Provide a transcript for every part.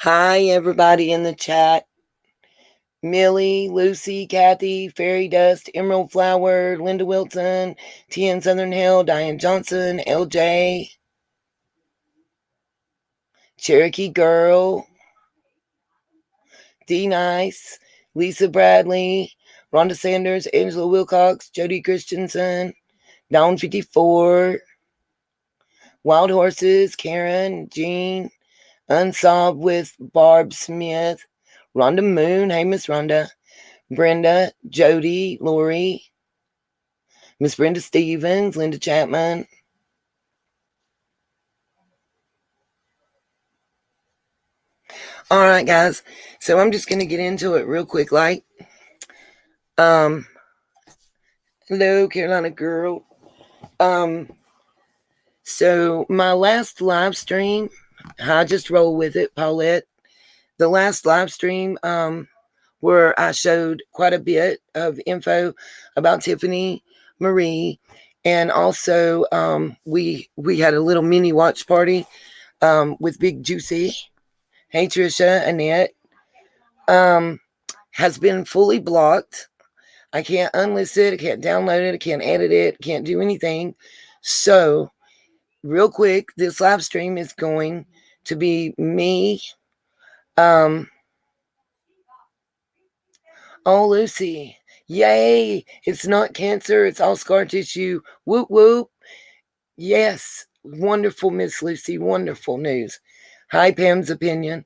Hi, everybody in the chat. Millie, Lucy, Kathy, Fairy Dust, Emerald Flower, Linda Wilson, T.N. Southern Hill, Diane Johnson, LJ, Cherokee Girl, D Nice, Lisa Bradley, Rhonda Sanders, Angela Wilcox, Jody Christensen, Dawn 54, Wild Horses, Karen, Jean, Unsolved with Barb Smith, Rhonda Moon, hey Miss Rhonda, Brenda, Jody, Lori, Miss Brenda Stevens, Linda Chapman. All right, guys. So I'm just going to get into it real quick, like. Hello, Carolina girl. So my last live stream, I just roll with it, Paulette. The last live stream, where I showed quite a bit of info about Tiffany Marie, and also we had a little mini watch party with Big Juicy. Hey Trisha, Annette, has been fully blocked. I can't unlist it, I can't download it, I can't edit it, can't do anything. So, real quick, this live stream is going to be me. Oh, Lucy, yay! It's not cancer, it's all scar tissue. Whoop whoop. Yes, wonderful, Miss Lucy, wonderful news. Hi, Pam's opinion.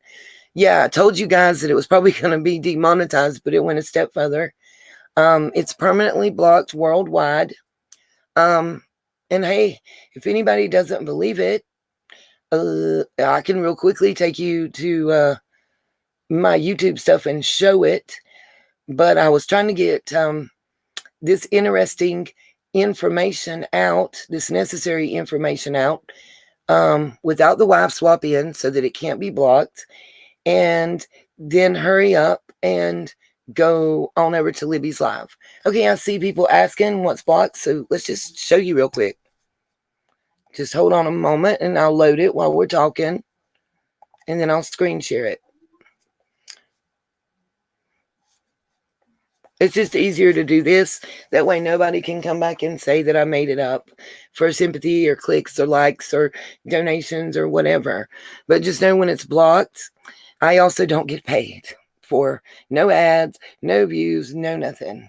Yeah, I told you guys that it was probably going to be demonetized, but it went a step further. It's permanently blocked worldwide. And hey, if anybody doesn't believe it, I can real quickly take you to my YouTube stuff and show it. But I was trying to get this interesting information out, this necessary information out, without the wife swap in so that it can't be blocked. And then hurry up and go on over to Libby's live. Okay, I see people asking what's blocked, so let's just show you real quick. Just hold on a moment and I'll load it while we're talking, and then I'll screen share it. It's just easier to do this. That way nobody can come back and say that I made it up for sympathy or clicks or likes or donations or whatever. But just know when it's blocked, I also don't get paid for no ads, no views, no nothing.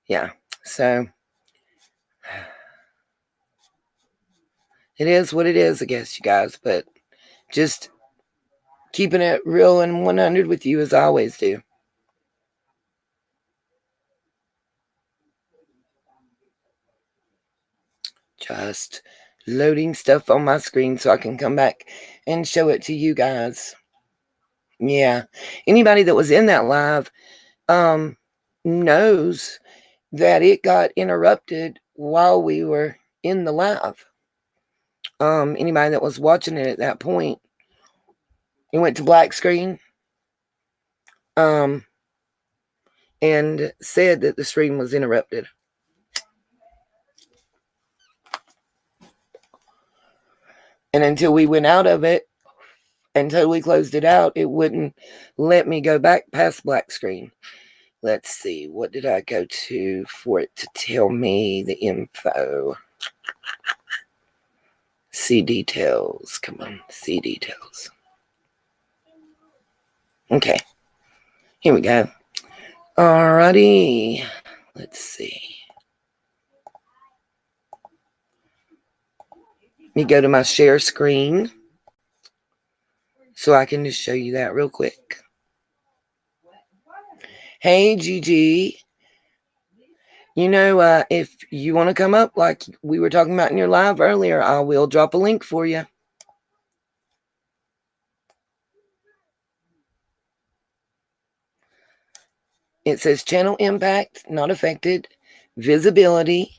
Yeah, so it is what it is, I guess, you guys. But just keeping it real and 100 with you as I always do. Just loading stuff on my screen so I can come back and show it to you guys. Yeah, anybody that was in that live knows that it got interrupted while we were in the live. Anybody that was watching it at that point, it went to black screen and said that the stream was interrupted. And until we went out of it and totally closed it out, it wouldn't let me go back past black screen. Let's see, what did I go to for it to tell me the info? See details. Come on, see details. Okay, here we go. Alrighty, let's see. Let me go to my share screen so I can just show you that real quick. Hey, Gigi. You know, if you want to come up like we were talking about in your live earlier, I will drop a link for you. It says channel impact, not affected, visibility,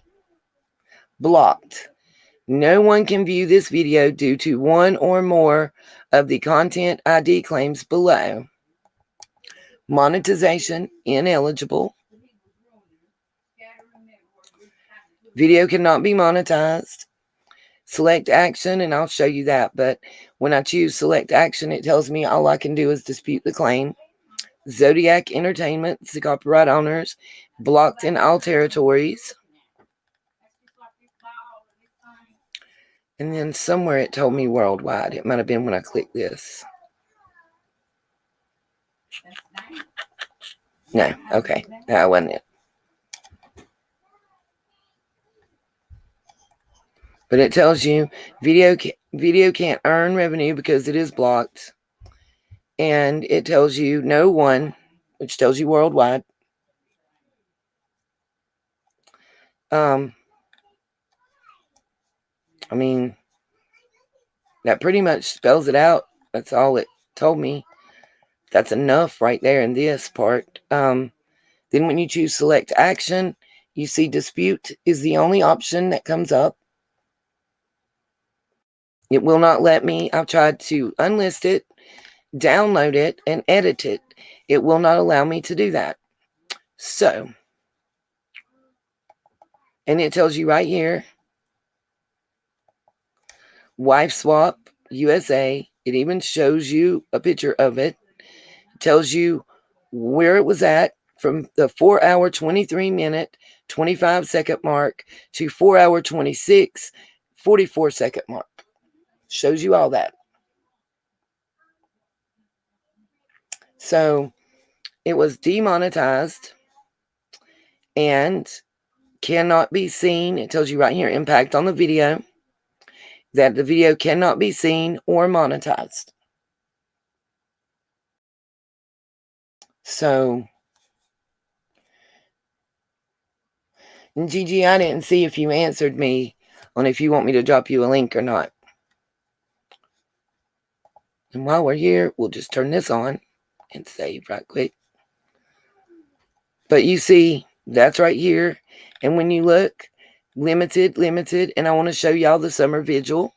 blocked. No one can view this video due to one or more of the content ID claims below. Monetization, ineligible. Video cannot be monetized. Select action, and I'll show you that. But When I choose select action, it tells me all I can do is dispute the claim. Zodiac Entertainment, the copyright owners, blocked in all territories. And then somewhere it told me worldwide. It might have been when I clicked this. No, okay, that wasn't it. But it tells you video can't earn revenue because it is blocked. And it tells you no one, which tells you worldwide. I mean, that pretty much spells it out. That's all it told me. That's enough right there in this part. Then when you choose select action, you see dispute is the only option that comes up. It will not let me. I've tried to unlist it, download it, and edit it. It will not allow me to do that. So, and it tells you right here, Wife Swap USA. It even shows you a picture of it. It tells you where it was at from the 4-hour, 23-minute, 25-second mark to 4-hour, 26, 44-second mark. Shows you all that. So it was demonetized and cannot be seen. It tells you right here, impact on the video, that the video cannot be seen or monetized. So, Gigi, I didn't see if you answered me on if you want me to drop you a link or not. And while we're here, we'll just turn this on and save right quick. But you see, that's right here. And when you look, limited, and I want to show y'all the summer vigil,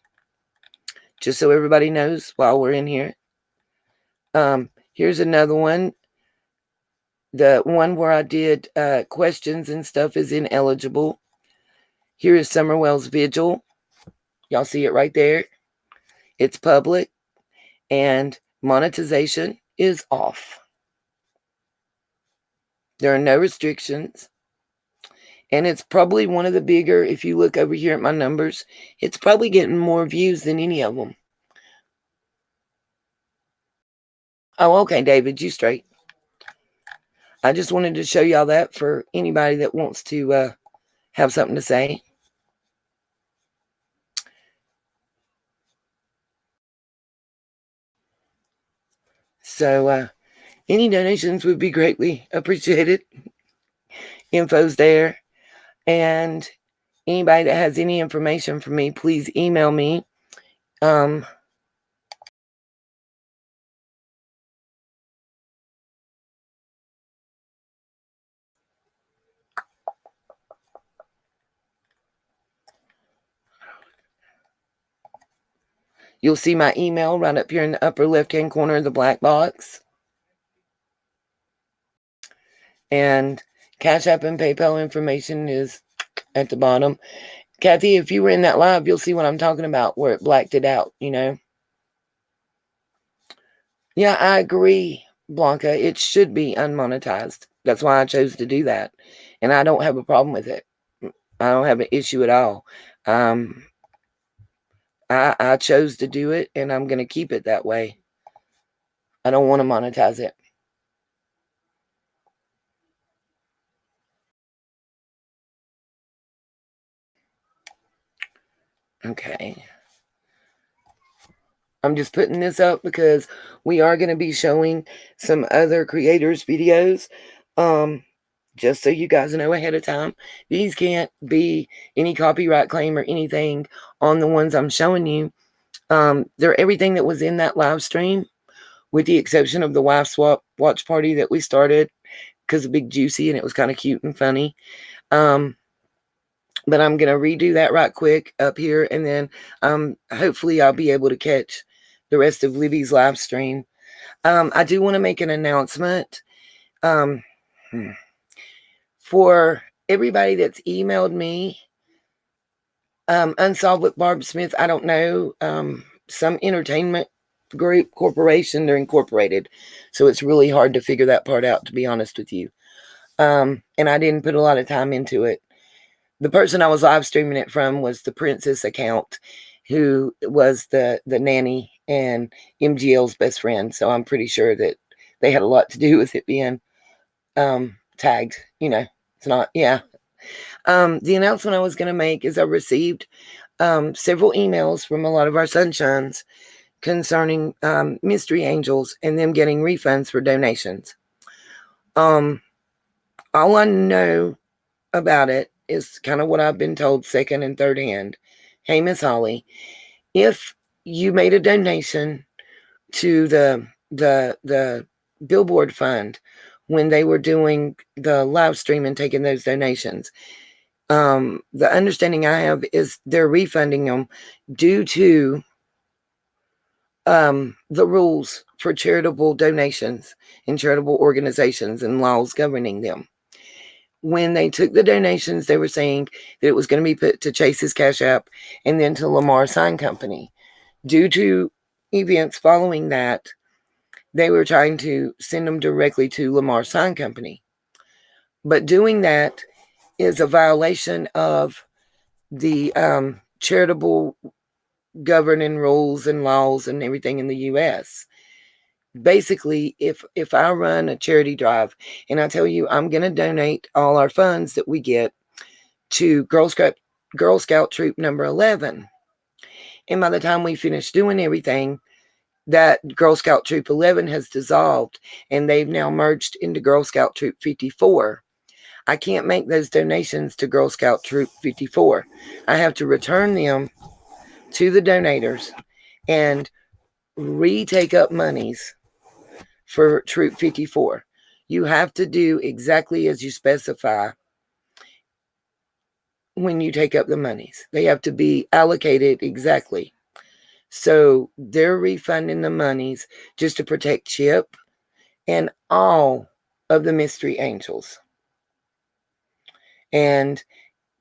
just so everybody knows while we're in here. Here's another one. The one where I did questions and stuff is ineligible. Here is Summerwell's vigil. Y'all see it right there. It's public and monetization is off. There are no restrictions. And it's probably one of the bigger, if you look over here at my numbers, it's probably getting more views than any of them. Oh, okay, David, you straight. I just wanted to show y'all that for anybody that wants to have something to say. So any donations would be greatly appreciated. Info's there. And anybody that has any information for me, please email me. You'll see my email right up here in the upper left-hand corner of the black box. And Cash App and PayPal information is at the bottom. Kathy, if you were in that live, you'll see what I'm talking about, where it blacked it out, you know. Yeah, I agree, Blanca. It should be unmonetized. That's why I chose to do that. And I don't have a problem with it. I don't have an issue at all. I chose to do it, and I'm going to keep it that way. I don't want to monetize it. Okay. I'm just putting this up because we are going to be showing some other creators' videos. Just so you guys know ahead of time, these can't be any copyright claim or anything on the ones I'm showing you. They're everything that was in that live stream, with the exception of the wife swap watch party that we started because of Big Juicy, and it was kind of cute and funny. But I'm going to redo that right quick up here, and then hopefully I'll be able to catch the rest of Libby's live stream. I do want to make an announcement for everybody that's emailed me. Unsolved with Barb Smith, I don't know. some entertainment group corporation. They're incorporated, so it's really hard to figure that part out, to be honest with you. And I didn't put a lot of time into it. The person I was live streaming it from was the Princess account, who was the nanny and MGL's best friend. So I'm pretty sure that they had a lot to do with it being tagged. It's not, yeah. The announcement I was going to make is I received several emails from a lot of our sunshines concerning mystery angels and them getting refunds for donations. All I know about it is kind of what I've been told second and third hand. Hey, Miss Holly, if you made a donation to the Billboard Fund when they were doing the live stream and taking those donations, the understanding I have is they're refunding them due to the rules for charitable donations and charitable organizations and laws governing them. When they took the donations, they were saying that it was going to be put to Chase's Cash App and then to Lamar Sign Company. Due to events following that, they were trying to send them directly to Lamar Sign Company. But doing that is a violation of the charitable governing rules and laws and everything in the U.S. Basically, if I run a charity drive and I tell you I'm going to donate all our funds that we get to Girl Scout Troop number 11, and by the time we finish doing everything, that Girl Scout Troop 11 has dissolved and they've now merged into Girl Scout Troop 54. I can't make those donations to Girl Scout Troop 54. I have to return them to the donators and retake up monies for Troop 54. You have to do exactly as you specify when you take up the monies. They have to be allocated exactly. So they're refunding the monies just to protect Chip and all of the mystery angels. And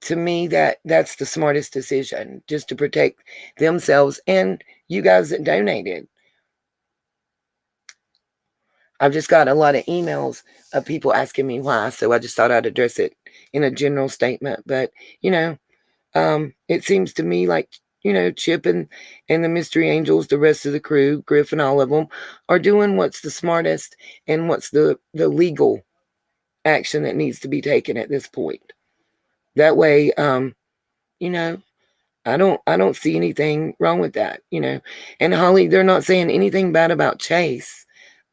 to me, that's the smartest decision, just to protect themselves and you guys that donated. I've just got a lot of emails of people asking me why, so I just thought I'd address it in a general statement. But, it seems to me like, Chip and the Mystery Angels, the rest of the crew, Griff and all of them, are doing what's the smartest and what's the legal action that needs to be taken at this point. That way, I don't see anything wrong with that, And Holly, they're not saying anything bad about Chase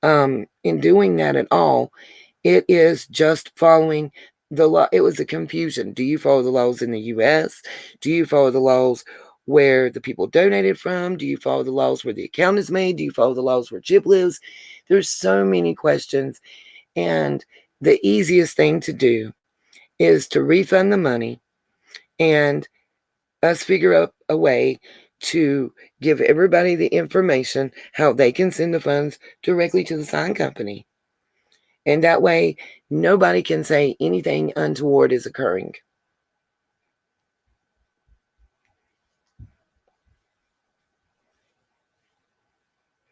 in doing that at all. It is just following the law. It was a confusion. Do you follow the laws in the U.S.? Do you follow the laws where the people donated from? Do you follow the laws where the account is made? Do you follow the laws where Chip lives? There's so many questions. And the easiest thing to do is to refund the money and us figure out a way to give everybody the information how they can send the funds directly to the sign company. And that way, nobody can say anything untoward is occurring.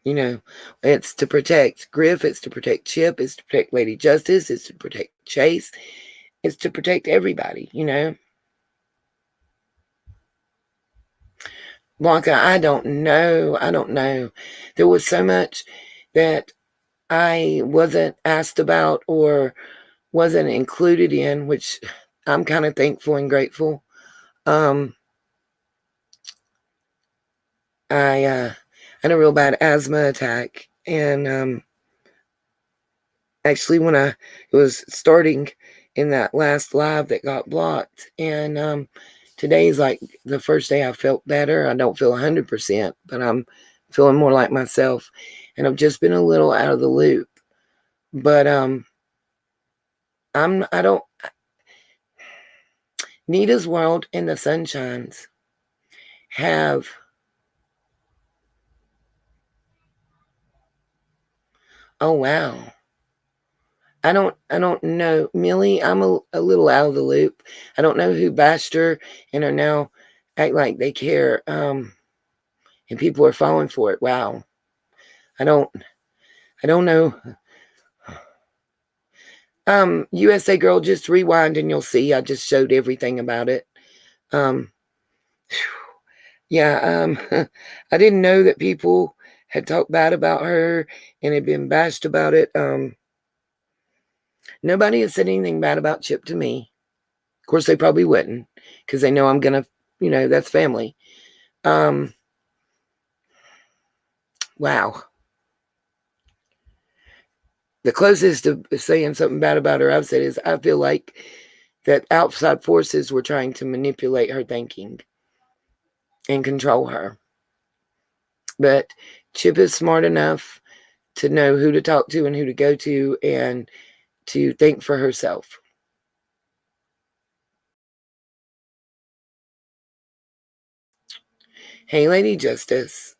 It's to protect Griff, it's to protect Chip, it's to protect Lady Justice, it's to protect Chase, it's to protect everybody, Blanca, I don't know. There was so much that I wasn't asked about or wasn't included in, which I'm kind of thankful and grateful. I had a real bad asthma attack, and actually when it was starting in that last live that got blocked, and today's like the first day I felt better. I don't feel 100%, but I'm feeling more like myself, and I've just been a little out of the loop. But I don't. Nita's World and the Sunshines have oh wow. I don't know. Millie, I'm a little out of the loop. I don't know who bashed her and are now act like they care. and people are falling for it. Wow. I don't know. USA Girl, just rewind and you'll see. I just showed everything about it. Yeah, I didn't know that people had talked bad about her and had been bashed about it. Nobody has said anything bad about Chip to me. Of course, they probably wouldn't, because they know I'm gonna, that's family. Wow. The closest to saying something bad about her I've said is I feel like that outside forces were trying to manipulate her thinking and control her. But Chip is smart enough to know who to talk to and who to go to and to think for herself. Hey, Lady Justice.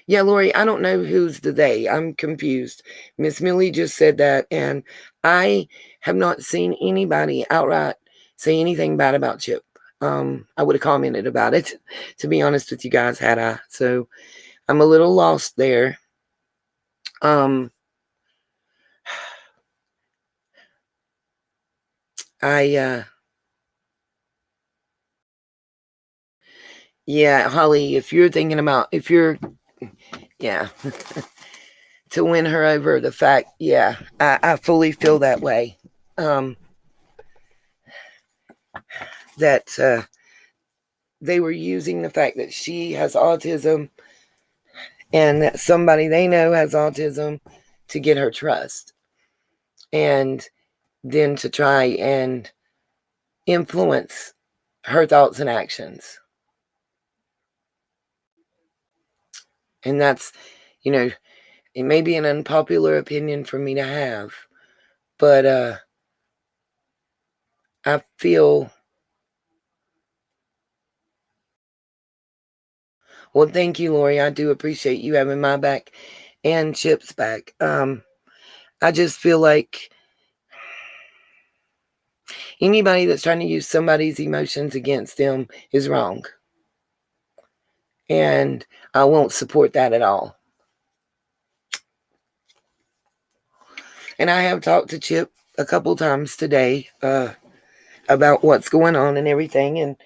Yeah, Lori, I don't know who's the they. I'm confused. Miss Millie just said that, and I have not seen anybody outright say anything bad about Chip. I would have commented about it, to be honest with you guys, had I. So I'm a little lost there. Yeah, Holly, if you're thinking about, yeah, to win her over, the fact, yeah, I fully feel that way. That they were using the fact that she has autism and that somebody they know has autism to get her trust. And then to try and influence her thoughts and actions. And that's, it may be an unpopular opinion for me to have, but I feel, well, thank you, Lori. I do appreciate you having my back and Chip's back. I just feel like anybody that's trying to use somebody's emotions against them is wrong. And I won't support that at all. And I have talked to Chip a couple times today about what's going on and everything. And,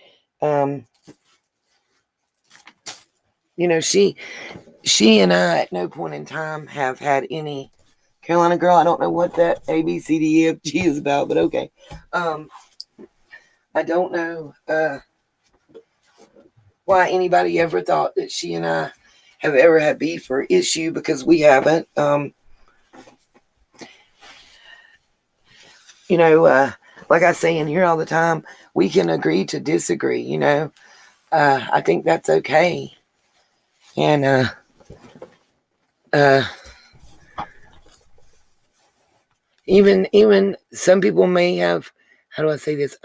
she and I at no point in time have had any, Carolina Girl, I don't know what that ABCDEFG is about, but okay. I don't know why anybody ever thought that she and I have ever had beef or issue, because we haven't. Like I say in here all the time, we can agree to disagree, I think that's okay. And even some people may have, how do I say this?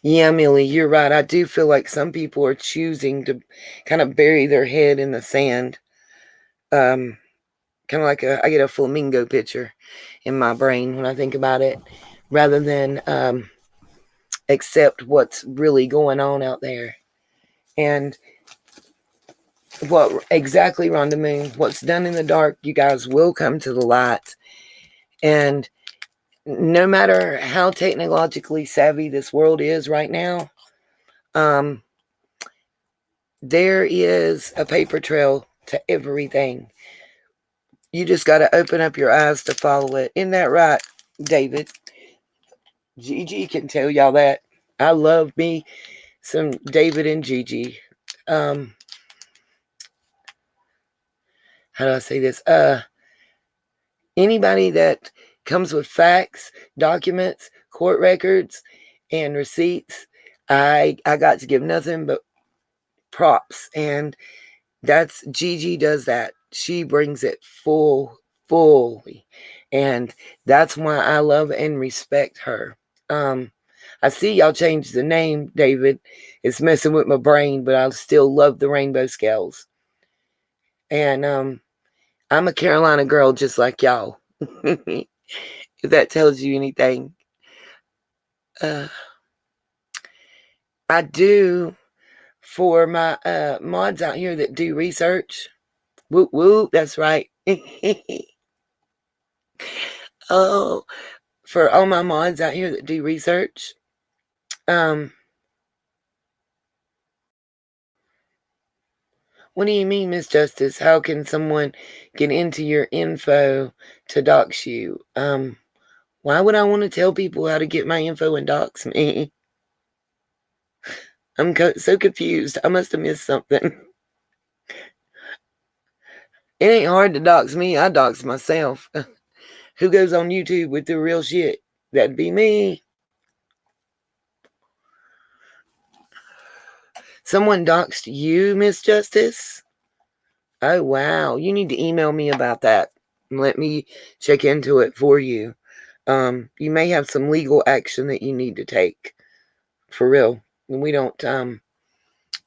Yeah, Millie, you're right. I do feel like some people are choosing to kind of bury their head in the sand. Kind of like I get a flamingo picture in my brain when I think about it, rather than accept what's really going on out there. And what exactly, Rhonda Moon, what's done in the dark, you guys will come to the light. And no matter how technologically savvy this world is right now, there is a paper trail to everything. You just got to open up your eyes to follow it. Isn't that right, David? Gigi can tell y'all that. I love me some David and Gigi. How do I say this? Anybody that comes with facts, documents, court records, and receipts, I got to give nothing but props. And that's Gigi does that. She brings it fully. And that's why I love and respect her. I see y'all changed the name, David. It's messing with my brain, but I still love the Rainbow Scales. And I'm a Carolina girl just like y'all. If that tells you anything. I do for my mods out here that do research. Whoop whoop, that's right. Oh, for all my mods out here that do research. What do you mean, Miss Justice? How can someone get into your info to dox you? Why would I want to tell people how to get my info and dox me? I'm so confused. I must have missed something. It ain't hard to dox me. I dox myself. Who goes on YouTube with the real shit? That'd be me. Someone doxed you, Miss Justice? Oh, wow. You need to email me about that. Let me check into it for you. You may have some legal action that you need to take. For real. We don't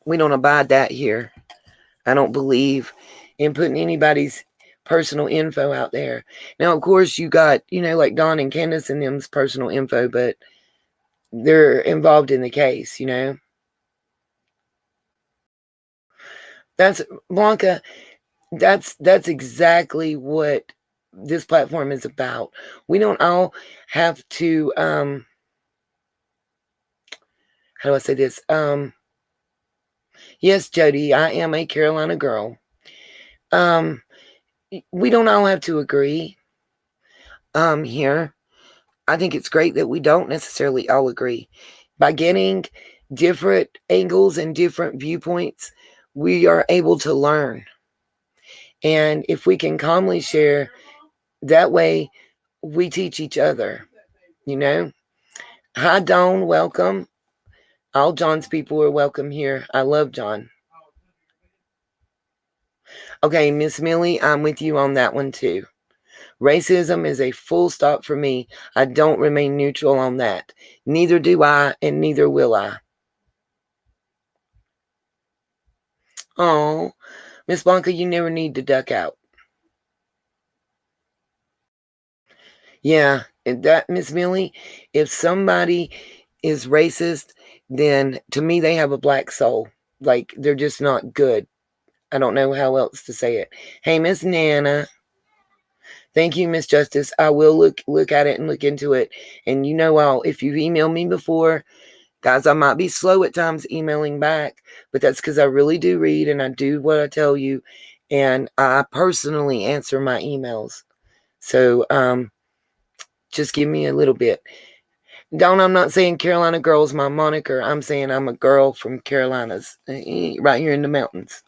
abide that here. I don't believe in putting anybody's personal info out there. Now, of course, you got, like Don and Candace and them's personal info, but they're involved in the case, That's Blanca, that's exactly what this platform is about. We don't all have to how do I say this? Yes, Jody, I am a Carolina girl. We don't all have to agree here. I think it's great that we don't necessarily all agree. By getting different angles and different viewpoints, we are able to learn. And if we can calmly share, that way we teach each other, Hi, Dawn, welcome. All John's people are welcome here. I love John. Okay, Miss Millie, I'm with you on that one too. Racism is a full stop for me. I don't remain neutral on that. Neither do I, and neither will I. Oh, Miss Blanca, you never need to duck out. Yeah, that, Miss Millie, if somebody is racist, then to me they have a black soul. Like, they're just not good. I don't know how else to say it. Hey, Miss Nana. Thank you, Miss Justice. I will look at it and look into it. And if you've emailed me before, guys, I might be slow at times emailing back, but that's because I really do read and I do what I tell you. And I personally answer my emails. So just give me a little bit. Dawn, I'm not saying Carolina girl is my moniker. I'm saying I'm a girl from Carolinas, right here in the mountains.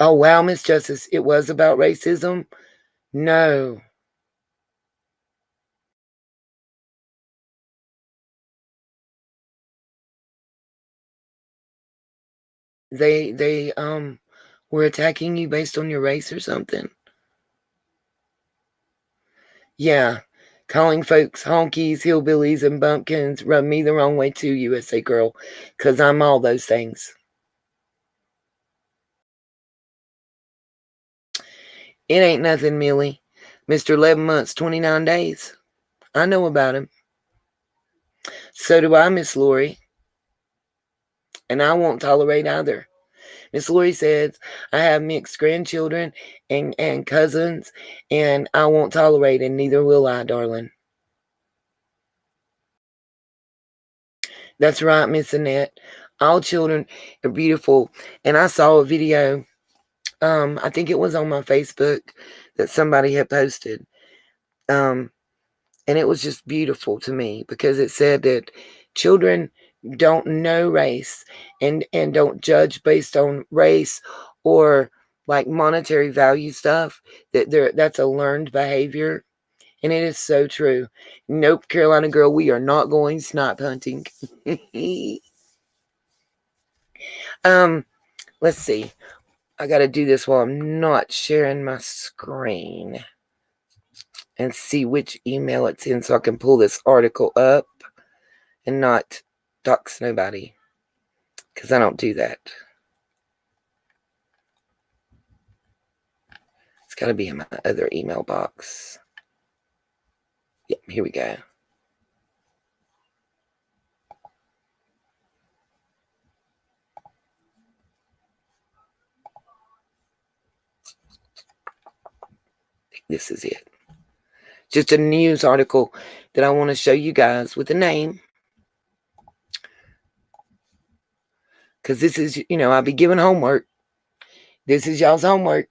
Oh, wow, Miss Justice, it was about racism? No. They were attacking you based on your race or something? Yeah. Calling folks honkies, hillbillies, and bumpkins rub me the wrong way too, USA girl, because I'm all those things. It ain't nothing, Millie. Mr. 11 months, 29 days. I know about him. So do I, Miss Lori. And I won't tolerate either. Miss Lori says I have mixed grandchildren and cousins, and I won't tolerate, and neither will I, darling. That's right, Miss Annette. All children are beautiful. And I saw a video, I think it was on my Facebook, that somebody had posted. And it was just beautiful to me because it said that children don't know race and don't judge based on race or like monetary value stuff. That's a learned behavior. And it is so true. Nope, Carolina girl, we are not going snipe hunting. Let's see. I got to do this while I'm not sharing my screen and see which email it's in so I can pull this article up and not dox nobody, because I don't do that. It's got to be in my other email box. Yep, here we go. This is it. Just a news article that I want to show you guys with a name. Because this is, I'll be giving homework. This is y'all's homework.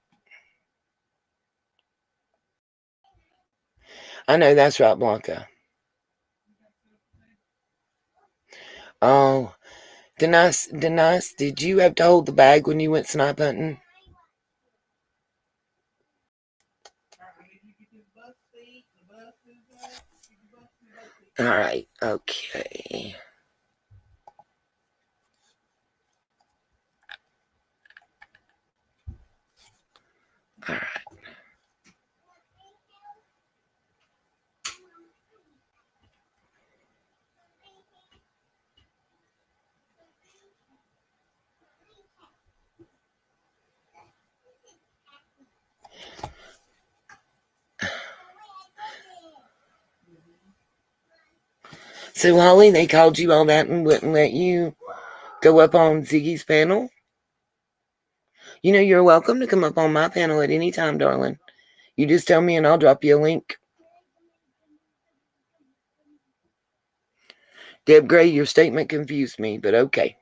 I know that's right, Blanca. Oh, Denise, did you have to hold the bag when you went snipe hunting? All right, okay. All right. So, Holly, they called you all that and wouldn't let you go up on Ziggy's panel? You're welcome to come up on my panel at any time, darling. You just tell me and I'll drop you a link. Deb Gray, your statement confused me, but okay.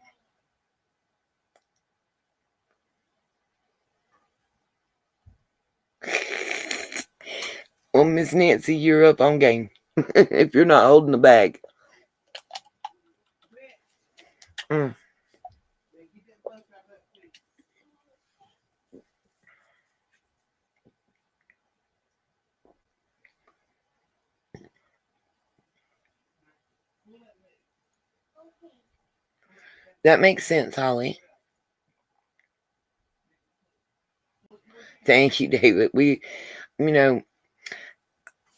Well, Miss Nancy, you're up on game. If you're not holding the bag. That makes sense, Holly. Thank you, David.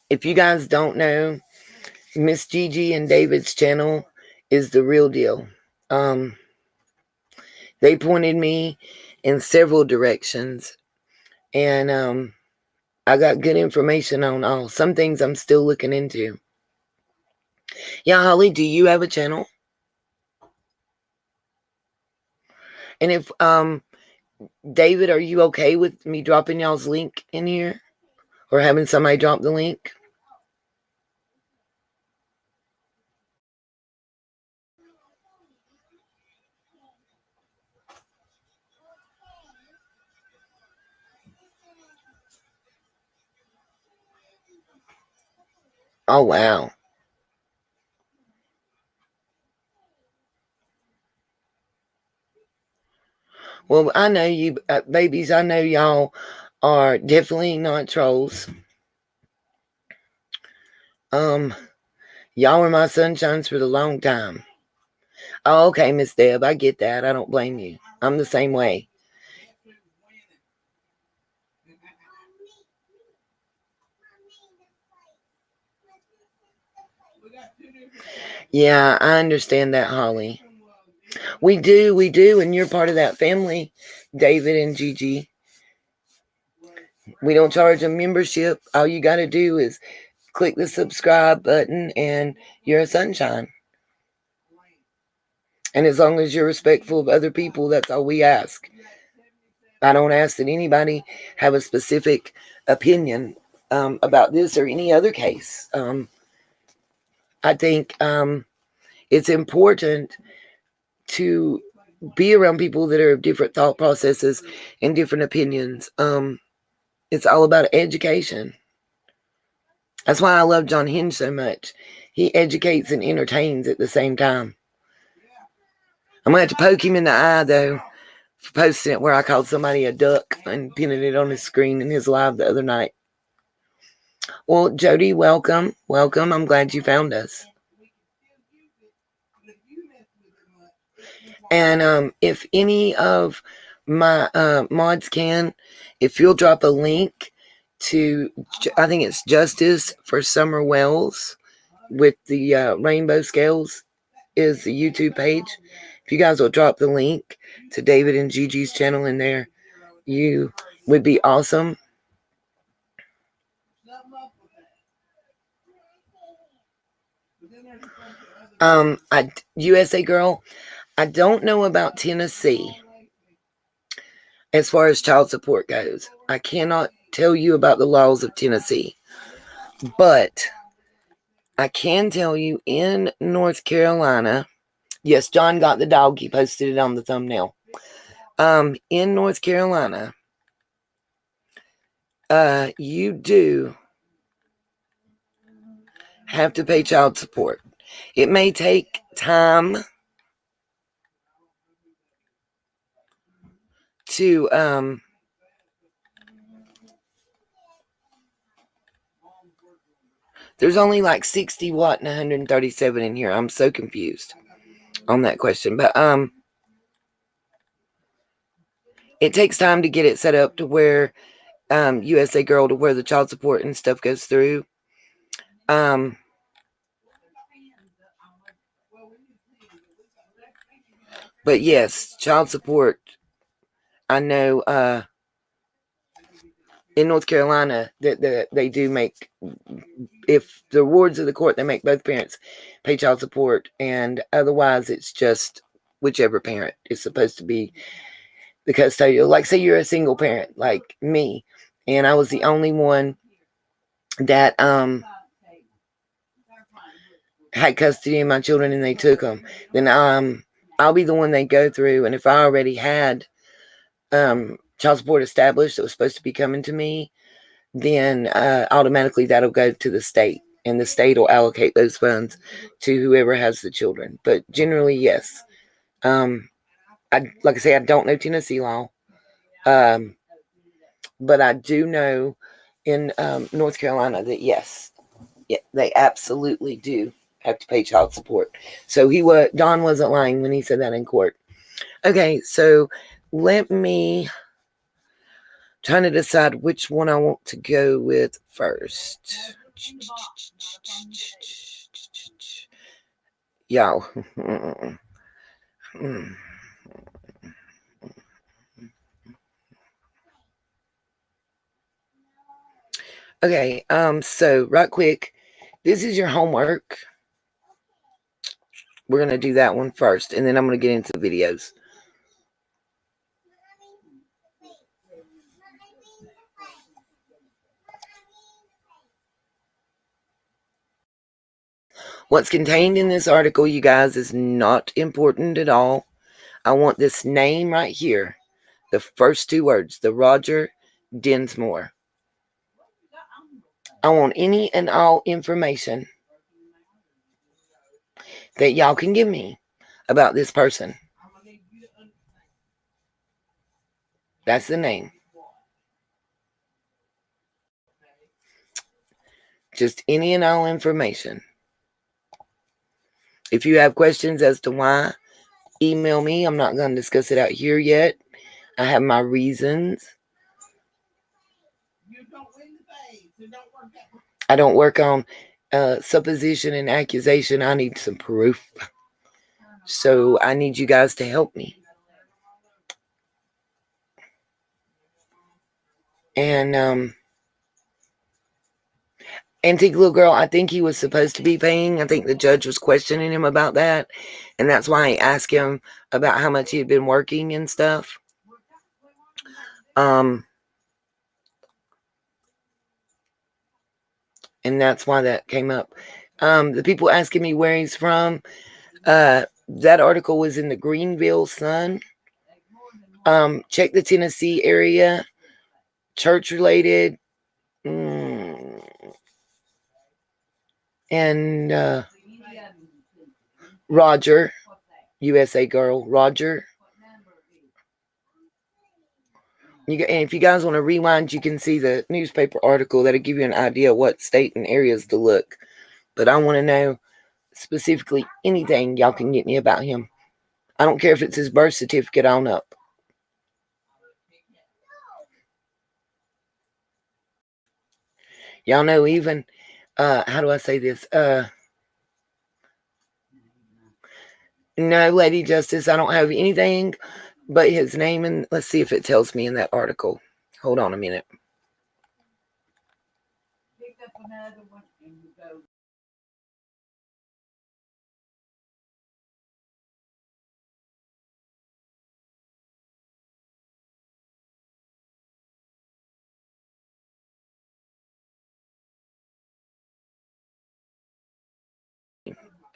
If you guys don't know, Miss Gigi and David's channel is the real deal. They pointed me in several directions, and I got good information on all. Some things I'm still looking into. Yeah, Holly, do you have a channel? And if David, are you okay with me dropping y'all's link in here? Or having somebody drop the link? Oh, wow. Well, I know you, babies, I know y'all are definitely not trolls. Y'all were my sunshines for the long time. Oh, okay, Miss Deb, I get that. I don't blame you. I'm the same way. Yeah, I understand that, Holly. We do, and you're part of that family, David and Gigi. We don't charge a membership. All you got to do is click the subscribe button, and you're a sunshine. And as long as you're respectful of other people, that's all we ask. I don't ask that anybody have a specific opinion about this or any other case. I think it's important to be around people that are of different thought processes and different opinions. It's all about education. That's why I love John Hinge so much. He educates and entertains at the same time. I'm going to have to poke him in the eye, though, for posting it where I called somebody a duck and pinning it on his screen in his live the other night. Well, Jody, welcome. Welcome. I'm glad you found us. And if any of my mods can, if you'll drop a link to, I think it's Justice for Summer Wells with the rainbow scales is the YouTube page. If you guys will drop the link to David and Gigi's channel in there, you would be awesome. USA girl, I don't know about Tennessee as far as child support goes. I cannot tell you about the laws of Tennessee. But I can tell you in North Carolina, yes, John got the dog. He posted it on the thumbnail. In North Carolina, you do have to pay child support. It may take time to there's only like 60 what and 137 in here. I'm so confused on that question. But it takes time to get it set up to where USA Girl, to where the child support and stuff goes through. But yes, child support, I know in North Carolina that they do make, if the rewards of the court, they make both parents pay child support, and otherwise it's just whichever parent is supposed to be the custodial. Like, say you're a single parent like me, and I was the only one that had custody of my children and they took them, then I'll be the one they go through. And if I already had child support established that was supposed to be coming to me, then automatically that'll go to the state, and the state will allocate those funds to whoever has the children. But generally, yes. Like I say, I don't know Tennessee law, but I do know in North Carolina that yes, they absolutely do have to pay child support. So Don wasn't lying when he said that in court. Okay, so let me trying to decide which one I want to go with first. Y'all. Okay, so right quick, this is your homework. We're going to do that one first, and then I'm going to get into the videos. What's contained in this article, you guys, is not important at all. I want this name right here, the first two words, the Roger Dinsmore. I want any and all information that y'all can give me about this person. That's the name. Just any and all information. If you have questions as to why, email me. I'm not going to discuss it out here yet. I have my reasons. I don't work on supposition and accusation. I need some proof. So I need you guys to help me. And Antique Little Girl, I think he was supposed to be paying. I think the judge was questioning him about that. And that's why I asked him about how much he had been working and stuff. And that's why that came up. The people asking me where he's from, that article was in the Greenville Sun. Check the Tennessee area, church related, and Roger, USA Girl, Roger. And if you guys want to rewind, you can see the newspaper article that'll give you an idea what state and areas to look. But I want to know specifically anything y'all can get me about him. I don't care if it's his birth certificate on up. Y'all know even, how do I say this? No, Lady Justice, I don't have anything but his name. And let's see if it tells me in that article. Hold on a minute.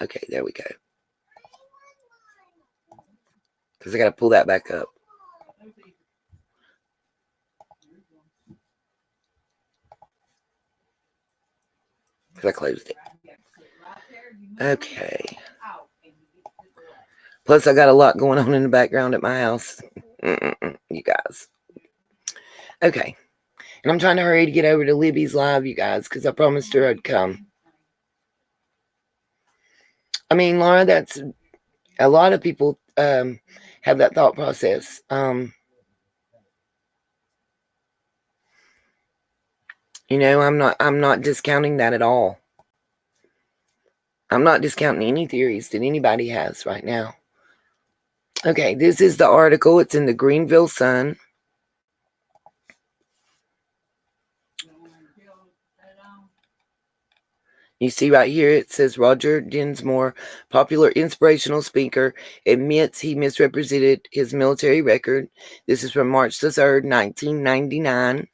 Okay, there we go. Because I got to pull that back up. Because I closed it. Okay. Plus, I got a lot going on in the background at my house. You guys. Okay. And I'm trying to hurry to get over to Libby's live, you guys, because I promised her I'd come. I mean, Laura, that's a lot of people have that thought process. You know, I'm not discounting that at all. I'm not discounting any theories that anybody has right now. Okay, this is the article. It's in the Greenville Sun. You see right here, it says Roger Dinsmore, popular inspirational speaker, admits he misrepresented his military record. This is from March the 3rd, 1999.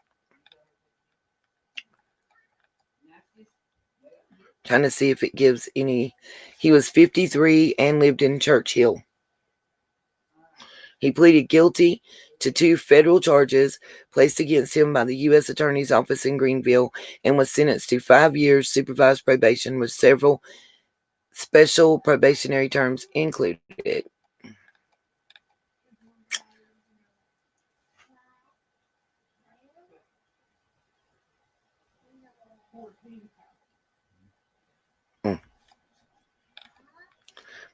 Trying to see if it gives any. He was 53 and lived in Churchill. He pleaded guilty to 2 federal charges placed against him by the U.S. Attorney's Office in Greenville and was sentenced to 5 years supervised probation with several special probationary terms included.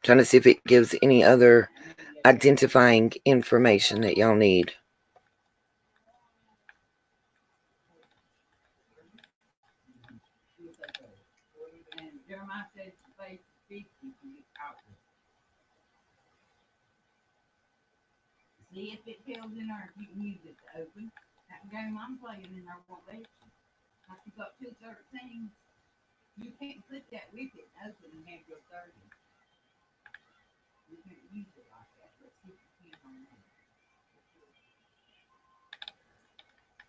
Trying to see if it gives any other identifying information that y'all need. See if it tells in there if you can use it to open. That game I'm playing in there won't let you. Like you got 2 certain things. You can't put that with it and open and have your 30. You can't use it like that. Let's see if you can on that.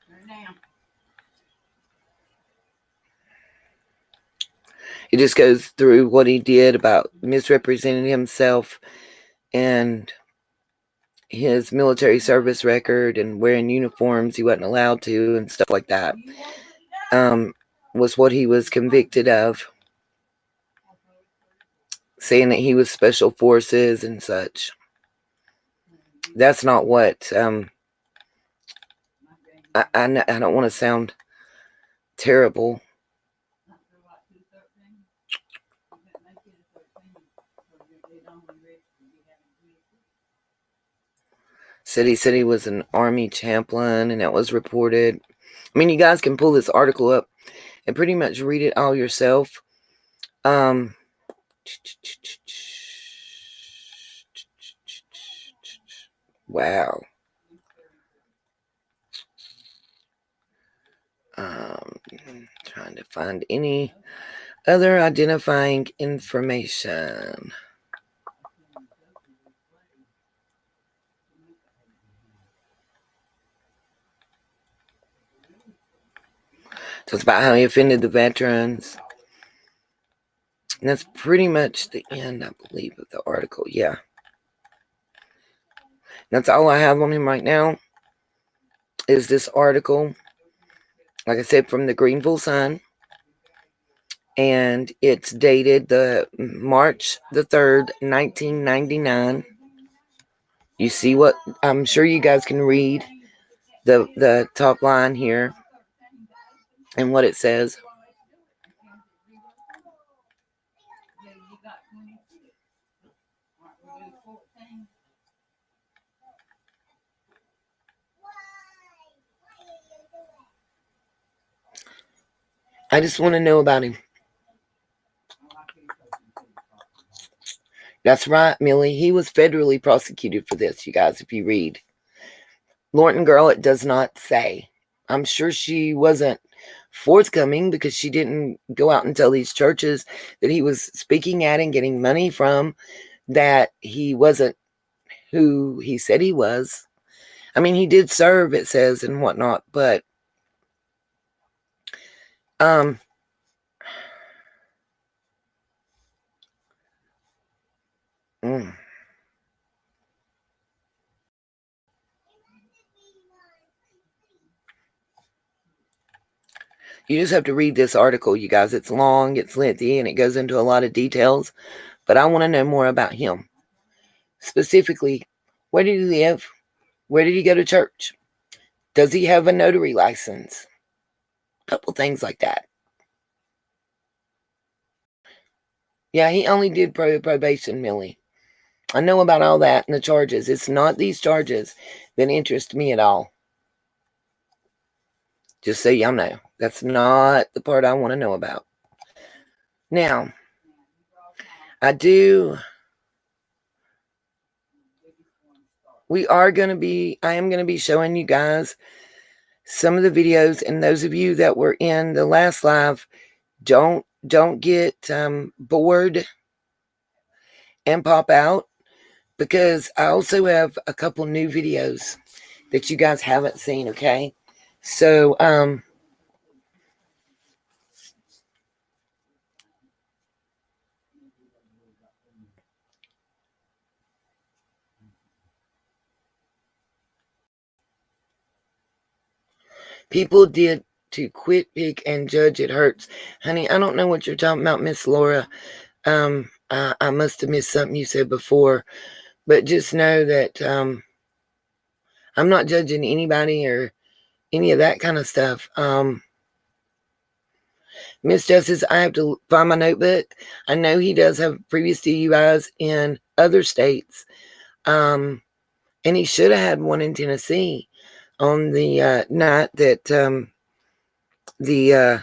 Turn down. It just goes through what he did about misrepresenting himself and his military service record and wearing uniforms he wasn't allowed to and stuff like that. Was what he was convicted of, saying that he was special forces and such. That's not what I don't want to sound terrible. Said he was an Army chaplain, and that was reported. I mean, you guys can pull this article up and pretty much read it all yourself. Wow. Trying to find any other identifying information. So it's about how he offended the veterans. And that's pretty much the end, I believe, of the article. Yeah. That's all I have on him right now is this article. Like I said, from the Greenville Sun. And it's dated the March the 3rd, 1999. You see what? I'm sure you guys can read the top line here and what it says. I just want to know about him. That's right, Millie. He was federally prosecuted for this, you guys, if you read. Lorton girl, it does not say. I'm sure she wasn't forthcoming because she didn't go out and tell these churches that he was speaking at and getting money from, that he wasn't who he said he was. I mean, he did serve, it says, and whatnot, but You just have to read this article, you guys. It's long, it's lengthy, and it goes into a lot of details. But I want to know more about him. Specifically, where did he live? Where did he go to church? Does he have a notary license? A couple things like that. Yeah, he only did probation, Millie. I know about all that and the charges. It's not these charges that interest me at all. Just so y'all know. That's not the part I want to know about. Now, I am going to be showing you guys some of the videos, and those of you that were in the last live, don't get bored and pop out, because I also have a couple new videos that you guys haven't seen, okay? So, people did to quit, pick, and judge. It hurts. Honey, I don't know what you're talking about, Miss Laura. I must have missed something you said before, but just know that I'm not judging anybody or any of that kind of stuff. Miss Justice, I have to find my notebook. I know he does have previous DUIs in other states. And he should have had one in Tennessee on the night that the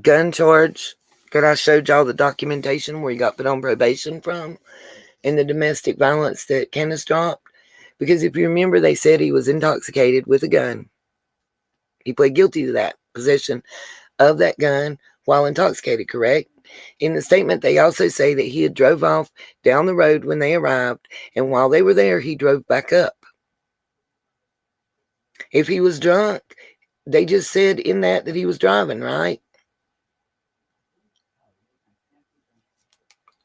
gun charge that I showed y'all the documentation where he got put on probation from, and the domestic violence that Candace dropped. Because if you remember, they said he was intoxicated with a gun. He pled guilty to that, possession of that gun while intoxicated, correct? In the statement, they also say that he had drove off down the road when they arrived, and while they were there, he drove back up. If he was drunk, they just said in that he was driving, right?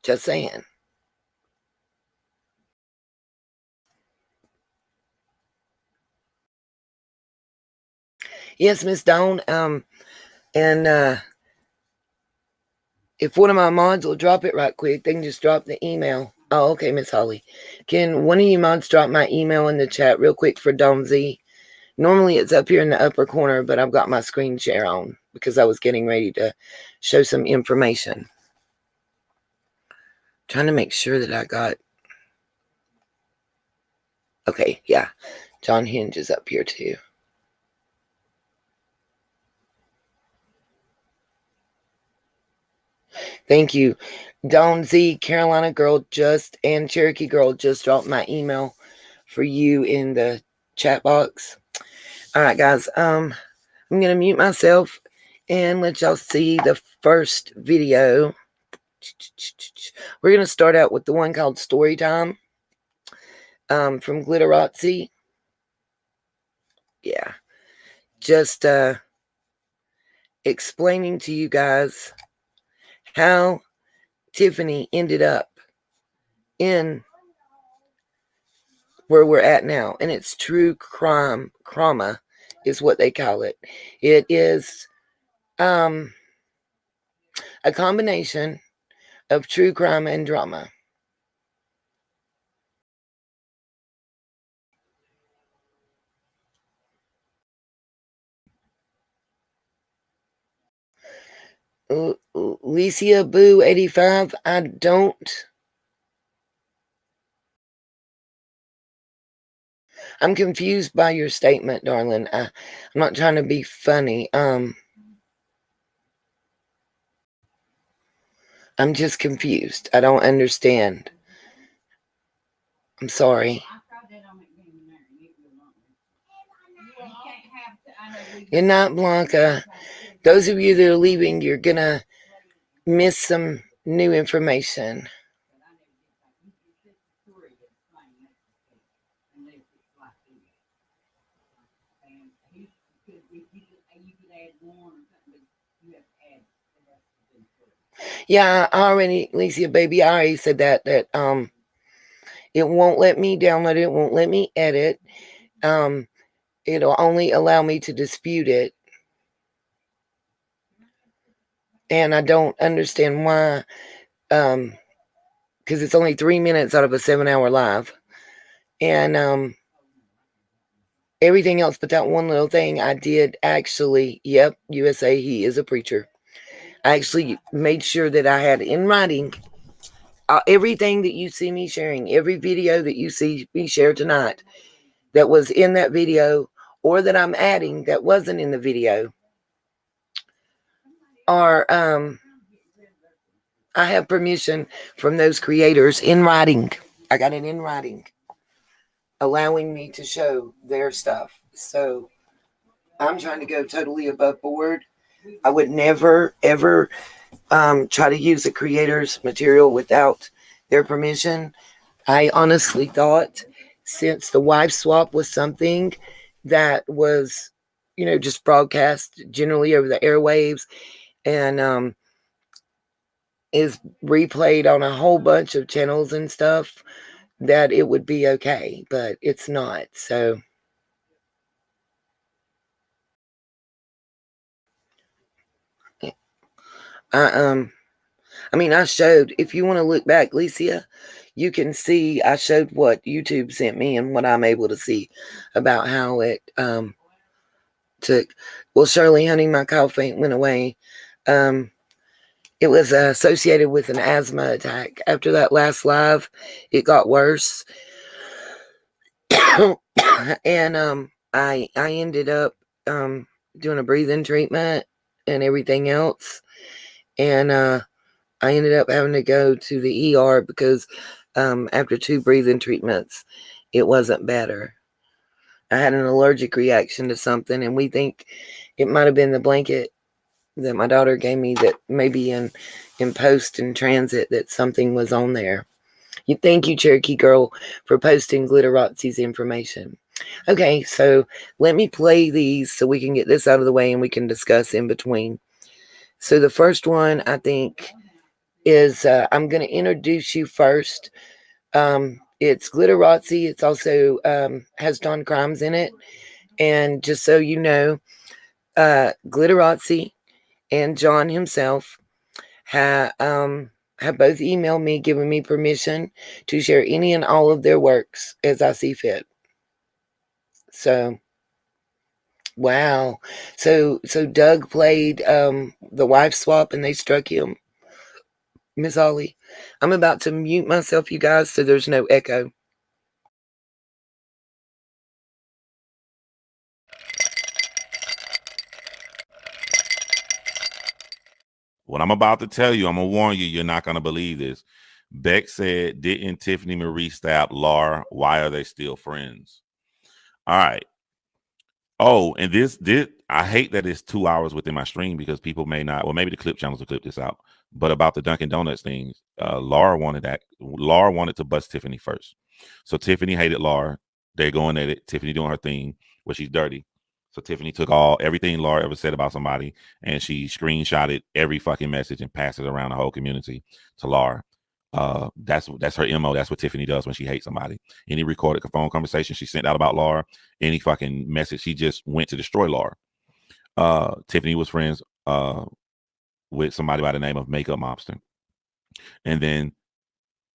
Just saying. Yes, Miss Dawn. And if one of my mods will drop it right quick, they can just drop the email. Oh, okay, Miss Holly. Can one of you mods drop my email in the chat real quick for Dawn Z? Normally it's up here in the upper corner, but I've got my screen share on because I was getting ready to show some information. Trying to make sure that I got... Okay, yeah. John Hinge is up here too. Thank you. Dawn Z, Carolina girl and Cherokee girl just dropped my email for you in the chat box. All right, guys. I'm going to mute myself and let y'all see the first video. We're going to start out with the one called Story Time from Glitterazzi. Yeah. Just explaining to you guys how Tiffany ended up in where we're at now. And it's true crime, crama is what they call it. It is a combination of true crime and drama. Licia Boo 85, I don't... I'm confused by your statement, darling. I'm not trying to be funny. I'm just confused. I don't understand. I'm sorry. Good night, Blanca. Those of you that are leaving, you're going to miss some new information. Yeah, I already, Licia, baby, I already said that it won't let me download it. It won't let me edit. It'll only allow me to dispute it. And I don't understand why, because it's only 3 minutes out of a 7-hour live. And everything else but that one little thing, I did actually, yep, USA, he is a preacher. I actually made sure that I had in writing everything that you see me sharing, every video that you see me share tonight that was in that video or that I'm adding that wasn't in the video are, I have permission from those creators in writing. I got it in writing, allowing me to show their stuff. So I'm trying to go totally above board. I would never, ever try to use a creator's material without their permission. I honestly thought since the wife swap was something that was, just broadcast generally over the airwaves and is replayed on a whole bunch of channels and stuff, that it would be okay, but it's not. So I I showed, if you want to look back, Licia, you can see I showed what YouTube sent me and what I'm able to see about how it took. Well, Shirley, honey, my cough ain't went away. It was associated with an asthma attack. After that last live, it got worse. And I ended up doing a breathing treatment and everything else. And I ended up having to go to the ER because after 2 breathing treatments, it wasn't better. I had an allergic reaction to something, and we think it might have been the blanket that my daughter gave me that maybe in post and transit that something was on there. Thank you, Cherokee Girl, for posting Glitterazzi's information. Okay, so let me play these so we can get this out of the way and we can discuss in between. So the first one, I think, is I'm going to introduce you first. It's Glitterazzi. It's also has Don Crimes in it. And just so you know, Glitterazzi and John himself have both emailed me, giving me permission to share any and all of their works as I see fit. So, wow. So Doug played the wife swap and they struck him. Miss Ollie, I'm about to mute myself, you guys, so there's no echo. What I'm about to tell you, I'm going to warn you, you're not going to believe this. Beck said, didn't Tiffany Marie stab Laura? Why are they still friends? All right. Oh, and this I hate that it's 2 hours within my stream because people may not, well, maybe the clip channels will clip this out. But about the Dunkin' Donuts things, Laura wanted to bust Tiffany first. So Tiffany hated Laura. They're going at it. Tiffany doing her thing where she's dirty. So Tiffany took everything Laura ever said about somebody and she screenshotted every fucking message and passed it around the whole community to Laura. That's her MO. That's what Tiffany does when she hates somebody. Any recorded phone conversation she sent out about Laura, any fucking message, she just went to destroy Laura. Tiffany was friends with somebody by the name of Makeup Mobster. And then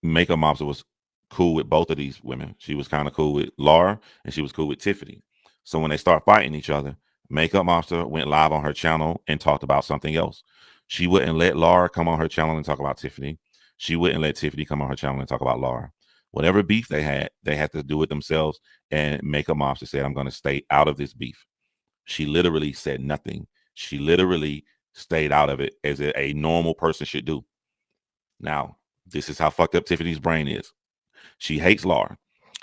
Makeup Mobster was cool with both of these women. She was kind of cool with Laura and she was cool with Tiffany. So when they start fighting each other, Makeup Mobster went live on her channel and talked about something else. She wouldn't let Laura come on her channel and talk about Tiffany. She wouldn't let Tiffany come on her channel and talk about Laura. Whatever beef they had to do it themselves. And Makeup Mobster said, I'm going to stay out of this beef. She literally said nothing. She literally stayed out of it as a normal person should do. Now, this is how fucked up Tiffany's brain is. She hates Laura.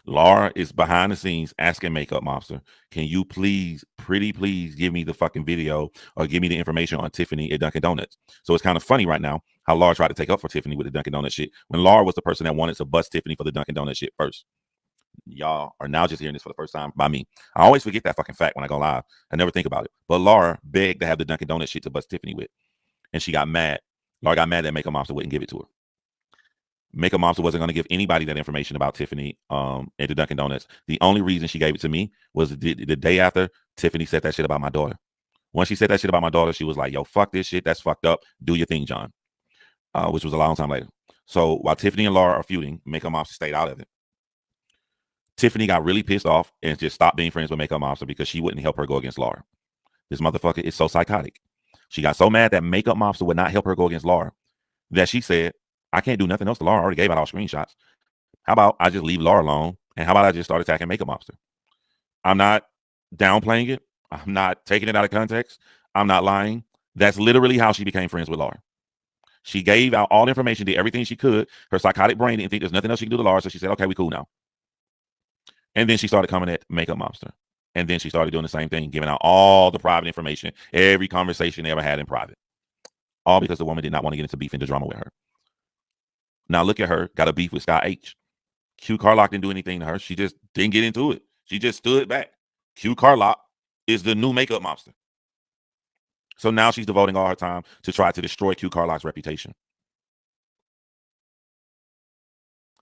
Laura is behind the scenes asking Makeup Mobster, can you please, pretty please give me the fucking video or give me the information on Tiffany at Dunkin' Donuts? So it's kind of funny right now how Laura tried to take up for Tiffany with the Dunkin' Donuts shit when Laura was the person that wanted to bust Tiffany for the Dunkin' Donuts shit first. Y'all are now just hearing this for the first time by me. I always forget that fucking fact when I go live. I never think about it. But Laura begged to have the Dunkin' Donuts shit to bust Tiffany with. And she got mad. Laura got mad that Makeup Mobster wouldn't give it to her. Makeup Mobster wasn't going to give anybody that information about Tiffany at the Dunkin' Donuts. The only reason she gave it to me was the day after Tiffany said that shit about my daughter. Once she said that shit about my daughter, she was like, yo, fuck this shit. That's fucked up. Do your thing, John. Which was a long time later. So while Tiffany and Laura are feuding, Makeup Monster stayed out of it. Tiffany got really pissed off and just stopped being friends with Makeup Monster because she wouldn't help her go against Laura. This motherfucker is so psychotic. She got so mad that Makeup Monster would not help her go against Laura that she said, I can't do nothing else to Laura. I already gave out all screenshots. How about I just leave Laura alone? And how about I just start attacking Makeup Monster? I'm not downplaying it. I'm not taking it out of context. I'm not lying. That's literally how she became friends with Laura. She gave out all the information, did everything she could. Her psychotic brain didn't think there's nothing else she could do to Laura, so she said, okay, we cool now. And then she started coming at Makeup Monster. And then she started doing the same thing, giving out all the private information, every conversation they ever had in private. All because the woman did not want to get into beef and the drama with her. Now look at her, got a beef with Sky H. Q Carlock didn't do anything to her. She just didn't get into it. She just stood back. Q Carlock is the new Makeup Monster. So now she's devoting all her time to try to destroy Q Carlock's reputation.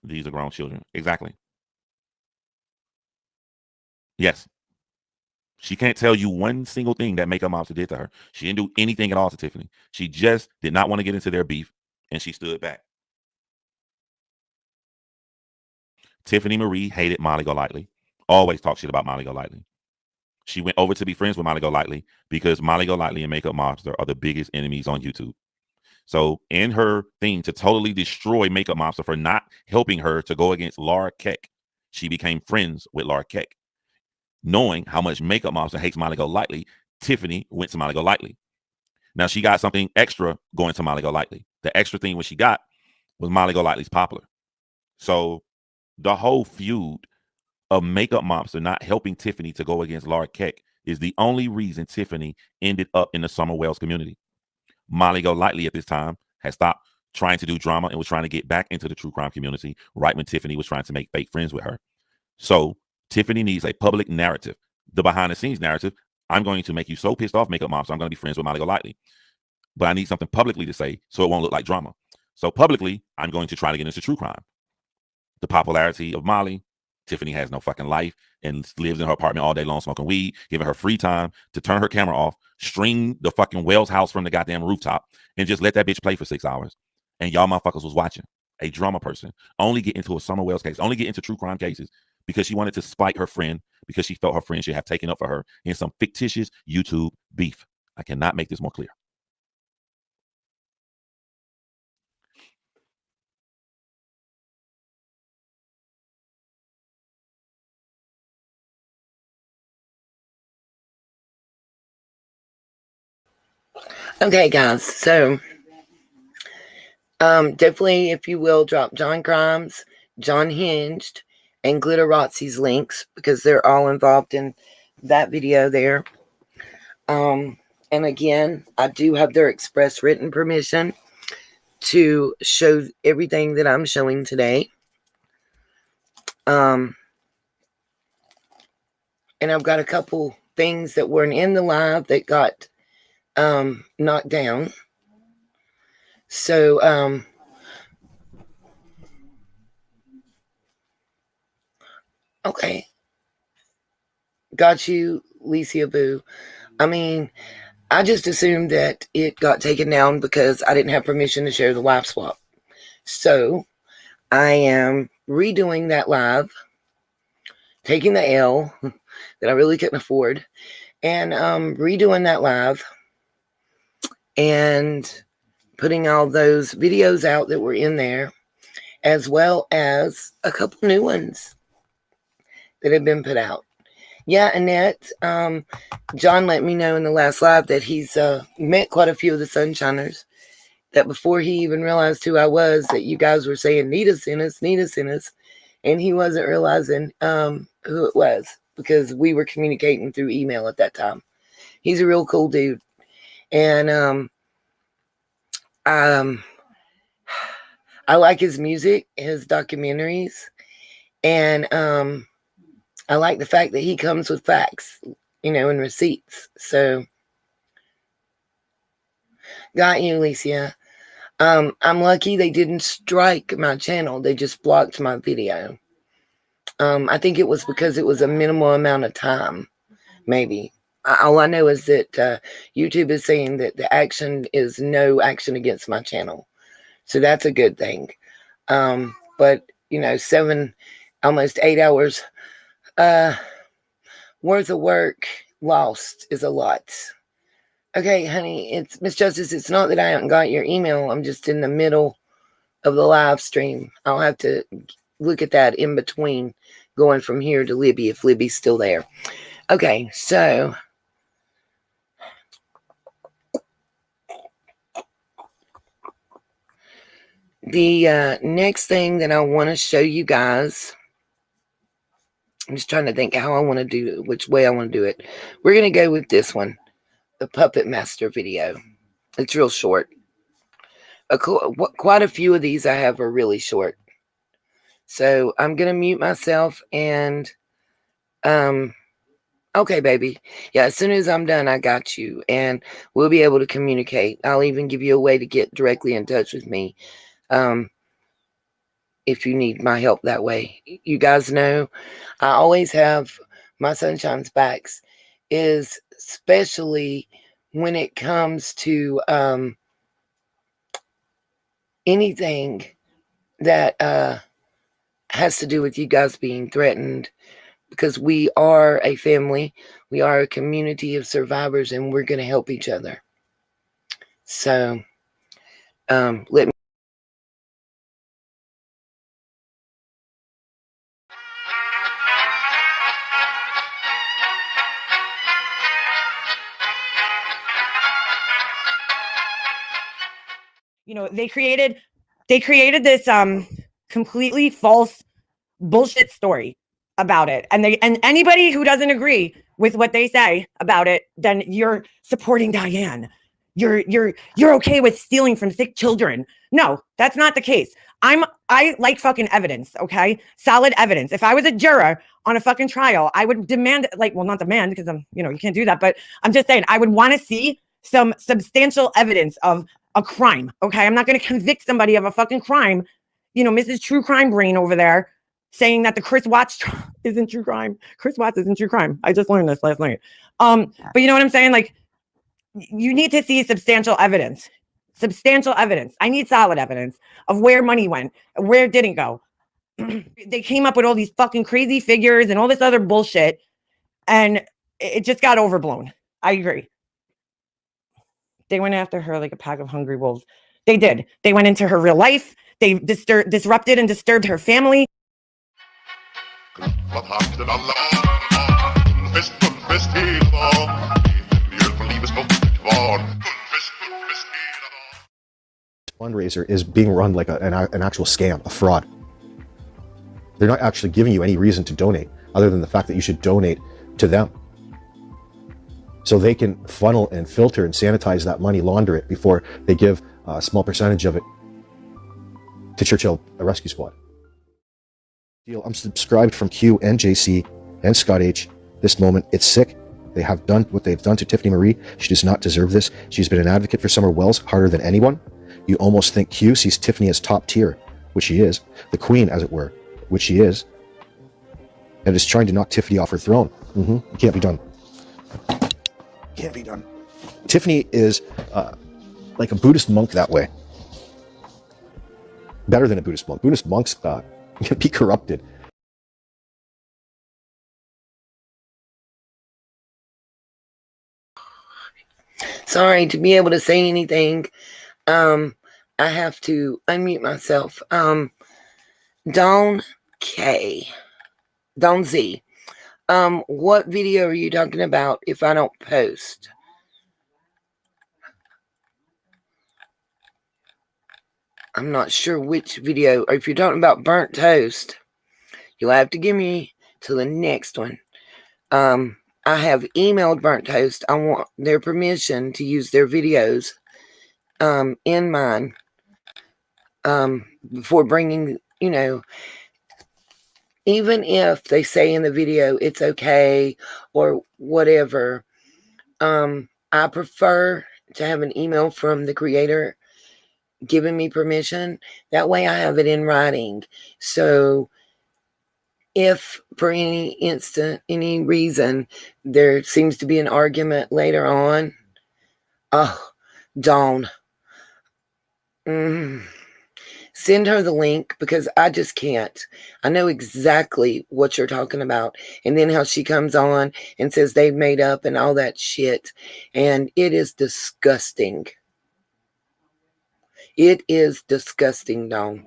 These are grown children. Exactly. Yes. She can't tell you one single thing that Makeup Monster did to her. She didn't do anything at all to Tiffany. She just did not want to get into their beef, and she stood back. Tiffany Marie hated Molly Golightly. Always talked shit about Molly Golightly. She went over to be friends with Molly Golightly because Molly Golightly and Makeup Monster are the biggest enemies on YouTube. So in her thing to totally destroy Makeup Monster for not helping her to go against Laura Keck, she became friends with Laura Keck. Knowing how much Makeup Monster hates Molly Golightly, Tiffany went to Molly Golightly. Now she got something extra going to Molly Golightly. The extra thing what she got was Molly Golightly's Poplar. So the whole feud of Makeup Monster not helping Tiffany to go against Laura Keck is the only reason Tiffany ended up in the Summer Wells community. Molly Golightly at this time had stopped trying to do drama and was trying to get back into the true crime community right when Tiffany was trying to make fake friends with her. So Tiffany needs a public narrative, the behind the scenes narrative. I'm going to make you so pissed off, Makeup Monster, I'm going to be friends with Molly Golightly. But I need something publicly to say so it won't look like drama. So publicly, I'm going to try to get into true crime. The popularity of Molly. Tiffany has no fucking life and lives in her apartment all day long smoking weed, giving her free time to turn her camera off, stream the fucking Wells house from the goddamn rooftop, and just let that bitch play for 6 hours. And y'all motherfuckers was watching. A drama person only get into a Summer Wells case, only get into true crime cases because she wanted to spite her friend because she felt her friend should have taken up for her in some fictitious YouTube beef. I cannot make this more clear. Okay, guys. So, definitely, if you will, drop John Grimes, John Hinged, and Glitterazzi's links because they're all involved in that video there. And again, I do have their express written permission to show everything that I'm showing today. And I've got a couple things that weren't in the live that got knocked down. So okay, got you, Licia Boo. I mean, I just assumed that it got taken down because I didn't have permission to share the live swap. So I am redoing that live, taking the L that I really couldn't afford, and redoing that live and putting all those videos out that were in there, as well as a couple new ones that have been put out. Yeah, Annette, John let me know in the last live that he's met quite a few of the Sunshiners, that before he even realized who I was, that you guys were saying, Nita sent us, and he wasn't realizing who it was because we were communicating through email at that time. He's a real cool dude. And I like his music, his documentaries, and I like the fact that he comes with facts, and receipts. So, got you, Alicia. I'm lucky they didn't strike my channel. They just blocked my video. I think it was because it was a minimal amount of time, maybe. All I know is that YouTube is saying that the action is no action against my channel. So that's a good thing. But, 7, almost 8 hours worth of work lost is a lot. Okay, honey, it's Miss Justice. It's not that I haven't got your email. I'm just in the middle of the live stream. I'll have to look at that in between going from here to Libby if Libby's still there. Okay, so the next thing that I want to show you guys, I'm just trying to think how I want to do it, which way I want to do it. We're going to go with this one, the Puppet Master video. It's real short. Quite a few of these I have are really short. So I'm going to mute myself and, okay, baby. Yeah, as soon as I'm done, I got you. And we'll be able to communicate. I'll even give you a way to get directly in touch with me. If you need my help that way. You guys know I always have my sunshine's backs, is especially when it comes to anything that has to do with you guys being threatened, because we are a family, we are a community of survivors, and we're going to help each other. So let me. They created this completely false bullshit story about it, and anybody who doesn't agree with what they say about it, then you're supporting Diane. You're okay with stealing from sick children. No, that's not the case. I like fucking evidence, okay? Solid evidence. If I was a juror on a fucking trial, I would demand, not demand, because you can't do that, but I'm just saying I would want to see some substantial evidence of a crime, okay? I'm not going to convict somebody of a fucking crime. Mrs. True Crime Brain over there saying that the Chris Watts isn't true crime. Chris Watts isn't true crime. I just learned this last night. But you know what I'm saying? You need to see substantial evidence. Substantial evidence. I need solid evidence of where money went, where it didn't go. They came up with all these fucking crazy figures and all this other bullshit, and it just got overblown. I agree. They went after her like a pack of hungry wolves. They did. They went into her real life. They disrupted and disturbed her family. Fundraiser is being run like an actual scam, a fraud. They're not actually giving you any reason to donate other than the fact that you should donate to them. So they can funnel and filter and sanitize that money, launder it before they give a small percentage of it to Churchill Rescue Squad. I'm subscribed from Q and JC and Scott H. This moment, it's sick. They have done what they've done to Tiffany Marie. She does not deserve this. She's been an advocate for Summer Wells harder than anyone. You almost think Q sees Tiffany as top tier, which she is. The queen, as it were, which she is. And is trying to knock Tiffany off her throne. It can't be done. Can't be done. Tiffany is like a Buddhist monk that way. Better than a Buddhist monk. Buddhist monks can be corrupted. Sorry, to be able to say anything, I have to unmute myself. Dawn Z. What video are you talking about if I don't post? I'm not sure which video, or if you're talking about burnt toast, you'll have to give me to the next one. I have emailed Burnt Toast. I want their permission to use their videos in mine before bringing, even if they say in the video it's okay or whatever, I prefer to have an email from the creator giving me permission. That way I have it in writing. So if for any reason there seems to be an argument later on, oh, Dawn, send her the link, because I just can't. I know exactly what you're talking about. And then how she comes on and says they've made up and all that shit. And it is disgusting. It is disgusting, Dawn.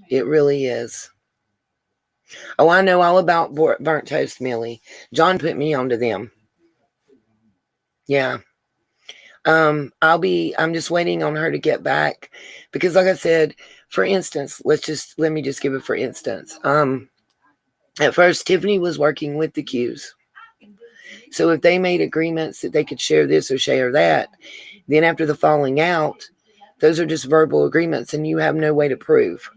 It really is. Oh, I know all about Burnt Toast Millie. John put me onto them. Yeah. I'm just waiting on her to get back, because like I said, for instance, let me just give it for instance. At first Tiffany was working with the Qs. So if they made agreements that they could share this or share that, then after the falling out, those are just verbal agreements and you have no way to prove.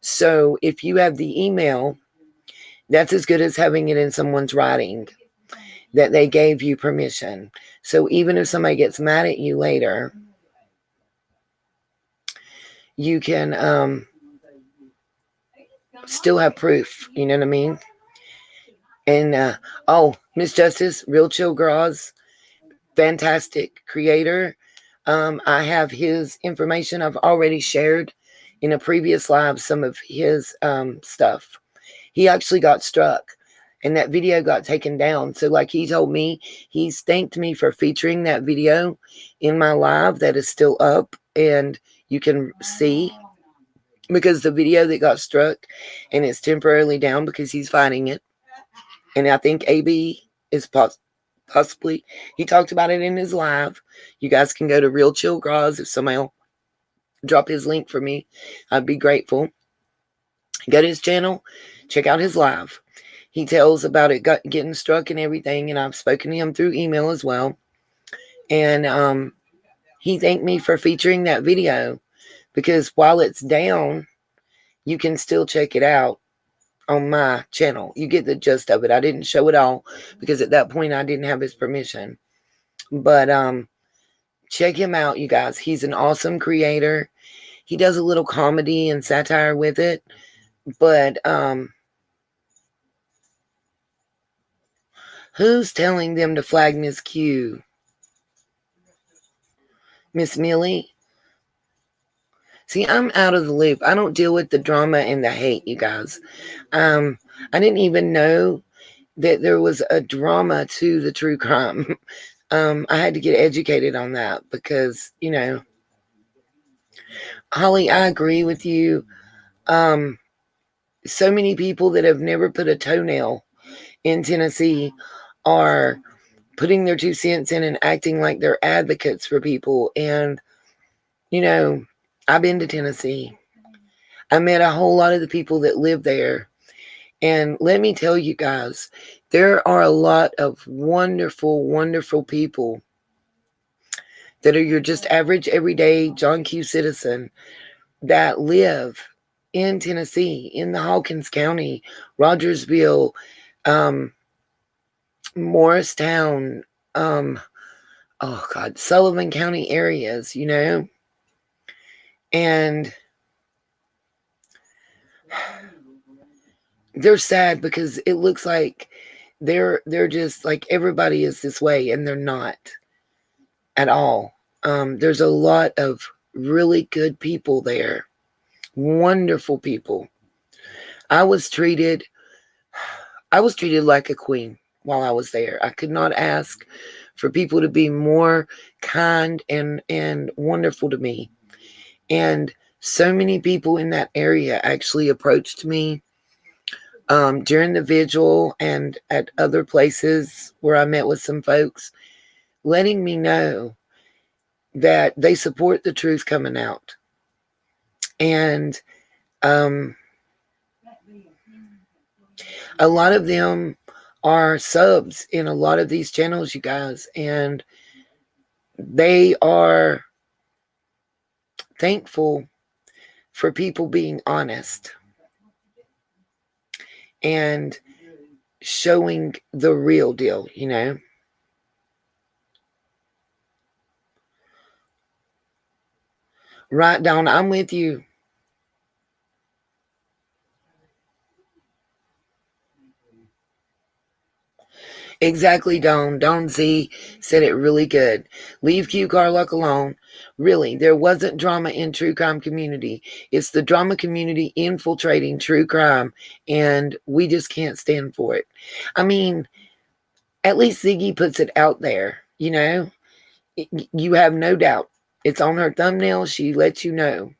So if you have the email, that's as good as having it in someone's writing that they gave you permission. So even if somebody gets mad at you later, you can still have proof. You know what I mean? And Miss Justice, Real Chill Graz, fantastic creator. I have his information. I've already shared in a previous live some of his stuff. He actually got struck and that video got taken down. So like he told me, he's thanked me for featuring that video in my live that is still up and you can see, because the video that got struck and it's temporarily down because he's fighting it. And I think AB is possibly, he talked about it in his live. You guys can go to Real Chill Graz. If somebody will drop his link for me, I'd be grateful. Go to his channel, check out his live. He tells about it getting struck and everything, and I've spoken to him through email as well. And he thanked me for featuring that video, because while it's down, you can still check it out on my channel. You get the gist of it. I didn't show it all because at that point I didn't have his permission. But check him out, you guys. He's an awesome creator. He does a little comedy and satire with it. But who's telling them to flag Miss Q? Miss Millie? See, I'm out of the loop. I don't deal with the drama and the hate, you guys. I didn't even know that there was a drama to the true crime. I had to get educated on that because, Holly, I agree with you. So many people that have never put a toenail in Tennessee are putting their 2 cents in and acting like they're advocates for people. And, I've been to Tennessee. I met a whole lot of the people that live there. And let me tell you guys, there are a lot of wonderful, wonderful people that are your just average, everyday John Q citizen that live in Tennessee, in the Hawkins County, Rogersville, Morristown, Sullivan County areas, and they're sad because it looks like they're just like everybody is this way, and they're not at all. There's a lot of really good people there, wonderful people. I was treated like a queen while I was there. I could not ask for people to be more kind and wonderful to me. And so many people in that area actually approached me during the vigil and at other places where I met with some folks, letting me know that they support the truth coming out. And a lot of them are subs in a lot of these channels, you guys, and they are thankful for people being honest and showing the real deal, Right, Dawn, I'm with you. Exactly, Dawn. Dawn Z said it really good. Leave Q Carluck alone. Really, there wasn't drama in true crime community. It's the drama community infiltrating true crime, and we just can't stand for it. I mean, at least Ziggy puts it out there, you know? You have no doubt. It's on her thumbnail. She lets you know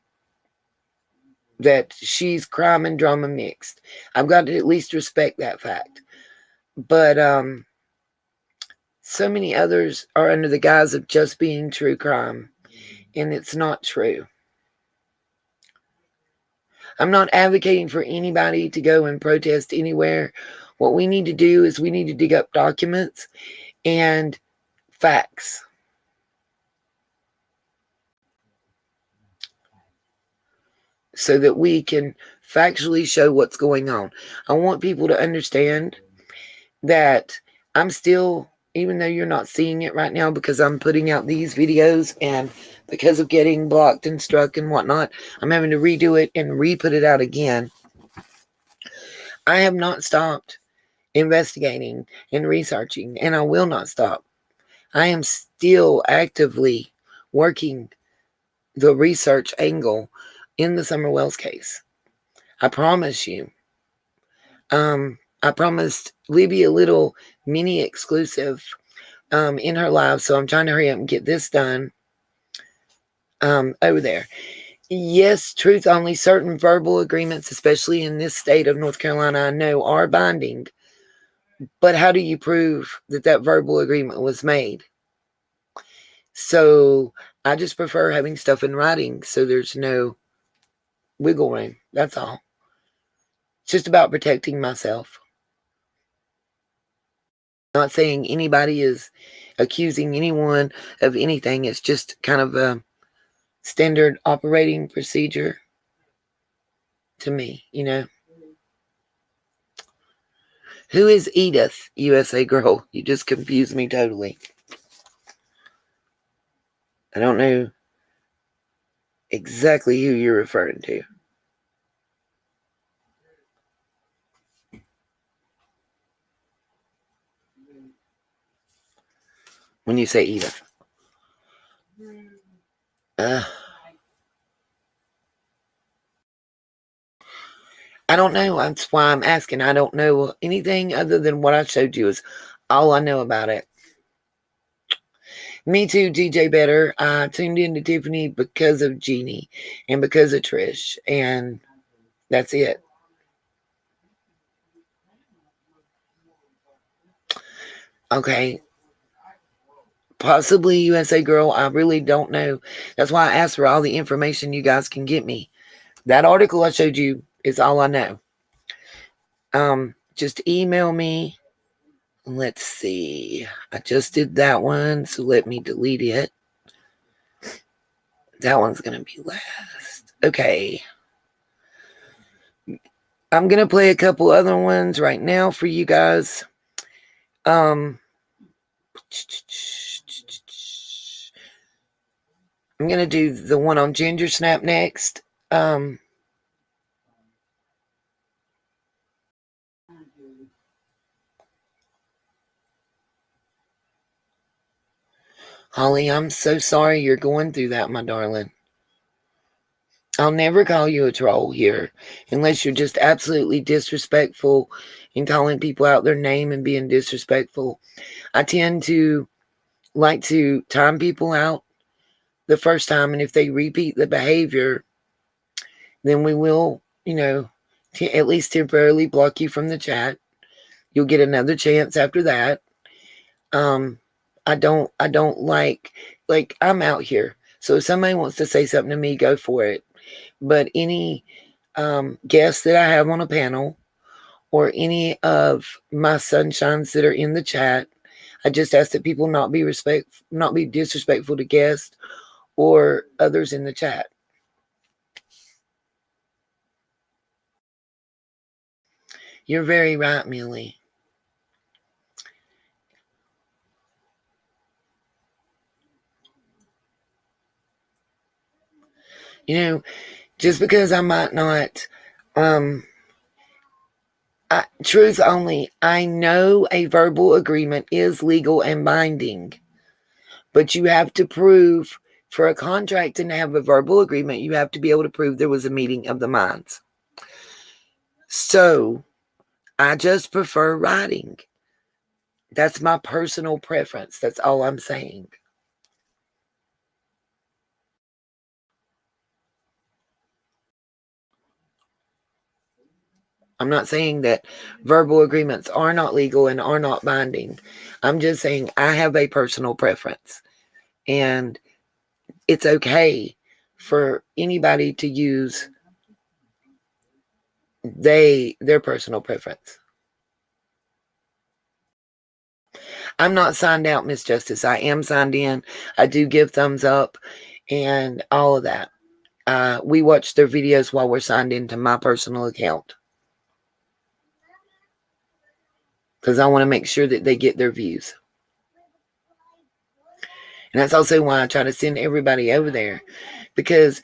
that she's crime and drama mixed. I've got to at least respect that fact. But so many others are under the guise of just being true crime, and it's not true. I'm not advocating for anybody to go and protest anywhere. What we need to do is we need to dig up documents and facts. So that we can factually show what's going on. I want people to understand that I'm still, even though you're not seeing it right now because I'm putting out these videos and because of getting blocked and struck and whatnot, I'm having to redo it and re-put it out again. I have not stopped investigating and researching, and I will not stop. I am still actively working the research angle in the Summer Wells case. I promise you. I promised Libby a little mini exclusive in her live, so I'm trying to hurry up and get this done over there. Yes, truth only. Certain verbal agreements, especially in this state of North Carolina, I know are binding. But how do you prove that that verbal agreement was made? So I just prefer having stuff in writing so there's no wiggle room. That's all. It's just about protecting myself. Not saying anybody is accusing anyone of anything. It's just kind of a standard operating procedure to me, you know. Who is Edith, USA Girl? You just confused me totally. I don't know exactly who you're referring to. When you say Edith. I don't know. That's why I'm asking. I don't know anything other than what I showed you is all I know about it. Me too, DJ Better. I tuned into Tiffany because of Jeannie and because of Trish, and that's it. Okay. Possibly USA Girl. I really don't know. That's why I asked for all the information you guys can get me. That article I showed you is all I know. Just email me. Let's see. I just did that one, so let me delete it. That one's going to be last. Okay. I'm going to play a couple other ones right now for you guys. I'm going to do the one on Ginger Snap next. Holly, I'm so sorry you're going through that, my darling. I'll never call you a troll here unless you're just absolutely disrespectful and calling people out their name and being disrespectful. I tend to like to time people out the first time, and if they repeat the behavior, then we will, at least temporarily block you from the chat. You'll get another chance after that. I don't like I'm out here. So if somebody wants to say something to me, go for it. But any guests that I have on a panel or any of my sunshines that are in the chat, I just ask that people not be disrespectful to guests or others in the chat. You're very right, Millie. Just because I might not Truth only, I know a verbal agreement is legal and binding, but you have to prove for a contract and to have a verbal agreement, you have to be able to prove there was a meeting of the minds. So I just prefer writing. That's my personal preference. That's all I'm saying. I'm not saying that verbal agreements are not legal and are not binding. I'm just saying I have a personal preference. And it's okay for anybody to use their personal preference. I'm not signed out, Miss Justice. I am signed in. I do give thumbs up and all of that. We watch their videos while we're signed into my personal account, because I want to make sure that they get their views. And that's also why I try to send everybody over there, because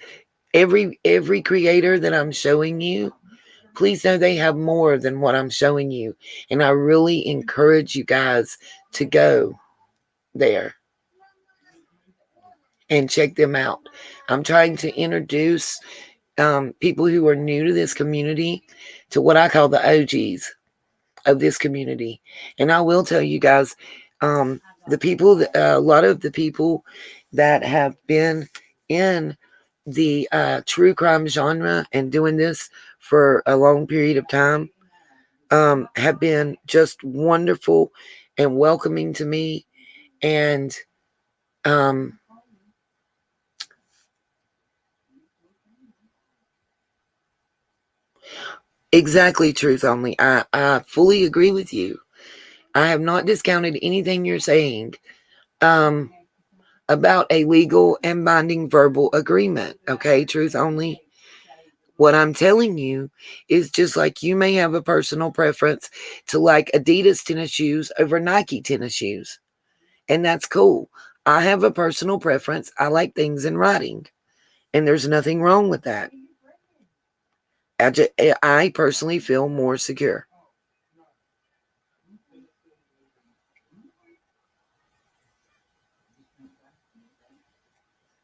every creator that I'm showing you, please know they have more than what I'm showing you. And I really encourage you guys to go there and check them out. I'm trying to introduce people who are new to this community to what I call the OGs of this community. And I will tell you guys, the people, a lot of the people that have been in the true crime genre and doing this for a long period of time have been just wonderful and welcoming to me. And exactly, truth only. I fully agree with you. I have not discounted anything you're saying about a legal and binding verbal agreement. Okay, truth only. What I'm telling you is just like you may have a personal preference to like Adidas tennis shoes over Nike tennis shoes. And that's cool. I have a personal preference. I like things in writing. And there's nothing wrong with that. I personally feel more secure.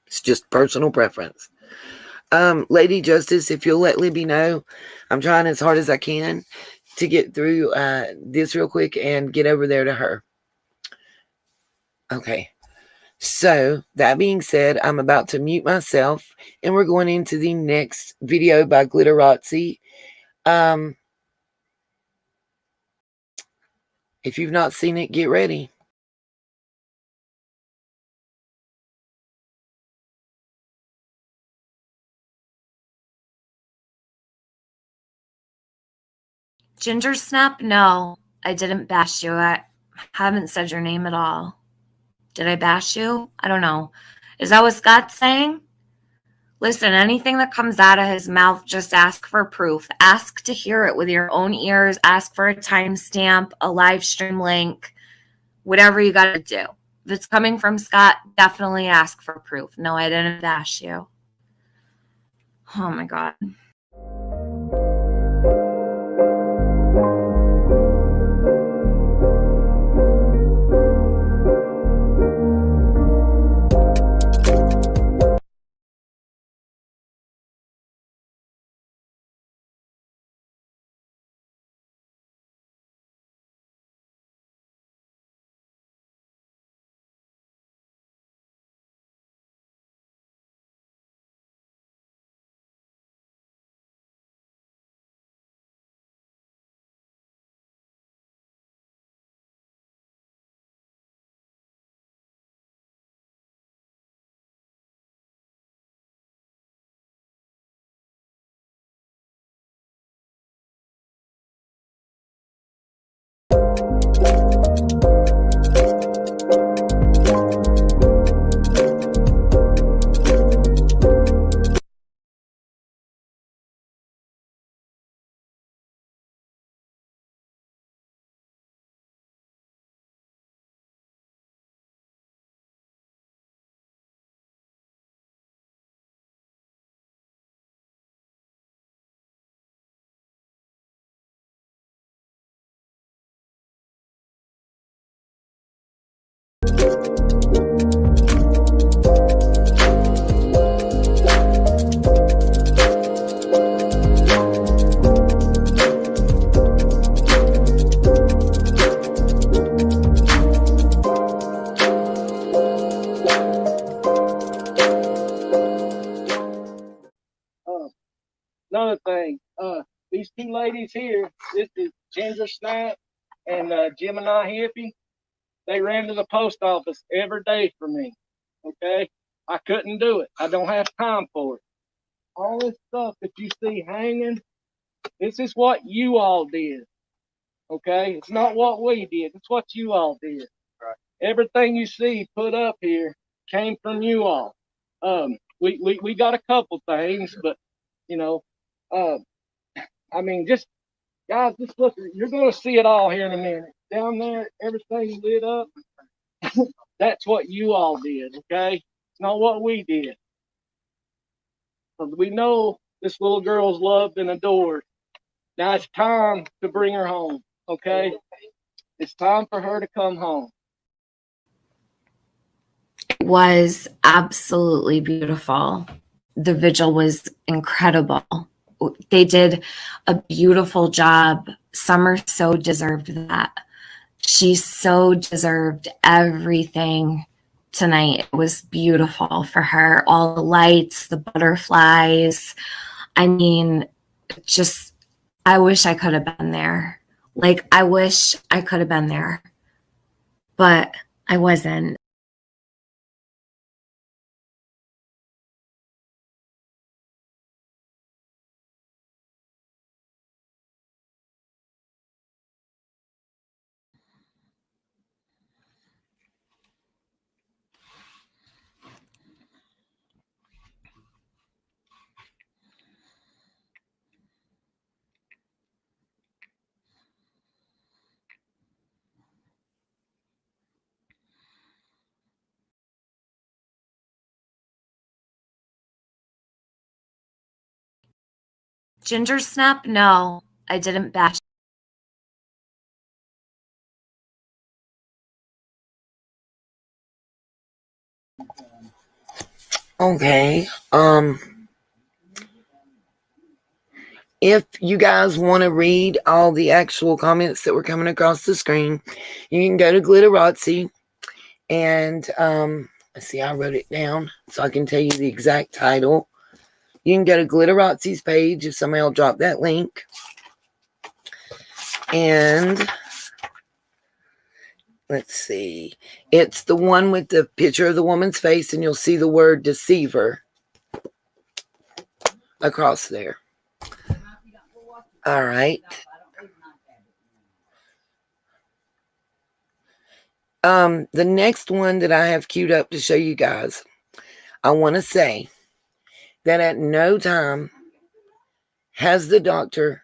It's just personal preference. Lady Justice, if you'll let Libby know, I'm trying as hard as I can to get through this real quick and get over there to her. Okay. So that being said, I'm about to mute myself and we're going into the next video by Glitterazzi. If you've not seen it, get ready. Ginger Snap? No, I didn't bash you. I haven't said your name at all. Did I bash you? I don't know. Is that what Scott's saying? Listen, anything that comes out of his mouth, just ask for proof. Ask to hear it with your own ears. Ask for a timestamp, a live stream link, whatever you got to do. If it's coming from Scott, definitely ask for proof. No, I didn't bash you. Oh my God. another thing. These two ladies here, this is Ginger Snap and Gemini Hippie. They ran to the post office every day for me. Okay, I couldn't do it. I don't have time for it. All this stuff that you see hanging, this is what you all did. Okay, it's not what we did. It's what you all did. Right. Everything you see put up here came from you all. We got a couple things, but you know, I mean, just guys, just look. You're gonna see it all here in a minute. Down there, everything lit up. That's what you all did. Okay, it's not what we did. We know this little girl's loved and adored. Now it's time to bring her home. Okay, it's time for her to come home. It was absolutely beautiful. The vigil was incredible. They did a beautiful job. Summer so deserved that. She so deserved everything tonight. It was beautiful for her. All the lights, the butterflies. I mean, just, I wish I could have been there. Like, I wish I could have been there, but I wasn't. Ginger Snap? No, I didn't bash. Okay. If you guys want to read all the actual comments that were coming across the screen, you can go to Glitterazzi and let's see, I wrote it down so I can tell you the exact title. You can go to Glitterazzi's page if somebody will drop that link. And let's see. It's the one with the picture of the woman's face, and you'll see the word deceiver across there. All right. The next one that I have queued up to show you guys, I want to say that at no time has the doctor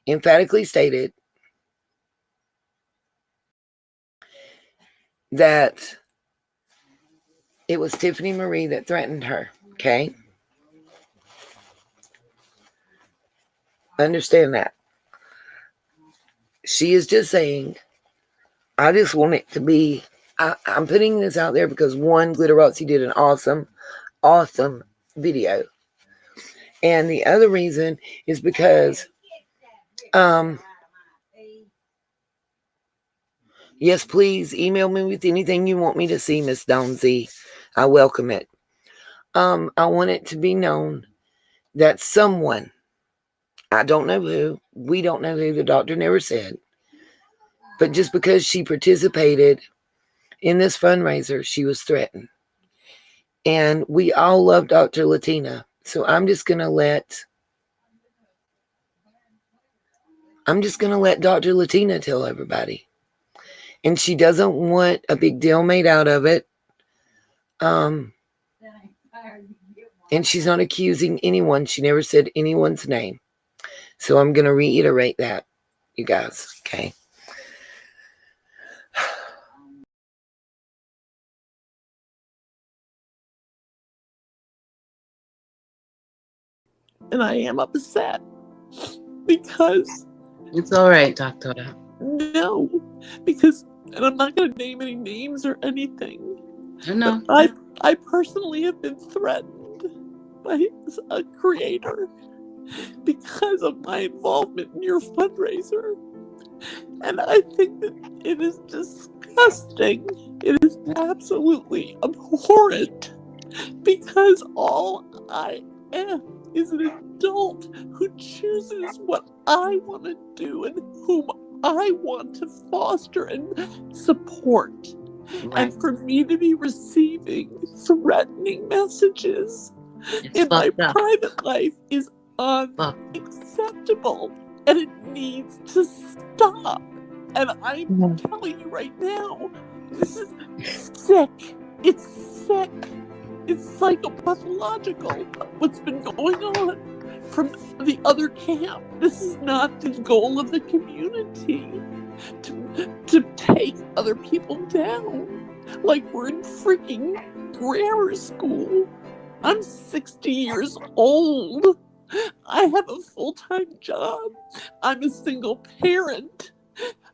emphatically stated that it was Tiffany Marie that threatened her. Okay? Understand that. She is just saying, I just want it to be, I'm putting this out there because one, Glitterazzi did an awesome video. And the other reason is because, yes, please email me with anything you want me to see, Miss Donzi. I welcome it. I want it to be known that someone, I don't know who, we don't know who, the doctor never said, but just because she participated in this fundraiser, she was threatened. And we all love Dr. Latina. So I'm just going to let Dr. Latina tell everybody. And she doesn't want a big deal made out of it. And she's not accusing anyone. She never said anyone's name. So I'm going to reiterate that, you guys. Okay. And I am upset because it's all right, Doctor. No, because, and I'm not going to name any names or anything. No. I personally have been threatened by a creator because of my involvement in your fundraiser. And I think that it is disgusting. It is absolutely abhorrent because all I am is an adult who chooses what I want to do and whom I want to foster and support. Right. And for me to be receiving threatening messages It's in my fucked up. private life is Fuck. unacceptable, and it needs to stop. And I'm telling you right now, this is sick. It's sick. It's psychopathological what's been going on from the other camp. This is not the goal of the community, to take other people down like we're in freaking grammar school. I'm 60 years old. I have a full-time job. I'm a single parent.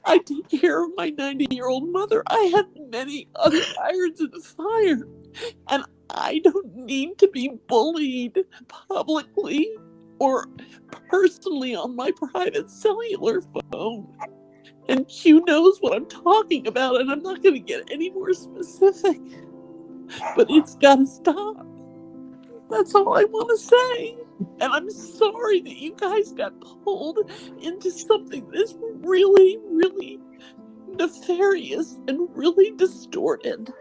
I take care of my 90-year-old mother. I have many other irons in the fire. And I don't need to be bullied publicly or personally on my private cellular phone. And Q knows what I'm talking about, and I'm not going to get any more specific. But it's got to stop. That's all I want to say. And I'm sorry that you guys got pulled into something that's really, really nefarious and really distorted.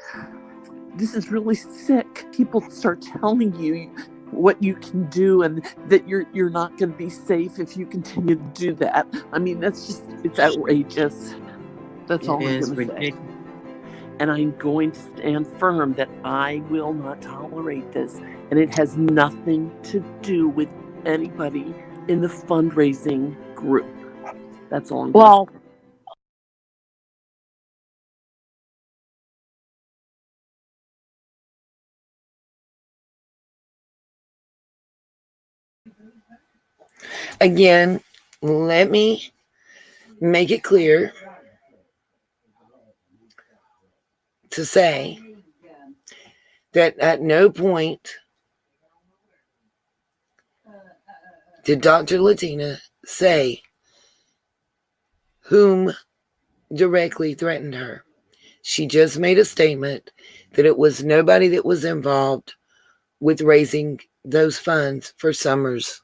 This is really sick. People start telling you what you can do and that you're not going to be safe if you continue to do that. I mean, it's outrageous. That's all I'm going to say. And I'm going to stand firm that I will not tolerate this. And it has nothing to do with anybody in the fundraising group. That's all I'm going to say. Again, let me make it clear to say that at no point did Dr. Latina say whom directly threatened her. She just made a statement that it was nobody that was involved with raising those funds for Summers.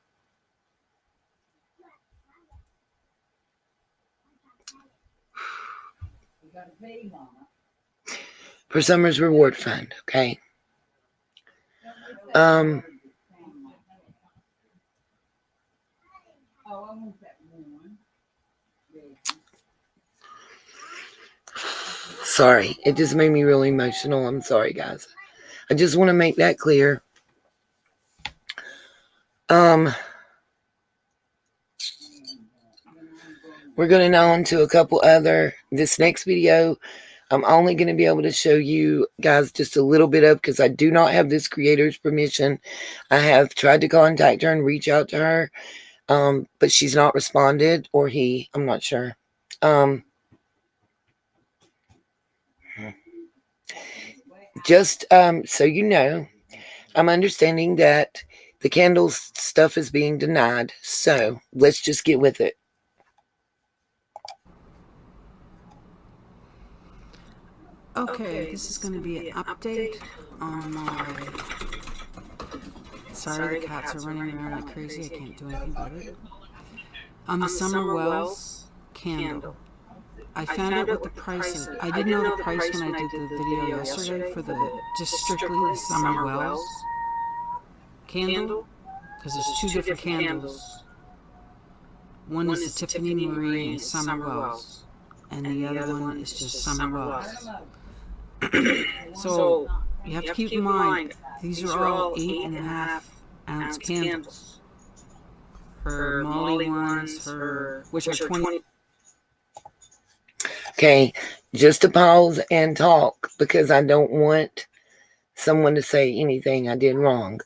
For Summers Reward Fund, okay? Sorry, it just made me really emotional. I'm sorry, guys. I just want to make that clear. We're going to on to a couple other. This next video, I'm only going to be able to show you guys just a little bit of, because I do not have this creator's permission. I have tried to contact her and reach out to her, but she's not responded, or he, I'm not sure. Just so you know, I'm understanding that the candles stuff is being denied, so let's just get with it. Okay, this is going to be an update on my... Sorry, the cats are running around like crazy. I can't do anything about it. On the Summer Wells candle. I found out what the price is. I didn't know the price when I did the video yesterday for just strictly the Summer Wells candle, because there's two different candles. One is the Tiffany Marie and Summer Wells, and the other one is just Summer Wells. So you have to keep in mind, these are all 8.5 ounce candles. Her Molly ones, which are 20. Okay, just to pause and talk, because I don't want someone to say anything I did wrong.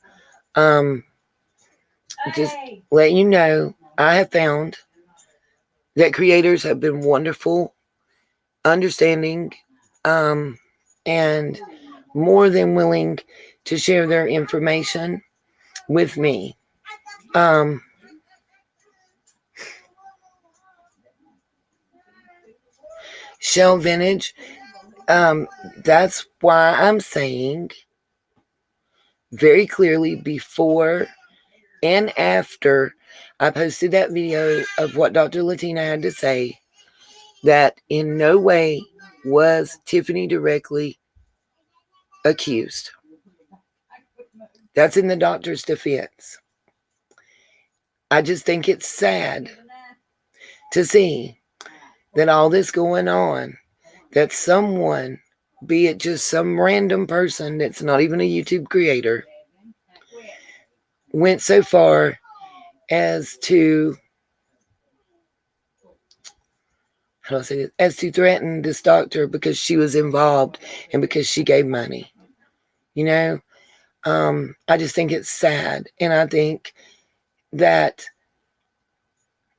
Just let you know, I have found that creators have been wonderful, understanding, and more than willing to share their information with me. Shell Vintage, that's why I'm saying very clearly, before and after I posted that video of what Dr. Latina had to say, that in no way was Tiffany directly accused. That's in the doctor's defense. I just think it's sad to see that all this going on, that someone, be it just some random person that's not even a YouTube creator, went so far as to, how do I say this, as to threaten this doctor because she was involved and because she gave money. You know, I just think it's sad, and I think that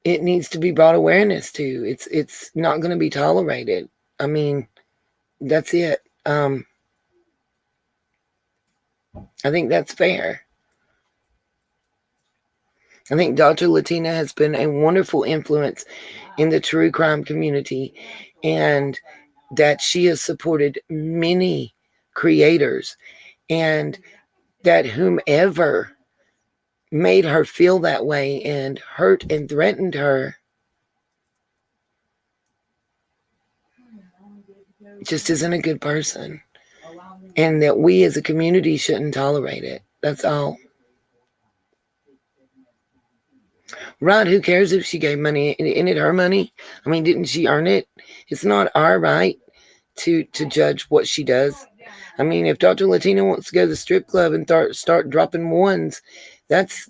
it needs to be brought awareness to. It's not going to be tolerated. I mean, that's it. I think that's fair. I think Dr. Latina has been a wonderful influence in the true crime community, and that she has supported many creators, and that whomever made her feel that way and hurt and threatened her just isn't a good person, and that we as a community shouldn't tolerate it. That's all. Right, who cares if she gave money? Isn't it her money? I mean, didn't she earn it? It's not our right to judge what she does. I mean, if Dr. Latina wants to go to the strip club and start dropping ones, that's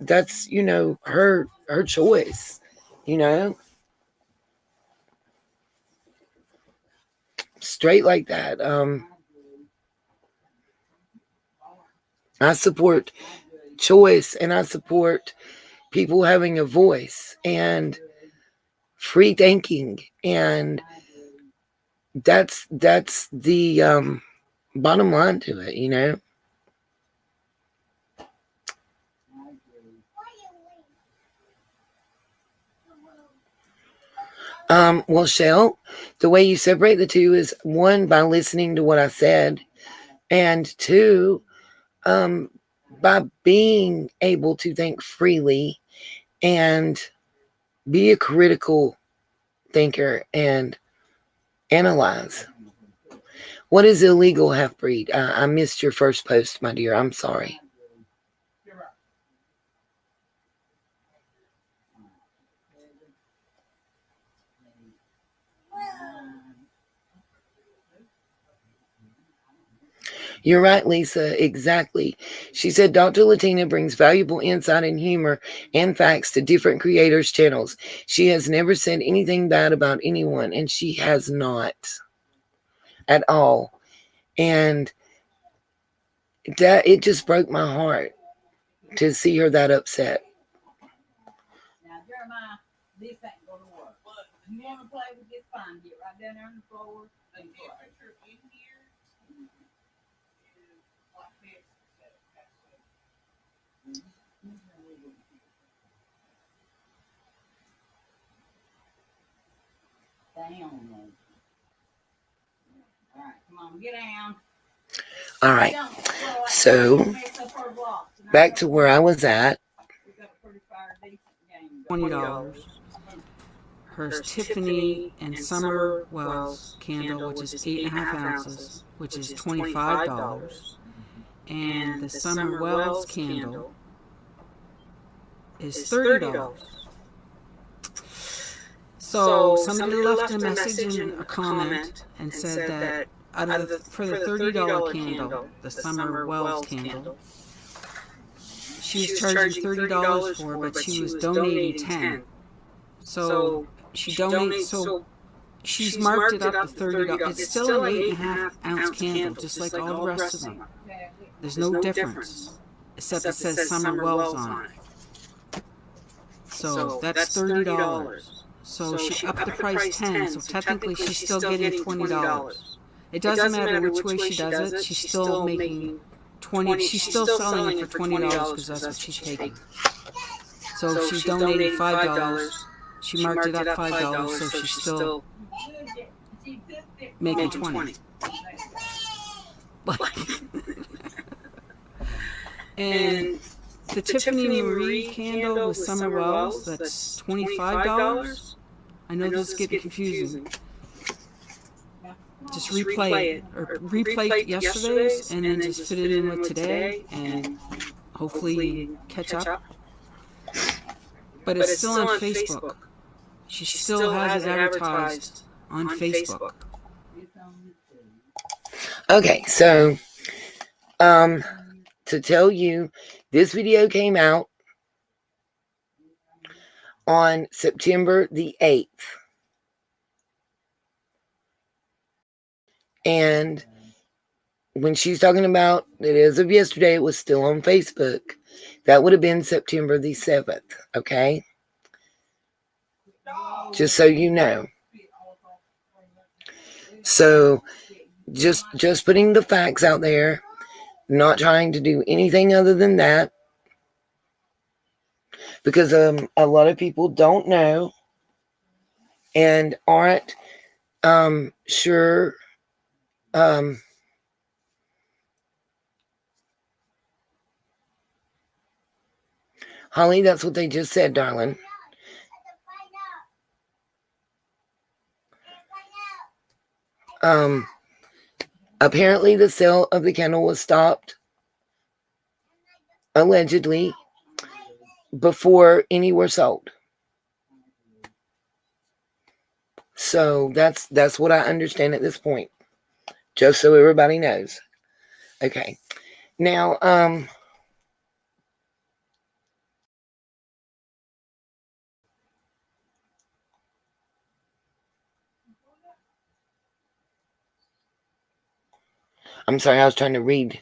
her choice, straight like that. I support choice, and I support people having a voice and free thinking, and that's the bottom line to it. Well, Shell, the way you separate the two is, one, by listening to what I said, and two, by being able to think freely and be a critical thinker and analyze. What is illegal half-breed? I missed your first post, my dear. I'm sorry. You're right, Lisa. Exactly. She said Dr. Latina brings valuable insight and humor and facts to different creators' channels. She has never said anything bad about anyone, and she has not at all. And that, it just broke my heart to see her that upset. Now, Jeremiah, this ain't gonna work. You wanna play with this, fine. Get right down there on the floor and play. Down. All right, come on, get down. All right. So, back to where I was at. $20. Hers Tiffany and Summer Wells candle, which is 8.5 ounces, which is $25. And the Summer Wells candle is $30. So somebody left a message and a comment and said that for the $30 candle, the Summer Wells candle, she was charging $30 for, but she was donating 10. So she donated. So she's marked it up to $30. It's still an 8.5 ounce candle, just like all the rest of them. There's no difference, except it says Summer Wells on it. So that's $30. So she upped the price 10. So technically she's still getting $20. It doesn't matter which way she does it. She's still making 20. She's still selling it for $20 because that's what she's taking. So if she donated $5, she marked it up $5, so she's still making 20. And the Tiffany Marie candle with Summer Wells, that's $25. I know this is getting confusing. Just replay it, or replay yesterday's, and then just fit it in with today, and hopefully you catch up. But it's still on Facebook. She still has it advertised on Facebook. Okay, so to tell you, this video came out on September the 8th. And when she's talking about it as of yesterday, it was still on Facebook. That would have been September the 7th, okay? Just so you know. So just putting the facts out there, not trying to do anything other than that, because a lot of people don't know and aren't sure Holly, that's what they just said, darling. Apparently the sale of the candle was stopped, allegedly, before any were sold. So that's what I understand at this point, just so everybody knows. Okay. Now, I'm sorry, I was trying to read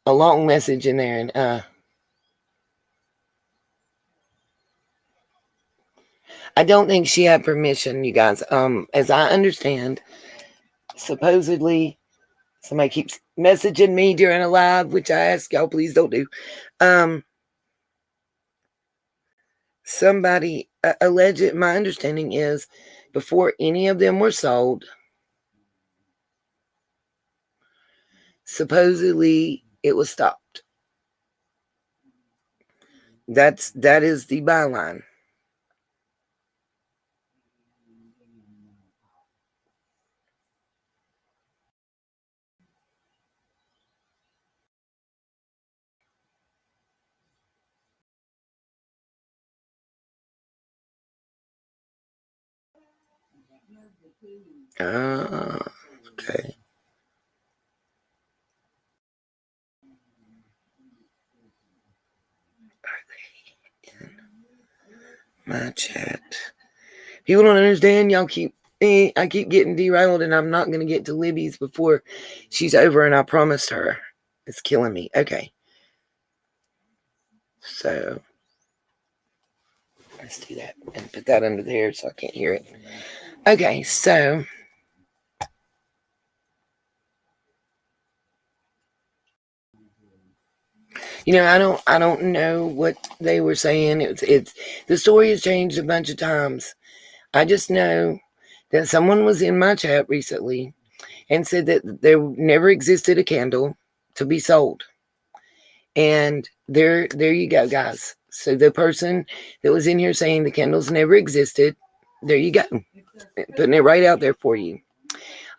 a long message in there, and I don't think she had permission, you guys. As I understand, supposedly somebody keeps messaging me during a live, which I ask y'all please don't do. Somebody alleged, my understanding is, before any of them were sold, supposedly it was stopped. That is the byline. Okay. Are they in my chat? People don't understand. Y'all I keep getting derailed, and I'm not going to get to Libby's before she's over, and I promised her. It's killing me. Okay. So let's do that and put that under there so I can't hear it. Okay, so I don't know what they were saying. It's the story has changed a bunch of times. I just know that someone was in my chat recently and said that there never existed a candle to be sold. And there you go, guys. So the person that was in here saying the candles never existed, there you go. Putting it right out there for you.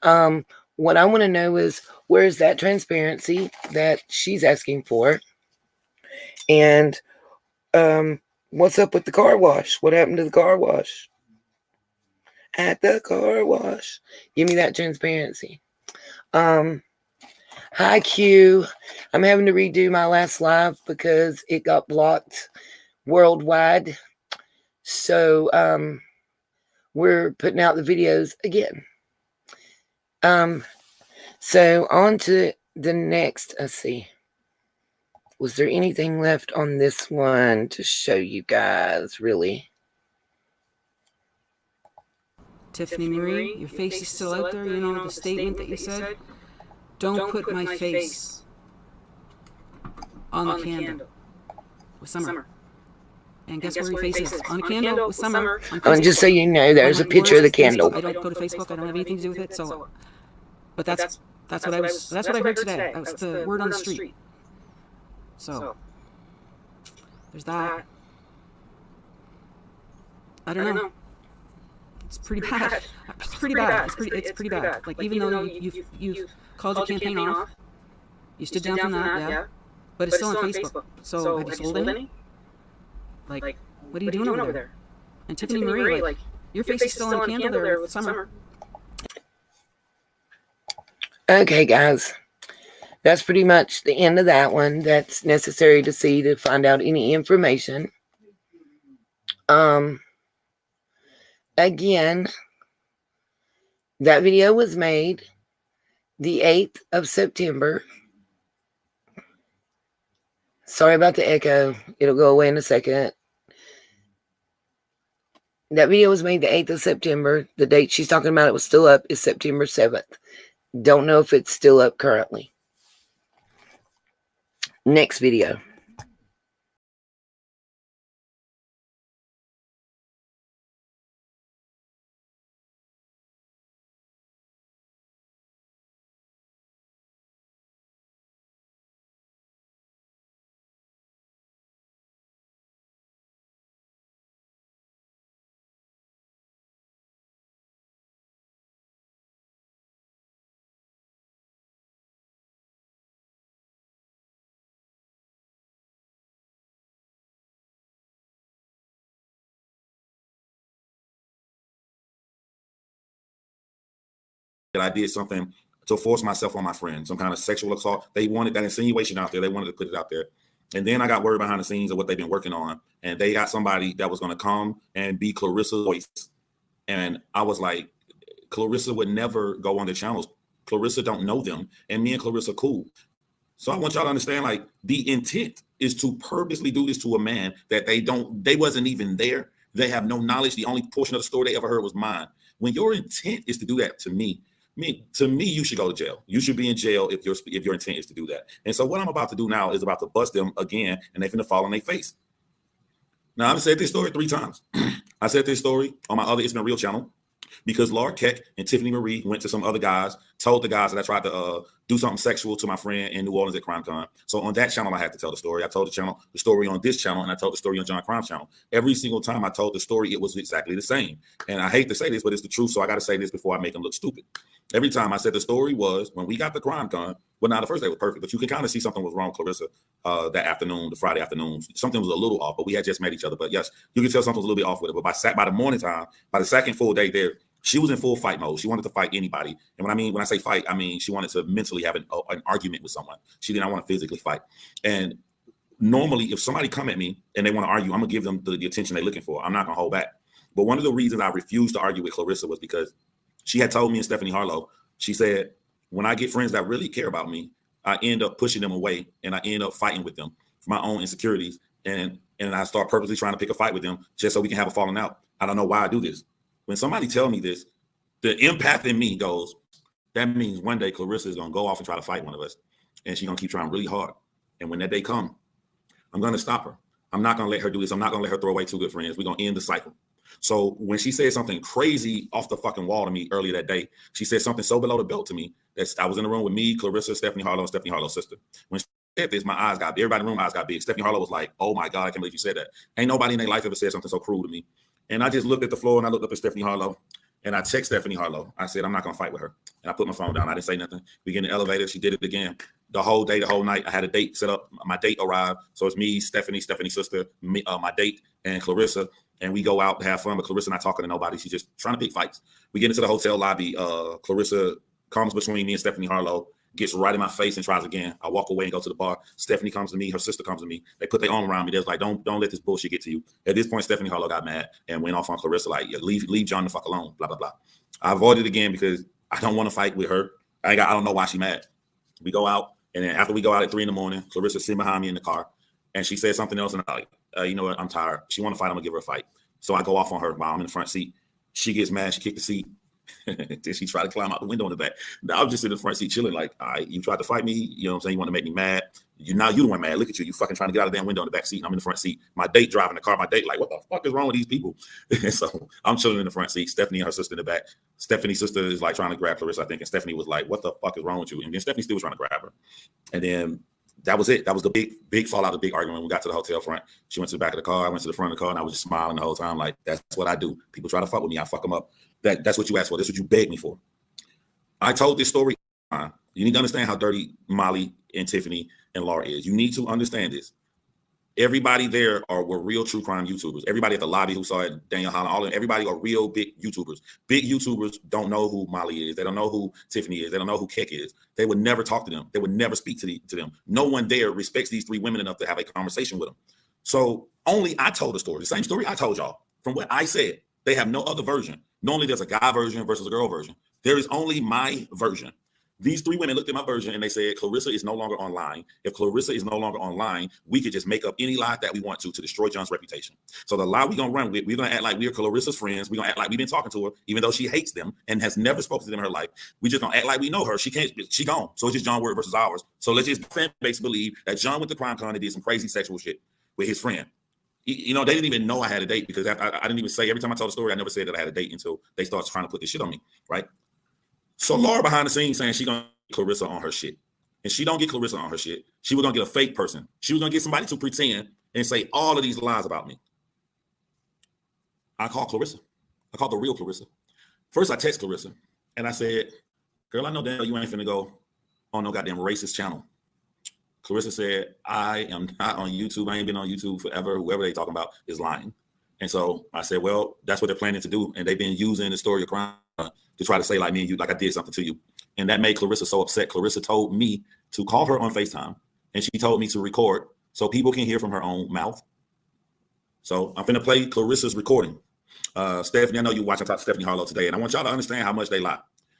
What I want to know is, where's that transparency that she's asking for? And what's up with the car wash? What happened to the car wash? At the car wash. Give me that transparency. Hi, Q. I'm having to redo my last live because it got blocked worldwide. So we're putting out the videos again. So on to the next. Let's see. Was there anything left on this one to show you guys, really? Tiffany Marie, your face is still out there. You know the statement that you said? Don't put my face on the candle with Summer. And guess where your face is? On a candle with Summer. And just so you know, there's a picture of the candle. I don't go to Facebook. I don't have anything to do with it. So, but that's what I heard today. That was the word on the street. So There's that. I don't know. It's pretty bad. It's pretty bad. It's pretty bad. Like, even though you've called your campaign off, you stood down from that, yeah. But it's still on Facebook. So have you sold any? Like, what are you doing over there? And Tiffany Marie, like, your face is still on candle there with Summer. Okay, guys. That's pretty much the end of that one. That's necessary to see to find out any information. Again, that video was made the 8th of September. Sorry about the echo. It'll go away in a second. That video was made the 8th of September. The date she's talking about it was still up is September 7th. Don't know if it's still up currently. Next video. That I did something to force myself on my friend, some kind of sexual assault. They wanted that insinuation out there. They wanted to put it out there. And then I got word behind the scenes of what they've been working on. And they got somebody that was going to come and be Clarissa's voice. And I was like, Clarissa would never go on their channels. Clarissa don't know them. And me and Clarissa cool. So I want y'all to understand, like, the intent is to purposely do this to a man that they wasn't even there. They have no knowledge. The only portion of the story they ever heard was mine. When your intent is to do that to me, you should go to jail. You should be in jail if your intent is to do that. And so what I'm about to do now is about to bust them again, and they're finna fall on their face. Now, I've said this story 3 times. I said this story on my other It's Been Real channel because Laura Keck and Tiffany Marie went to some other guys, told the guys that I tried to do something sexual to my friend in New Orleans at CrimeCon. So on that channel, I had to tell the story. I told the story on this channel, and I told the story on John Crime's channel. Every single time I told the story, it was exactly the same. And I hate to say this, but it's the truth, so I got to say this before I make them look stupid. Every time I said the story was when we got the CrimeCon, well, now the first day was perfect, but you can kind of see something was wrong, Clarissa, that afternoon, the Friday afternoon. Something was a little off, but we had just met each other. But yes, you can tell something was a little bit off with it. But by the morning time, by the second full day there, she was in full fight mode. She wanted to fight anybody. And when I say fight, I mean she wanted to mentally have an argument with someone. She did not want to physically fight. And normally, if somebody come at me and they want to argue, I'm going to give them the attention they're looking for. I'm not going to hold back. But one of the reasons I refused to argue with Clarissa was because she had told me and Stephanie Harlow, she said, when I get friends that really care about me, I end up pushing them away and I end up fighting with them for my own insecurities. And I start purposely trying to pick a fight with them just so we can have a falling out. I don't know why I do this. When somebody tell me this, the empath in me goes, that means one day Clarissa is going to go off and try to fight one of us. And she's going to keep trying really hard. And when that day comes, I'm going to stop her. I'm not going to let her do this. I'm not going to let her throw away 2 good friends. We're going to end the cycle. So when she said something crazy off the fucking wall to me earlier that day, she said something so below the belt to me that I was in the room with me, Clarissa, Stephanie Harlow, and Stephanie Harlow's sister. When she said this, my eyes got big. Everybody in the room eyes got big. Stephanie Harlow was like, oh my God, I can't believe you said that. Ain't nobody in their life ever said something so cruel to me. And I just looked at the floor and I looked up at Stephanie Harlow and I checked Stephanie Harlow. I said, I'm not going to fight with her. And I put my phone down. I didn't say nothing. We get in the elevator. She did it again. The whole day, the whole night, I had a date set up. My date arrived. So it's me, Stephanie's sister, me, my date, and Clarissa. And we go out to have fun. But Clarissa not talking to nobody. She's just trying to pick fights. We get into the hotel lobby. Clarissa comes between me and Stephanie Harlow, gets right in my face and tries again. I walk away and go to the bar. Stephanie comes to me. Her sister comes to me. They put their arm around me. They're like, don't let this bullshit get to you. At this point, Stephanie Harlow got mad and went off on Clarissa like, yeah, leave John the fuck alone, blah, blah, blah. I avoided it again because I don't want to fight with her. I don't know why she's mad. We go out. And then after we go out at 3 a.m, Clarissa sitting behind me in the car. And she said something else. And I'm like, you know what? I'm tired. She want to fight. I'm going to give her a fight. So I go off on her while I'm in the front seat. She gets mad. She kicked the seat. Then she tried to climb out the window in the back. Now I'm just in the front seat chilling like, all right, you tried to fight me. You know what I'm saying? You want to make me mad. Now you the one mad. Look at you. You fucking trying to get out of the damn window in the back seat. And I'm in the front seat. My date driving the car. My date like, what the fuck is wrong with these people? So I'm chilling in the front seat. Stephanie and her sister in the back. Stephanie's sister is like trying to grab Clarissa, I think. And Stephanie was like, what the fuck is wrong with you? And then Stephanie still was trying to grab her. And then that was it. That was the big fallout, the big argument. When we got to the hotel front, she went to the back of the car. I went to the front of the car, and I was just smiling the whole time. Like, that's what I do. People try to fuck with me, I fuck them up. That's what you asked for. That's what you begged me for. I told this story. You need to understand how dirty Molly and Tiffany and Laura is. You need to understand this. Everybody there were real true crime YouTubers. Everybody at the lobby who saw it, Daniel Holland, everybody are real big YouTubers. Big YouTubers don't know who Molly is. They don't know who Tiffany is. They don't know who Keck is. They would never talk to them. They would never speak to them. No one there respects these three women enough to have a conversation with them. So only I told the story. The same story I told y'all. From what I said, they have no other version. Normally there's a guy version versus a girl version. There is only my version. These three women looked at my version and they said, Clarissa is no longer online. If Clarissa is no longer online, we could just make up any lie that we want to destroy John's reputation. So the lie we're going to run with, we're going to act like we're Clarissa's friends. We're going to act like we've been talking to her, even though she hates them and has never spoken to them in her life. We just going to act like we know her. She gone. So it's just John word versus ours. So let's just fan base believe that John went to CrimeCon and did some crazy sexual shit with his friend. You know, they didn't even know I had a date because I didn't even say, every time I told the story, I never said that I had a date until they started trying to put this shit on me, right? So Laura behind the scenes saying she going to get Clarissa on her shit. And she don't get Clarissa on her shit. She was going to get a fake person. She was going to get somebody to pretend and say all of these lies about me. I called Clarissa. I called the real Clarissa. First, I text Clarissa and I said, girl, I know damn you ain't finna go on no goddamn racist channel. Clarissa said, I am not on YouTube. I ain't been on YouTube forever. Whoever they talking about is lying. And so I said, well, that's what they're planning to do. And they've been using the story of crime to try to say like me and you, like I did something to you. And that made Clarissa so upset. Clarissa told me to call her on FaceTime. And she told me to record so people can hear from her own mouth. So I'm going to play Clarissa's recording. Stephanie, I know you watching Talk to Stephanie Harlow today. And I want y'all to understand how much they lie.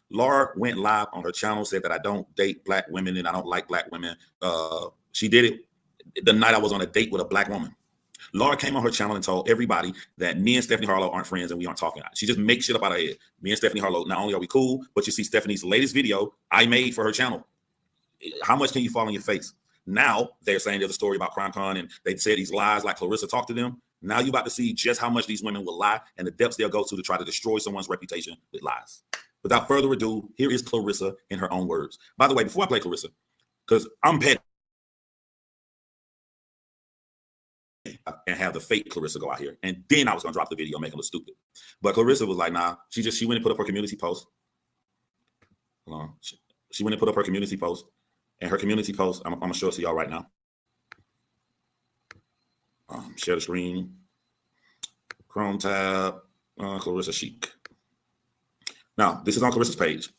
Laura went live on her channel, said that I don't date black women and I don't like black women. She did it the night I was on a date with a black woman. Laura came on her channel and told everybody that me and Stephanie Harlow aren't friends and we aren't talking. She just makes shit up out of her head. Me and Stephanie Harlow, not only are we cool, but you see Stephanie's latest video I made for her channel. How much can you fall on your face? Now they're saying there's a story about CrimeCon and they said these lies like Clarissa talked to them. Now you're about to see just how much these women will lie and the depths they'll go to try to destroy someone's reputation with lies. Without further ado, here is Clarissa in her own words. By the way, before I play Clarissa, because I'm petty and have the fake Clarissa go out here. And then I was going to drop the video, make them look stupid. But Clarissa was like, nah, she went and put up her community post. Hold on. She went and put up her community post. And her community post, I'm going to show it to y'all right now. Share the screen. Chrome tab, Clarissa Chic. Now, this is on Clarissa's page.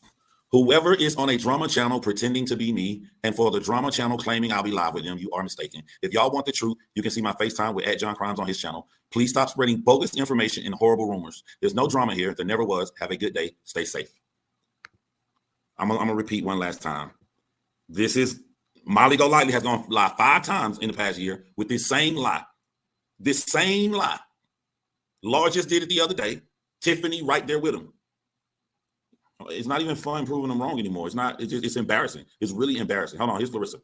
Whoever is on a drama channel pretending to be me, and for the drama channel claiming I'll be live with them, you are mistaken. If y'all want the truth, you can see my FaceTime with @JohnCrimes on his channel. Please stop spreading bogus information and horrible rumors. There's no drama here. There never was. Have a good day. Stay safe. I'm gonna repeat one last time. This is Molly Golightly has gone live 5 times in the past year with this same lie. This same lie. Laura just did it the other day. Tiffany right there with him. It's not even fun proving them wrong anymore. It's not. It's embarrassing. It's really embarrassing. Hold on. Here's Clarissa.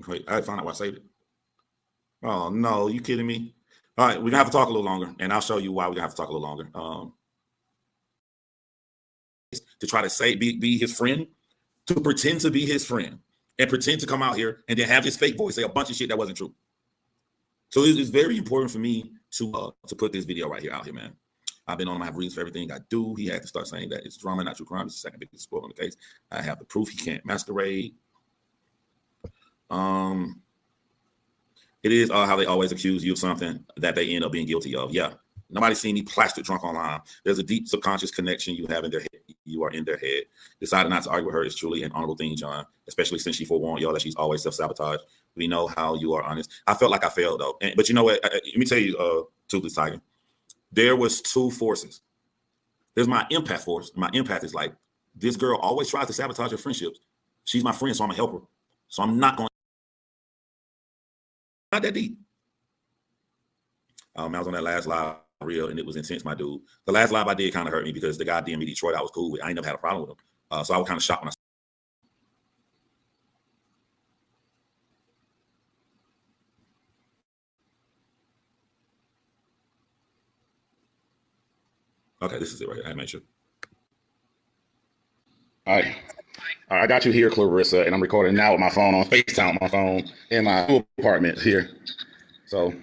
Wait, I found out why I saved it. Oh no, you kidding me? All right, we're gonna have to talk a little longer, and I'll show you why we're gonna have to talk a little longer. To try to say be his friend, to pretend to be his friend, and pretend to come out here and then have his fake voice say a bunch of shit that wasn't true. So it's very important for me to put this video right here out here, man. I've been on him. I have reasons for everything I do. He had to start saying that it's drama, not true crime. It's the second biggest spoil on the case. I have the proof he can't masquerade. It is how they always accuse you of something that they end up being guilty of. Yeah. Nobody's seen me plastered drunk online. There's a deep subconscious connection you have in their head. You are in their head. Deciding not to argue with her is truly an honorable thing, John, especially since she forewarned y'all that she's always self-sabotage. We know how you are honest. I felt like I failed, though. But you know what? Let me tell you, Toothless Tiger, there was 2 forces. There's my empath force. My empath is like, this girl always tries to sabotage her friendships. She's my friend, so I'm going to help her. So I'm not going to. Not that deep. I was on that last live real and it was intense, my dude. The last live I did kind of hurt me because the guy DM'd me Detroit I was cool with. I ain't never had a problem with him. So I was kind of shocked when I Okay, this is it right here. I make sure. All right. All right, I got you here, Clarissa, and I'm recording now with my phone on FaceTime with my phone in my apartment here. So,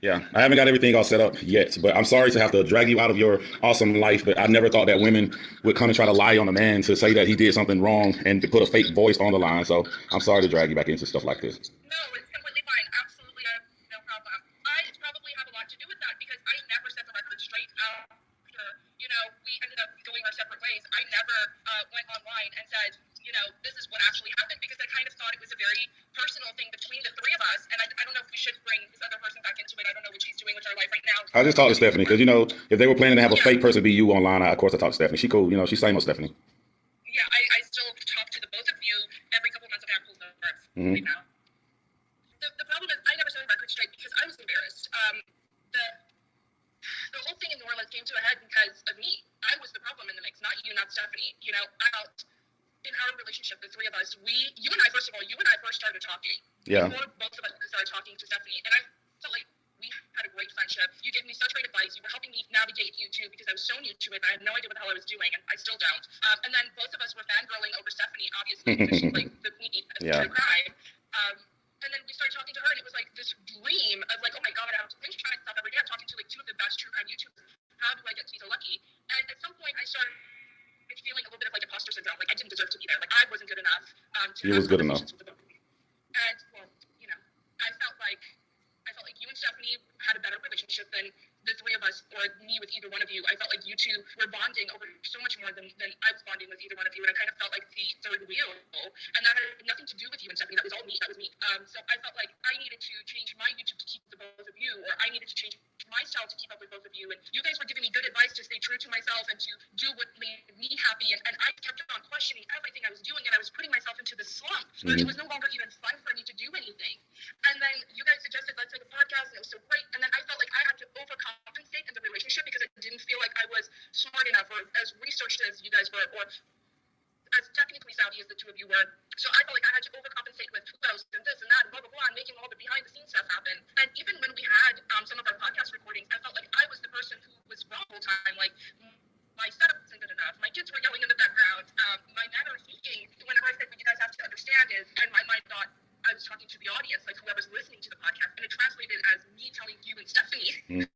yeah, I haven't got everything all set up yet, but I'm sorry to have to drag you out of your awesome life, but I never thought that women would come and try to lie on a man to say that he did something wrong and to put a fake voice on the line. So I'm sorry to drag you back into stuff like this. No, it's completely fine. Absolutely no problem. I probably have a lot to do with that because I never set the record straight after, we ended up going our separate ways. I never went online and said, this is what actually happened because I kind of thought it was a very personal thing between the three of us. And I don't know if we should bring this other person back into it. I don't know what she's doing with her life right now. I just talked to Stephanie because, if they were planning to have a fake person be you online, of course I talked to Stephanie. She cool. She's same with Stephanie. Yeah, I still talk to the both of you every couple of months. I've had cool numbers right now. The problem is I never set the record straight because I was embarrassed. The whole thing in New Orleans came to a head because of me. I was the problem in the mix, not you, not Stephanie. In our relationship, the three of us, you and I first started talking. Yeah. Before both of us started talking to Stephanie, and I felt like we had a great friendship. You gave me such great advice. You were helping me navigate YouTube because I was so new to it. I had no idea what the hell I was doing, and I still don't. And then both of us were fangirling over Stephanie, obviously, because she's like the queen of true crime. And then we started talking to her, and it was like this dream of like, oh my god, I'm trying stuff every day. I'm talking to like two of the best true crime YouTubers. How do I get to be so lucky? And at some point, I started feeling a little bit of like imposter syndrome. Like I didn't deserve to be there. Like I wasn't good enough. It was good enough. With the book. And I felt like you and Stephanie had a better relationship than the three of us, or me with either one of you. I felt like you two were bonding over so much more than I was bonding with either one of you, and I kind of felt like the third wheel. And that had nothing to do with you and Stephanie. That was all me. That was me. So I felt like I needed to change my YouTube to keep the both of you, or I needed to change my style to keep up with both of you. And you guys were giving me good advice to stay true to myself and to do what made me happy. And I kept on questioning everything I was doing, and I was putting myself into this slump where it was no longer even fun for me to do anything. And then you guys suggested let's make a podcast, and it was so great. And then I felt like I had to overcompensate in the relationship because I didn't feel like I was smart enough or as researched as you guys were, or as technically savvy as the two of you were. So I felt like I had to overcompensate with photos and this and that and blah, blah, blah, and making all the behind the scenes stuff happen. And even when we had some of our podcast recordings, I felt like I was the person who was wrong the whole time. Like, my setup wasn't good enough. My kids were yelling in the background. My manner of speaking, whenever I said what you guys have to understand is, and my mind thought I was talking to the audience, like whoever's listening to the podcast, and it translated as me telling you and Stephanie.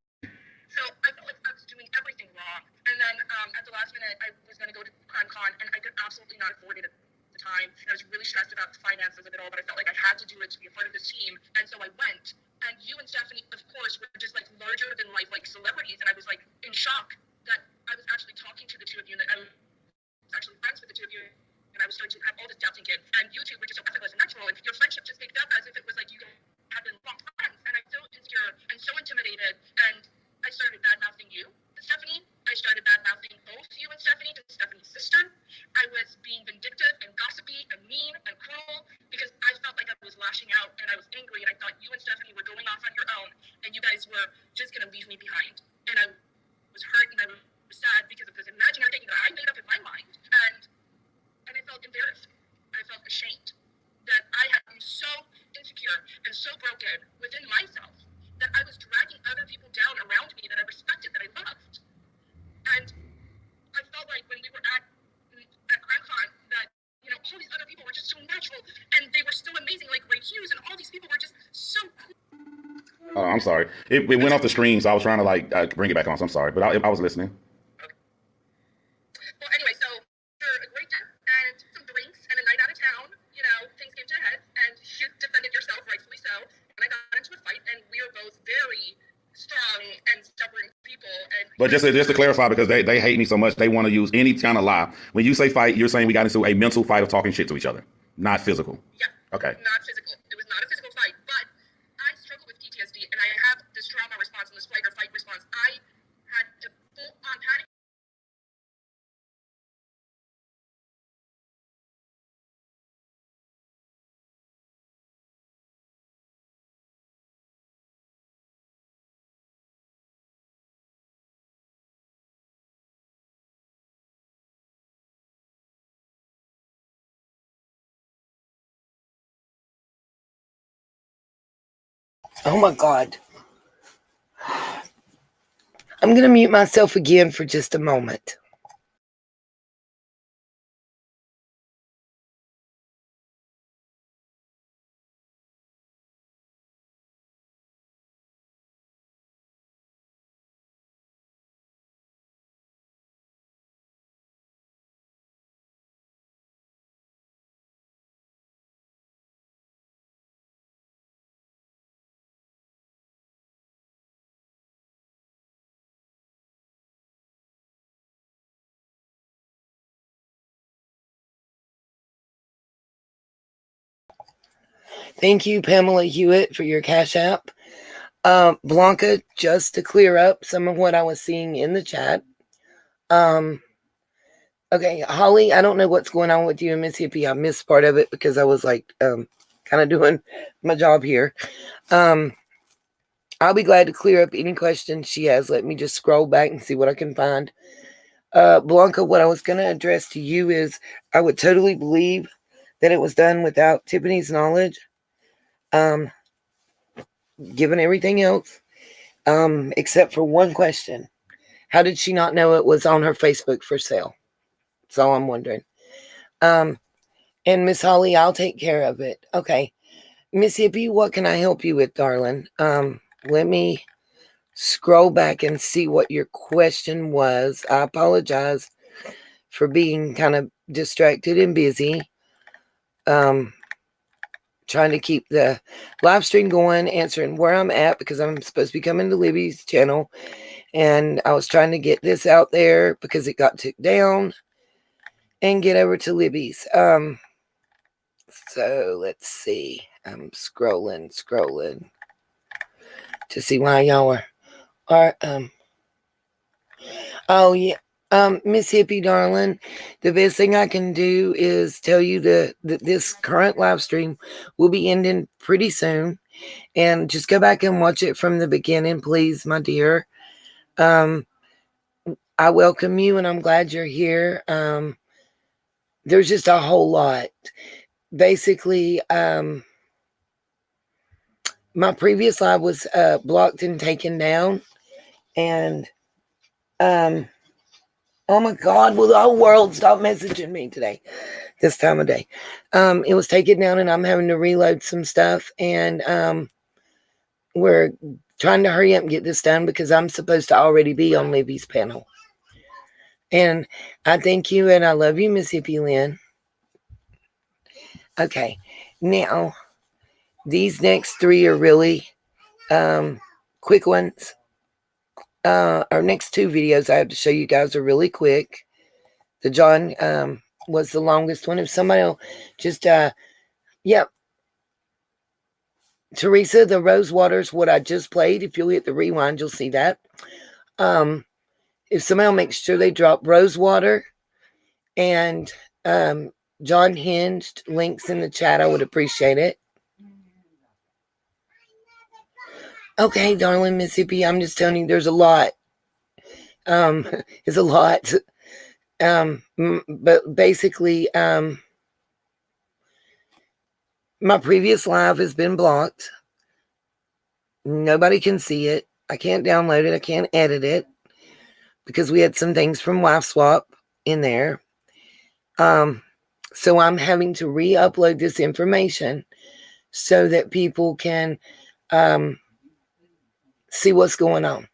So I felt like I was doing everything wrong. And then at the last minute, I was going to go to CrimeCon, and I could absolutely not afford it at the time. And I was really stressed about the finances of it all, but I felt like I had to do it to be a part of this team. And so I went. And you and Stephanie, of course, were just like larger than life, like celebrities. And I was like in shock that I was actually talking to the two of you, and that I was actually friends with the two of you. And I was starting to have all this doubting kid. And you two were just so effortless and natural. And your friendship just picked up as if it was like you had been long friends. And I felt insecure and so intimidated. And I started bad-mouthing you to Stephanie. I started bad-mouthing both you and Stephanie to Stephanie's sister. I was being vindictive and gossipy and mean and cruel because I felt like I was lashing out and I was angry, and I thought you and Stephanie were going off on your own and you guys were just going to leave me behind. And I was hurt and I was sad because of this imaginary thing that I made up in my mind. And I felt embarrassed. I felt ashamed that I had been so insecure and so broken within myself that I was dragging other people down around me that I respected, that I loved. And I felt like when we were at CrimeCon that, all these other people were just so natural and they were so amazing, like Ray Hughes, and all these people were just so cool. Oh, I'm sorry. It went off the screen, so I was trying to bring it back on. So I'm sorry, but I was listening. Okay. Well, anyway, so after a great dinner and some drinks and a night out of town, things came to a head, and you defended yourself, rightfully so. And I got into a fight, and we were both very strong and stubborn people. But just to clarify, because they hate me so much, they want to use any kind of lie. When you say fight, you're saying we got into a mental fight of talking shit to each other, not physical. Yeah. Okay. Not physical. It was not a physical fight, but I struggle with PTSD, and I have this trauma response and this flight or fight response. I had a full-on panic. Oh my God. I'm going to mute myself again for just a moment. Thank you, Pamela Hewitt, for your Cash App. Blanca, just to clear up some of what I was seeing in the chat. Okay, Holly, I don't know what's going on with you and Miss Hippie. I missed part of it because I was like kind of doing my job here. I'll be glad to clear up any questions she has. Let me just scroll back and see what I can find. Blanca, what I was going to address to you is I would totally believe that it was done without Tiffany's knowledge, given everything else, except for one question. How did she not know it was on her Facebook for sale? That's all I'm wondering. And Miss Holly, I'll take care of it. Okay. Miss Hippie, what can I help you with, darling? Let me scroll back and see what your question was. I apologize for being kind of distracted and busy. Trying to keep the live stream going, answering where I'm at because I'm supposed to be coming to Libby's channel. And I was trying to get this out there because it got took down and get over to Libby's. So let's see. I'm scrolling to see why y'all are oh yeah. Miss Hippie, darling, the best thing I can do is tell you that this current live stream will be ending pretty soon. And just go back and watch it from the beginning, please, my dear. I welcome you and I'm glad you're here. There's just a whole lot. Basically, my previous live was blocked and taken down. And oh my God, will the whole world stop messaging me today, this time of day? It was taken down and I'm having to reload some stuff. And we're trying to hurry up and get this done because I'm supposed to already be on Libby's panel. And I thank you and I love you, Miss Hippie Lynn. Okay, now these next three are really quick ones. Our next two videos I have to show you guys are really quick. The John was the longest one. If somebody will just, yep. Teresa, the Rose Water's what I just played. If you'll hit the rewind, you'll see that. If somebody will make sure they drop Rose Water and John Hinged links in the chat, I would appreciate it. Okay, darling Miss Hippie, I'm just telling you there's a lot. It's a lot. But basically, my previous live has been blocked. Nobody can see it. I can't download it. I can't edit it because we had some things from Wife Swap in there. So I'm having to re-upload this information so that people can see what's going on.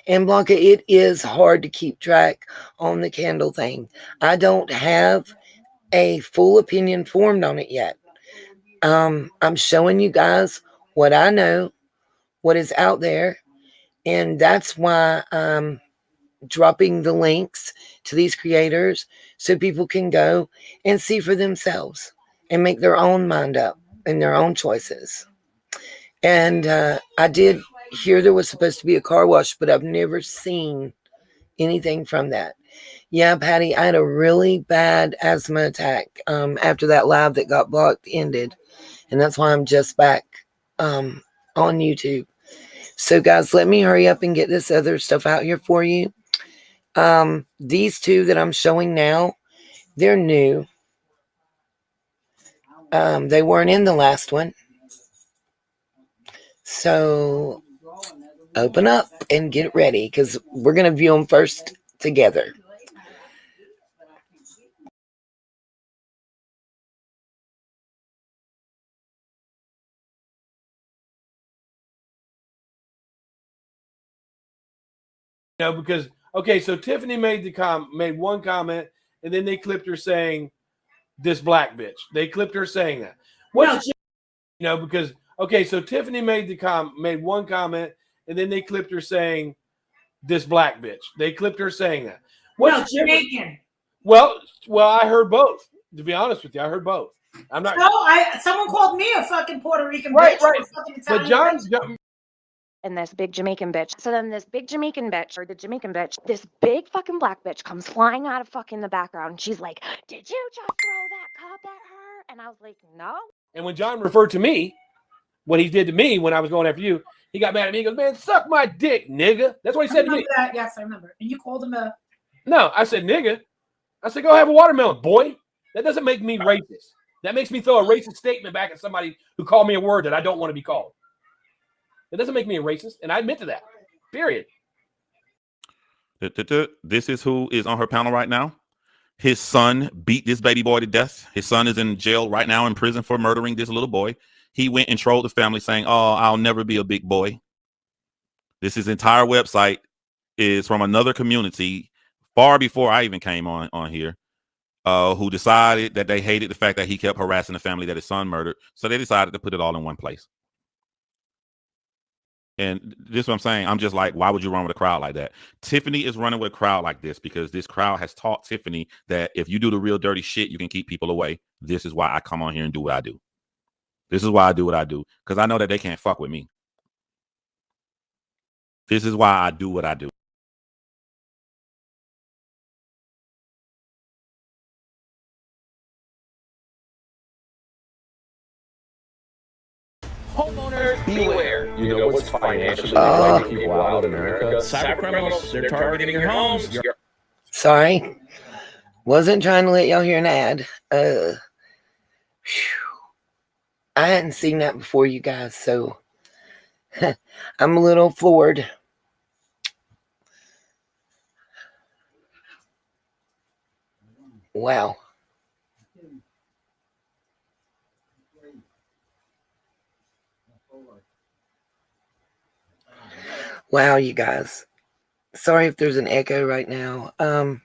And Blanca, it is hard to keep track on the candle thing. I don't have a full opinion formed on it yet. I'm showing you guys what I know, what is out there, and that's why I'm dropping the links to these creators so people can go and see for themselves and make their own mind up and their own choices. And I did hear there was supposed to be a car wash, but I've never seen anything from that. Yeah, Patty, I had a really bad asthma attack after that live that got blocked ended. And that's why I'm just back on YouTube. So, guys, let me hurry up and get this other stuff out here for you. These two that I'm showing now, they're new. They weren't in the last one. So open up and get ready because we're going to view them first together. Because so Tiffany made made one comment, and then they clipped her saying, "This black bitch." They clipped her saying that. Because so Tiffany made made one comment, and then they clipped her saying, "This black bitch." They clipped her saying that. Jamaican. Well, I heard both. To be honest with you, I heard both. I'm not. Someone called me a fucking Puerto Rican right, bitch. right. Or a fucking But Italian John, bitch. And this big Jamaican bitch. So then this big Jamaican bitch, or the Jamaican bitch, this big fucking black bitch comes flying out of fucking the background. She's like, "Did you just throw that cup at her?" And I was like, "No." And when John referred to me, what he did to me when I was going after you, he got mad at me. He goes, "Man, suck my dick, nigga." That's what he said to me. That. Yes, I remember. And you called him a... No, I said, "Nigga." I said, "Go have a watermelon, boy." That doesn't make me racist. That makes me throw a racist statement back at somebody who called me a word that I don't want to be called. It doesn't make me a racist, and I admit to that. Period. This is who is on her panel right now. His son beat this baby boy to death. His son is in jail right now in prison for murdering this little boy. He went and trolled the family saying, "Oh, I'll never be a big boy." This entire website is from another community far before I even came on here, who decided that they hated the fact that he kept harassing the family that his son murdered. So they decided to put it all in one place. And this is what I'm saying. I'm just like, why would you run with a crowd like that? Tiffany is running with a crowd like this because this crowd has taught Tiffany that if you do the real dirty shit, you can keep people away. This is why I come on here and do what I do. This is why I do what I do, because I know that they can't fuck with me. This is why I do what I do. Homeowners beware. You know what's financially wiping people out in America? Cyber criminals, they're targeting your homes. Sorry. Wasn't trying to let y'all hear an ad. I hadn't seen that before, you guys, so I'm a little floored. Wow. Wow, you guys. Sorry if there's an echo right now. Hold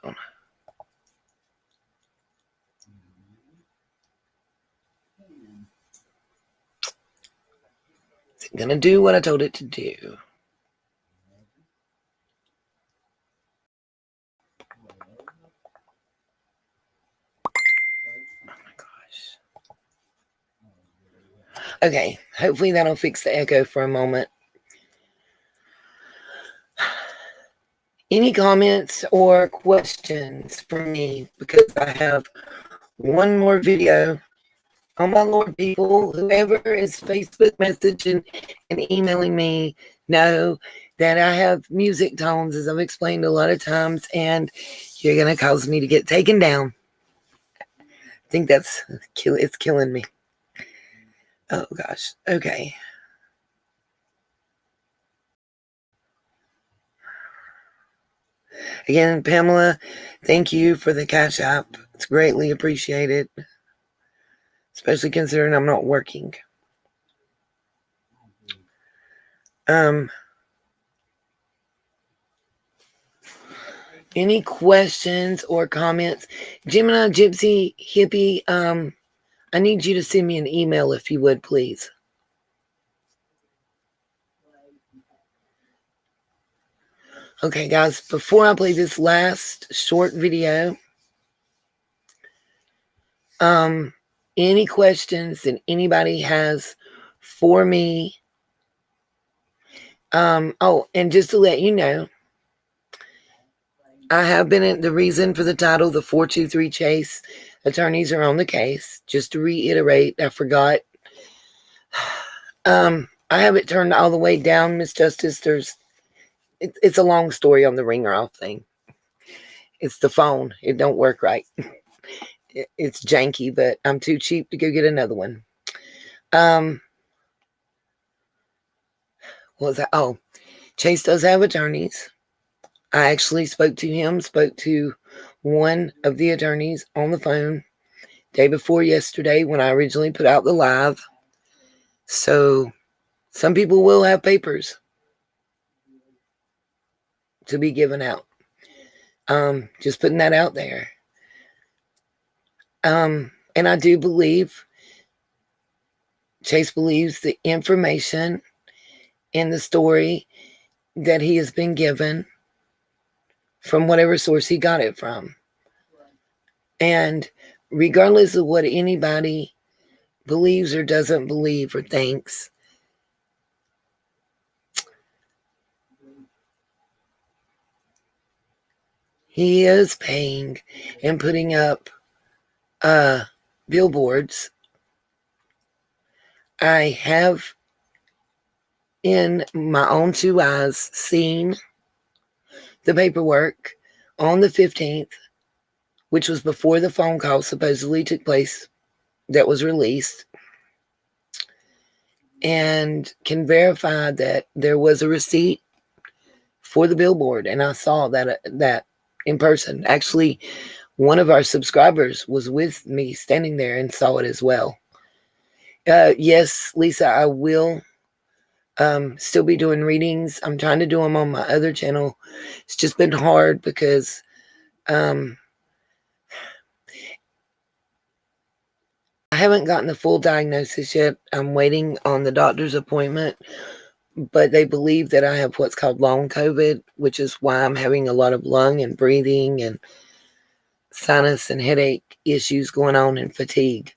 on. Is it gonna do what I told it to do? Okay, hopefully that'll fix the echo for a moment. Any comments or questions for me? Because I have one more video. Oh my Lord, people, whoever is Facebook messaging and emailing me know that I have music tones, as I've explained a lot of times, and you're going to cause me to get taken down. I think it's killing me. Oh gosh. Okay. Again, Pamela, thank you for the Cash App. It's greatly appreciated, especially considering I'm not working. Any questions or comments? Gemini, Gypsy, Hippie, I need you to send me an email if you would, please. Okay, guys, before I play this last short video, any questions that anybody has for me? Oh, and just to let you know, I have been in the reason for the title, the 423 Chase. Attorneys are on the case. Just to reiterate, I forgot. I have it turned all the way down, Miss Justice. It's a long story on the ringer off thing. It's the phone. It don't work right. it's janky, but I'm too cheap to go get another one. What was that? Oh, Chase does have attorneys. I actually spoke to one of the attorneys on the phone day before yesterday when I originally put out the live. So some people will have papers to be given out. Just putting that out there. And I do believe Chase believes the information in the story that he has been given from whatever source he got it from. And regardless of what anybody believes or doesn't believe or thinks, he is paying and putting up billboards. I have in my own two eyes seen the paperwork on the 15th, which was before the phone call supposedly took place that was released, and can verify that there was a receipt for the billboard, and I saw that in person. Actually, one of our subscribers was with me standing there and saw it as well. Yes, Lisa, I will still be doing readings. I'm trying to do them on my other channel. It's just been hard because I haven't gotten the full diagnosis yet. I'm waiting on the doctor's appointment, but they believe that I have what's called long COVID, which is why I'm having a lot of lung and breathing and sinus and headache issues going on and fatigue.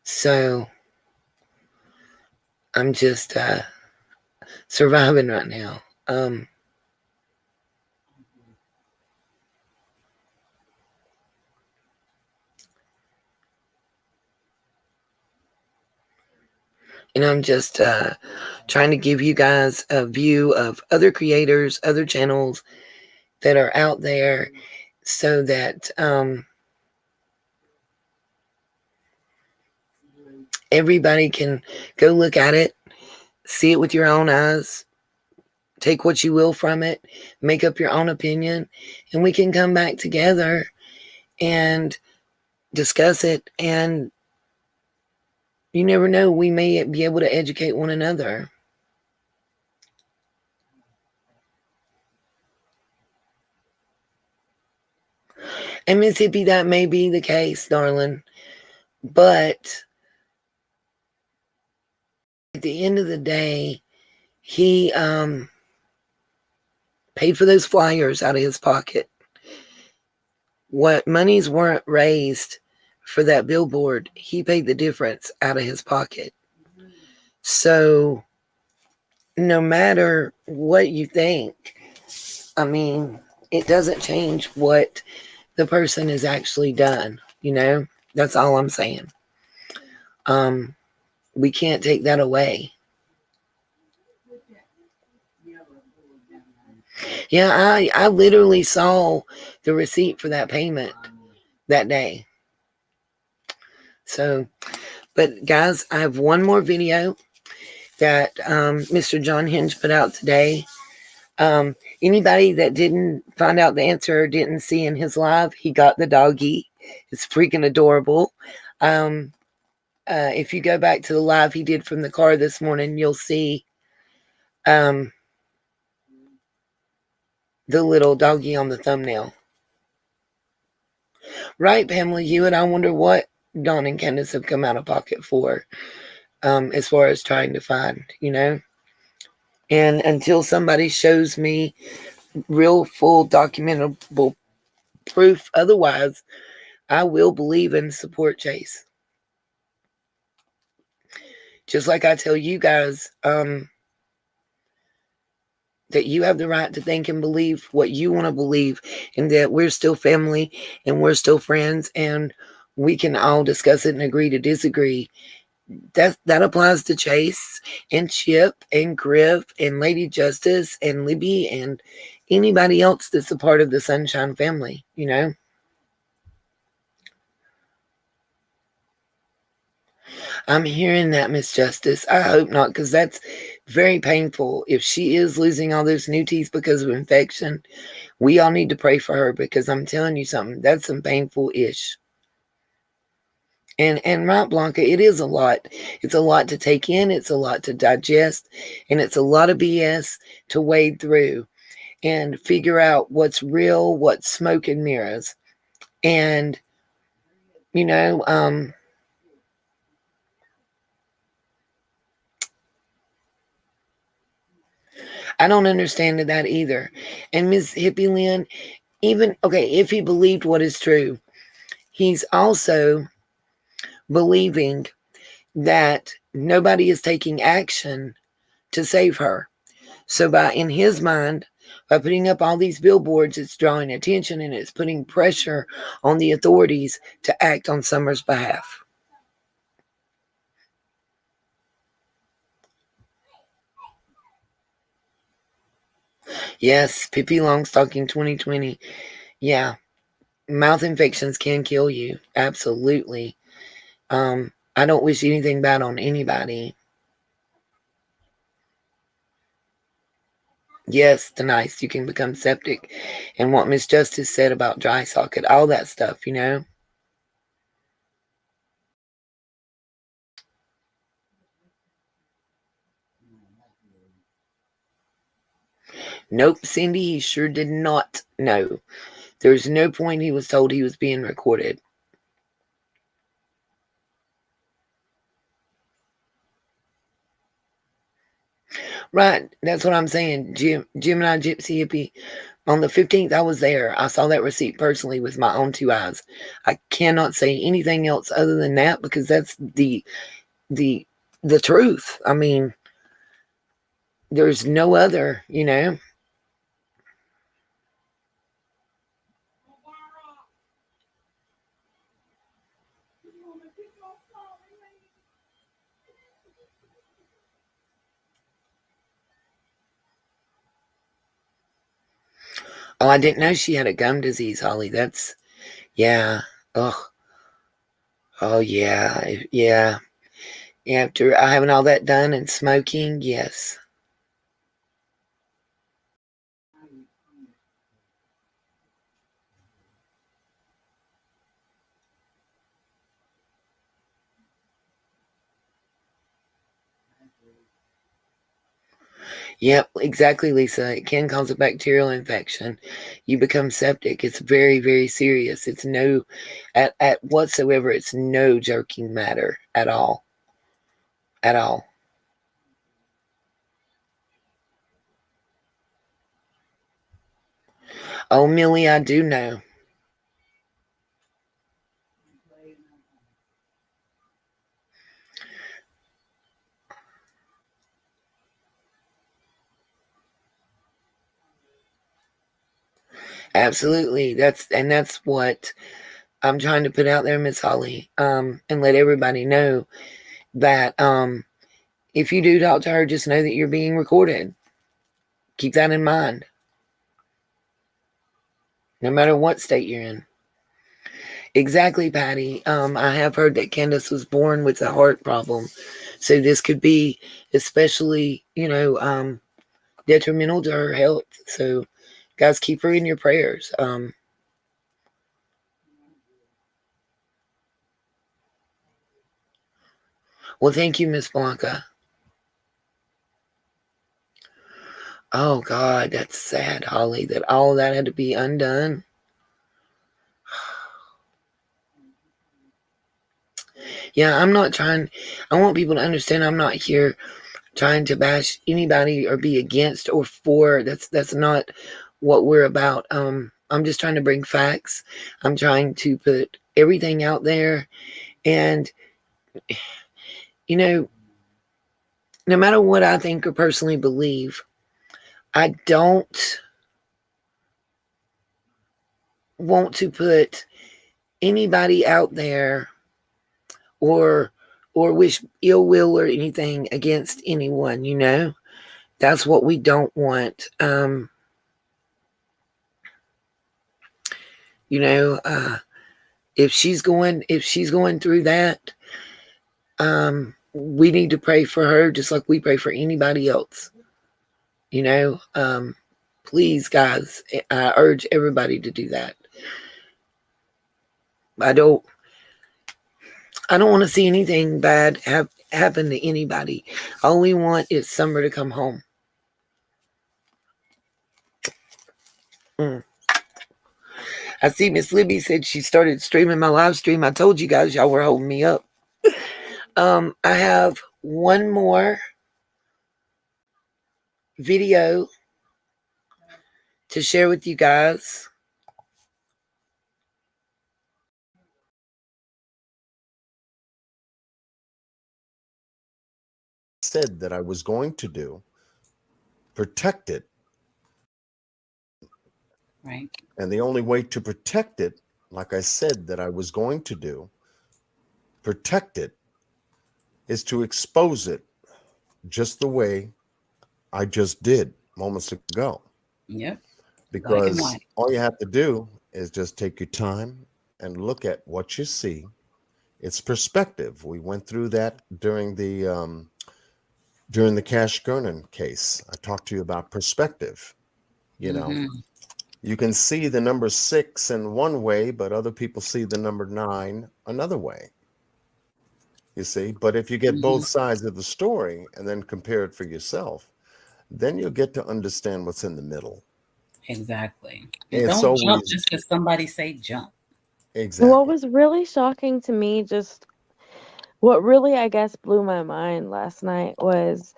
So I'm just surviving right now. And I'm just trying to give you guys a view of other creators, other channels that are out there so that everybody can go look at it, see it with your own eyes, take what you will from it, make up your own opinion, and we can come back together and discuss it. And you never know, we may be able to educate one another. And Mississippi, that may be the case, darling. But at the end of the day, he paid for those flyers out of his pocket. What monies weren't raised for that billboard, he paid the difference out of his pocket. So no matter what you think, I mean, it doesn't change what the person has actually done, you know? That's all I'm saying. We can't take that away. Yeah, I literally saw the receipt for that payment that day. So, but guys, I have one more video that Mr. John Hinge put out today. Anybody that didn't find out the answer or didn't see in his live, he got the doggy. It's freaking adorable. If you go back to the live he did from the car this morning, you'll see the little doggy on the thumbnail. Right, Pamela Hewitt? I wonder what Dawn and Candace have come out of pocket for, as far as trying to find, you know? And until somebody shows me real, full, documentable proof otherwise, I will believe and support Chase. Just like I tell you guys that you have the right to think and believe what you want to believe, and that we're still family and we're still friends, and we can all discuss it and agree to disagree that applies to Chase and Chip and Griff and Lady Justice and Libby and anybody else that's a part of the Sunshine family, you know? I'm hearing that, Miss Justice. I hope not, because that's very painful. If she is losing all those new teeth because of infection, we all need to pray for her, because I'm telling you something, that's some painful-ish. And right, Blanca, it is a lot. It's a lot to take in. It's a lot to digest. And it's a lot of BS to wade through and figure out what's real, what's smoke and mirrors. And, you know, I don't understand that either. And Miss Hippie Lynn, even, okay, if he believed what is true, he's also believing that nobody is taking action to save her. So in his mind, by putting up all these billboards, it's drawing attention and it's putting pressure on the authorities to act on Summer's behalf. Yes, Pippi Longstocking 2020. Yeah, mouth infections can kill you. Absolutely. I don't wish anything bad on anybody. Yes, the nice, you can become septic. And what Miss Justice said about dry socket, all that stuff, you know. Nope, Cindy, he sure did not know. There's no point he was told he was being recorded. Right, that's what I'm saying. Gemini Gypsy Hippie. On the 15th, I was there. I saw that receipt personally with my own two eyes. I cannot say anything else other than that, because that's the truth. I mean, there's no other, you know. Oh, I didn't know she had a gum disease, Holly. That's, yeah. Oh, oh yeah, yeah. After having all that done and smoking, yes. Yep, exactly, Lisa. It can cause a bacterial infection. You become septic. It's very, very serious. It's no, at whatsoever, it's no joking matter at all. At all. Oh, Millie, I do know. Absolutely. That's what I'm trying to put out there, Miss Holly, and let everybody know that if you do talk to her, just know that you're being recorded. Keep that in mind. No matter what state you're in. Exactly, Patty. I have heard that Candace was born with a heart problem. So this could be especially, detrimental to her health. So guys, keep her in your prayers. Well, thank you, Miss Blanca. Oh God, that's sad, Holly, that all that had to be undone. Yeah, I'm not trying. I want people to understand I'm not here trying to bash anybody or be against or for. That's not what we're about. I'm just trying to bring facts. I'm trying to put everything out there, and no matter what I think or personally believe, I don't want to put anybody out there or or wish ill will or anything against anyone, you know. That's what we don't want. You know, if she's going through that, we need to pray for her just like we pray for anybody else. You know, please, guys, I urge everybody to do that. I don't want to see anything bad happen to anybody. All we want is Summer to come home. I see Miss Libby said she started streaming my live stream. I told you guys y'all were holding me up. I have one more video to share with you guys. Said that I was going to do, protect it. Right. And the only way to protect it, like I said that I was going to do, protect it, is to expose it just the way I just did moments ago. Yep. Because all you have to do is just take your time and look at what you see. It's perspective. We went through that during the Cash Gernon case. I talked to you about perspective. You know, you can see the number 6 in one way, but other people see the number 9 another way. You see, but if you get both sides of the story and then compare it for yourself, then you'll get to understand what's in the middle. Exactly. It's Don't jump always just because somebody say jump. exactly. What was really shocking to me, just what really, I guess, blew my mind last night was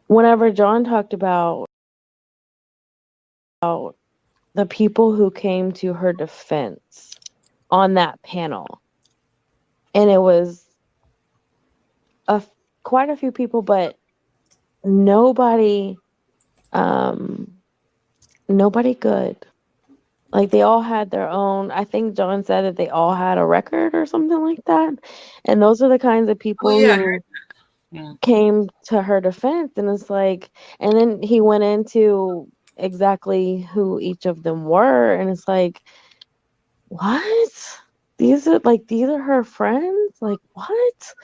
whenever John talked about the people who came to her defense on that panel. And it was quite a few people, but nobody good. Like they all had their own, I think John said that they all had a record or something like that. And those are the kinds of people who came to her defense. And it's like, and then he went into exactly who each of them were. And it's like, what? These are her friends? Like, what?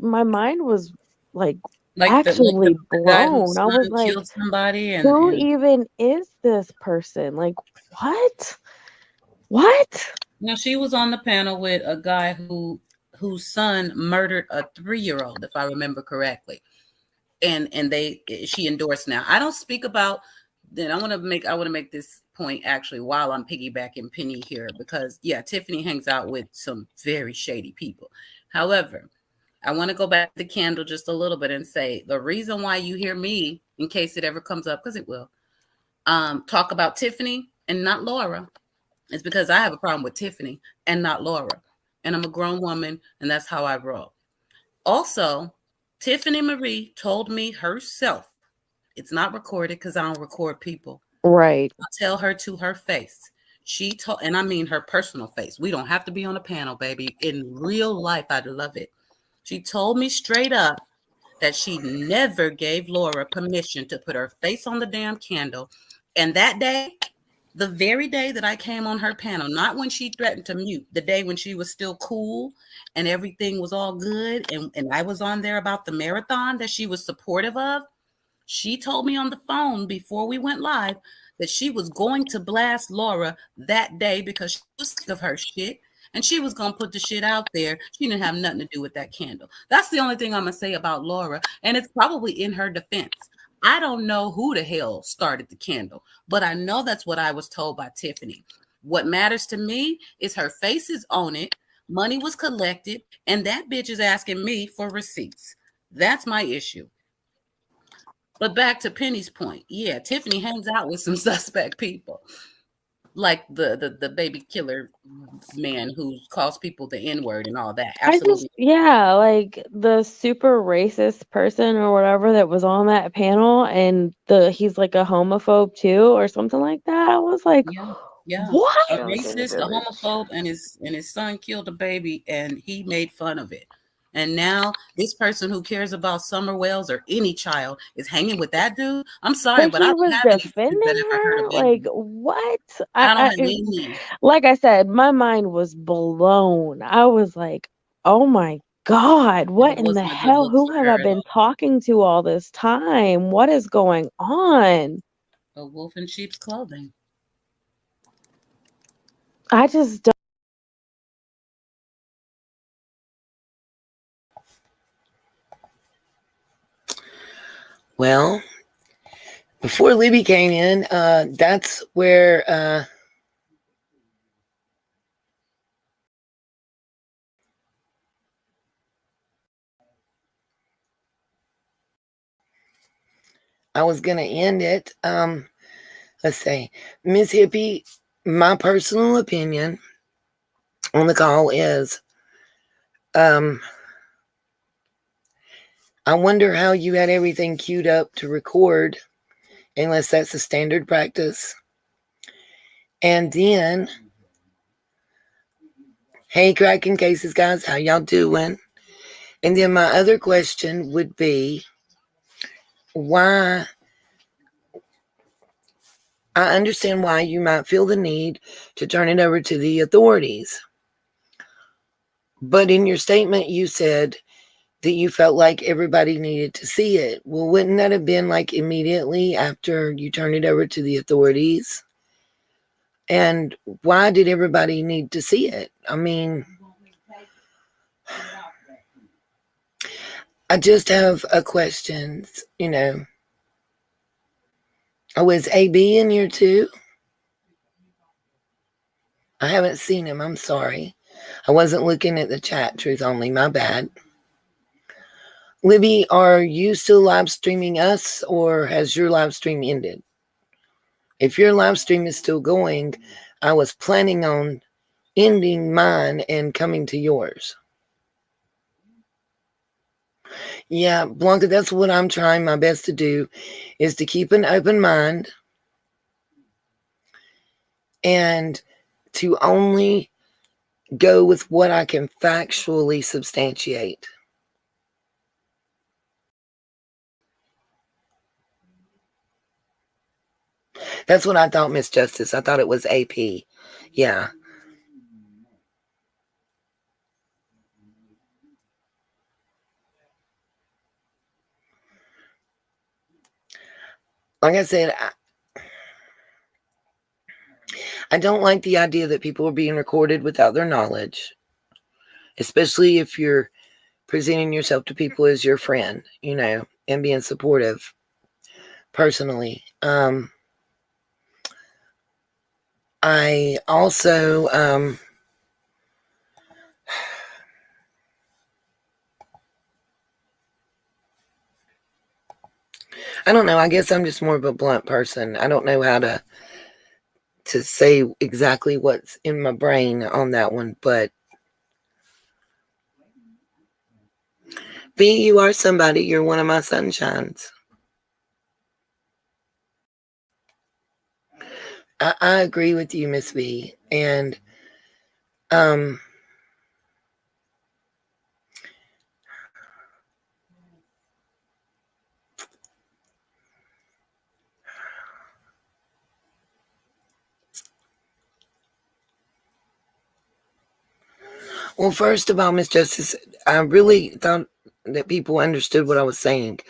My mind was like actually blown. I was like, somebody who even is this person? Like, what? Now she was on the panel with a guy whose son murdered a 3-year-old, if I remember correctly. And she endorsed now. I don't speak about then I want to make this point actually while I'm piggybacking Penny here, because Tiffany hangs out with some very shady people. However, I want to go back to the candle just a little bit and say the reason why you hear me, in case it ever comes up, because it will, talk about Tiffany and not Laura, is because I have a problem with Tiffany and not Laura. And I'm a grown woman, and that's how I roll. Also, Tiffany Marie told me herself, it's not recorded because I don't record people. Right. I'll tell her to her face. She told, and I mean her personal face. We don't have to be on a panel, baby. In real life, I'd love it. She told me straight up that she never gave Laura permission to put her face on the damn candle. And that day, the very day that I came on her panel, not when she threatened to mute, the day when she was still cool and everything was all good, and I was on there about the marathon that she was supportive of, she told me on the phone before we went live that she was going to blast Laura that day because she was sick of her shit. And she was going to put the shit out there. She didn't have nothing to do with that candle. That's the only thing I'm going to say about Laura. And it's probably in her defense. I don't know who the hell started the candle, but I know that's what I was told by Tiffany. What matters to me is her face is on it. Money was collected. And that bitch is asking me for receipts. That's my issue. But back to Penny's point. Yeah, Tiffany hangs out with some suspect people. Like the baby killer man who calls people the N-word and all that. Absolutely. Like the super racist person or whatever that was on that panel, and he's like a homophobe too or something like that. I was like, Yeah. What? A racist, a homophobe, and his son killed a baby, and he made fun of it. And now this person who cares about Summer Wells or any child is hanging with that dude. I'm sorry, But but I he don't was have any friends defending that ever hurt a her. Like baby. what? I don't have any. Like I said, my mind was blown. I was like, oh my God, what It in the wasn't a good hell? look Who for have her I at been all. talking to all this time? What is going on? A wolf in sheep's clothing. I just don't. Well, before Libby came in, that's where I was going to end it. Let's say, Miss Hippie, my personal opinion on the call is, I wonder how you had everything queued up to record, unless that's a standard practice. And then, hey, cracking cases, guys, how y'all doing? And then my other question would be, why? I understand why you might feel the need to turn it over to the authorities. But in your statement, you said that you felt like everybody needed to see it. Well, wouldn't that have been like immediately after you turned it over to the authorities? And why did everybody need to see it? I mean, I just have a question, you know. Oh, is AB in here too? I haven't seen him. I'm sorry. I wasn't looking at the chat, truth only. My bad. Libby, are you still live streaming us, or has your live stream ended? If your live stream is still going, I was planning on ending mine and coming to yours. Yeah, Blanca, that's what I'm trying my best to do, is to keep an open mind and to only go with what I can factually substantiate. That's what I thought, Miss Justice. I thought it was AP. Yeah. Like I said, I don't like the idea that people are being recorded without their knowledge, especially if you're presenting yourself to people as your friend, you know, and being supportive personally. I also, I don't know. I guess I'm just more of a blunt person. I don't know how to say exactly what's in my brain on that one, but V, you are somebody. You're one of my sunshines. I agree with you, Miss V. And well, first of all, Miss Justice, I really thought that people understood what I was saying.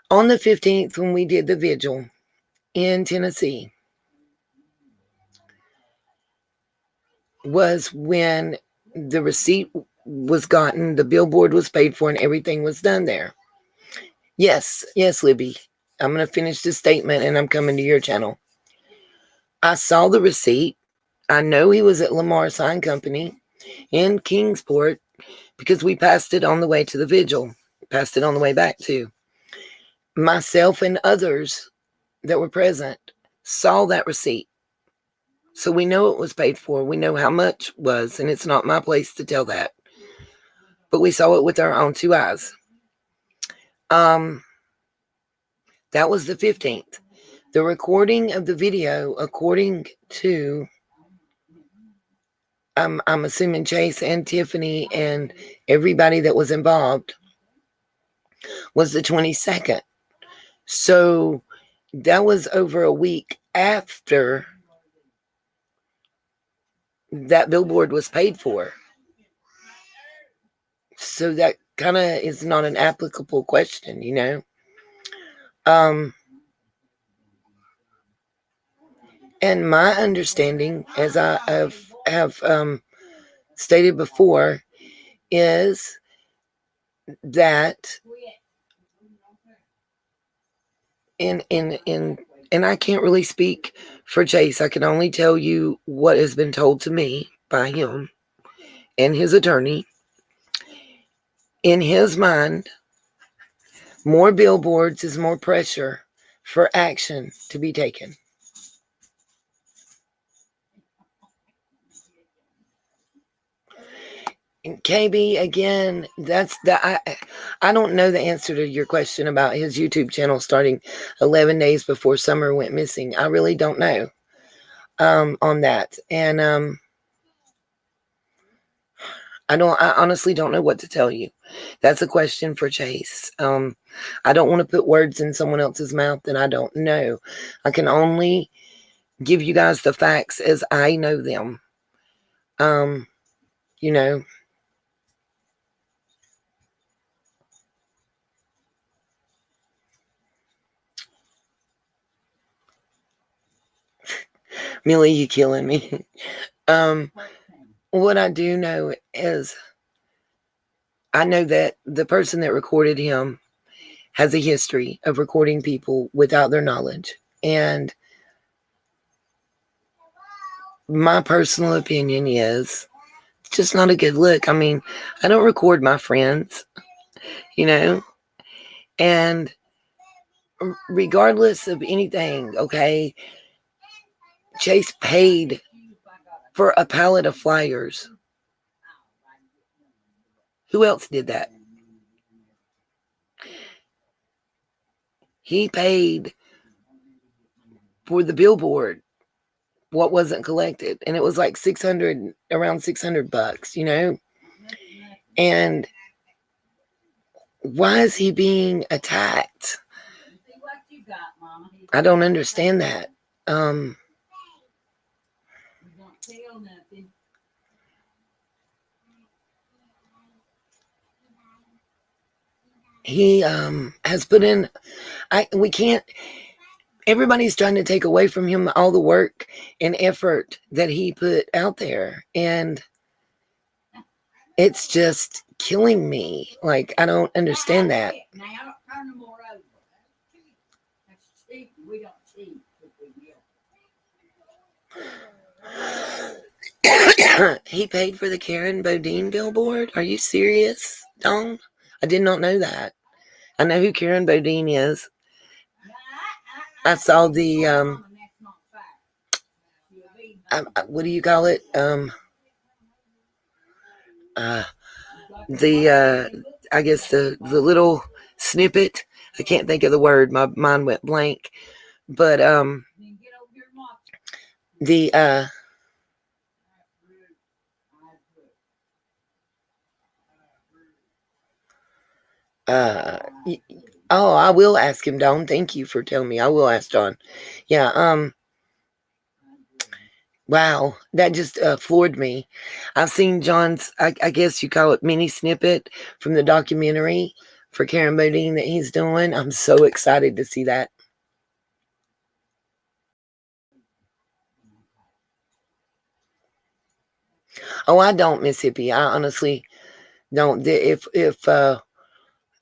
On the 15th, when we did the vigil in Tennessee, was when the receipt was gotten, the billboard was paid for, and everything was done there. Yes, Libby. I'm going to finish this statement, and I'm coming to your channel. I saw the receipt. I know he was at Lamar Sign Company in Kingsport because we passed it on the way to the vigil. Passed it on the way back too. Myself and others that were present saw that receipt. So we know it was paid for. We know how much was, and it's not my place to tell that. But we saw it with our own two eyes. That was the 15th. The recording of the video, according to, I'm assuming Chase and Tiffany and everybody that was involved, was the 22nd. So that was over a week after that billboard was paid for. So that kind of is not an applicable question, you know. And my understanding, as I have stated before, is that and I can't really speak for Chase. I can only tell you what has been told to me by him and his attorney. In his mind, more billboards is more pressure for action to be taken. And KB, again, that's I don't know the answer to your question about his YouTube channel starting 11 days before Summer went missing. I really don't know on that. And I honestly don't know what to tell you. That's a question for Chase. I don't want to put words in someone else's mouth that I don't know. I can only give you guys the facts as I know them. You know. Millie, you killing me. What I do know is I know that the person that recorded him has a history of recording people without their knowledge. And my personal opinion is it's just not a good look. I mean, I don't record my friends, you know, and regardless of anything, okay, Chase paid for a pallet of flyers. Who else did that? He paid for the billboard, what wasn't collected, and it was like around $600, you know. And why is he being attacked? I don't understand that. He has put in, we can't, everybody's trying to take away from him all the work and effort that he put out there, and it's just killing me. Like, I don't understand that. He paid for the Karen Bodine billboard? Are you serious, Dawn? I did not know that. I know who Karen Bodine is. I saw the what do you call it? I guess the little snippet. I can't think of the word. My mind went blank. But I will ask him, Dawn. Thank you for telling me. I will ask Dawn. Yeah, wow, that just floored me. I've seen John's, I guess you call it mini snippet from the documentary for Karen Bodine that he's doing. I'm so excited to see that. Oh, I don't, Miss Hippie. I honestly don't. If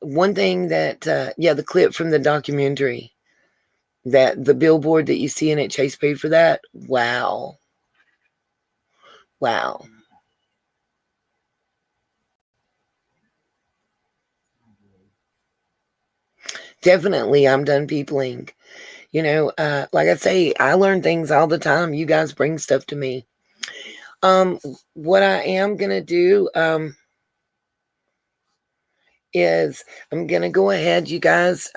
one thing that, the clip from the documentary, that the billboard that you see in it, Chase paid for that. Wow. Wow. Definitely, I'm done peopling. You know, like I say, I learn things all the time. You guys bring stuff to me. What I am going to do, is I'm going to go ahead, you guys,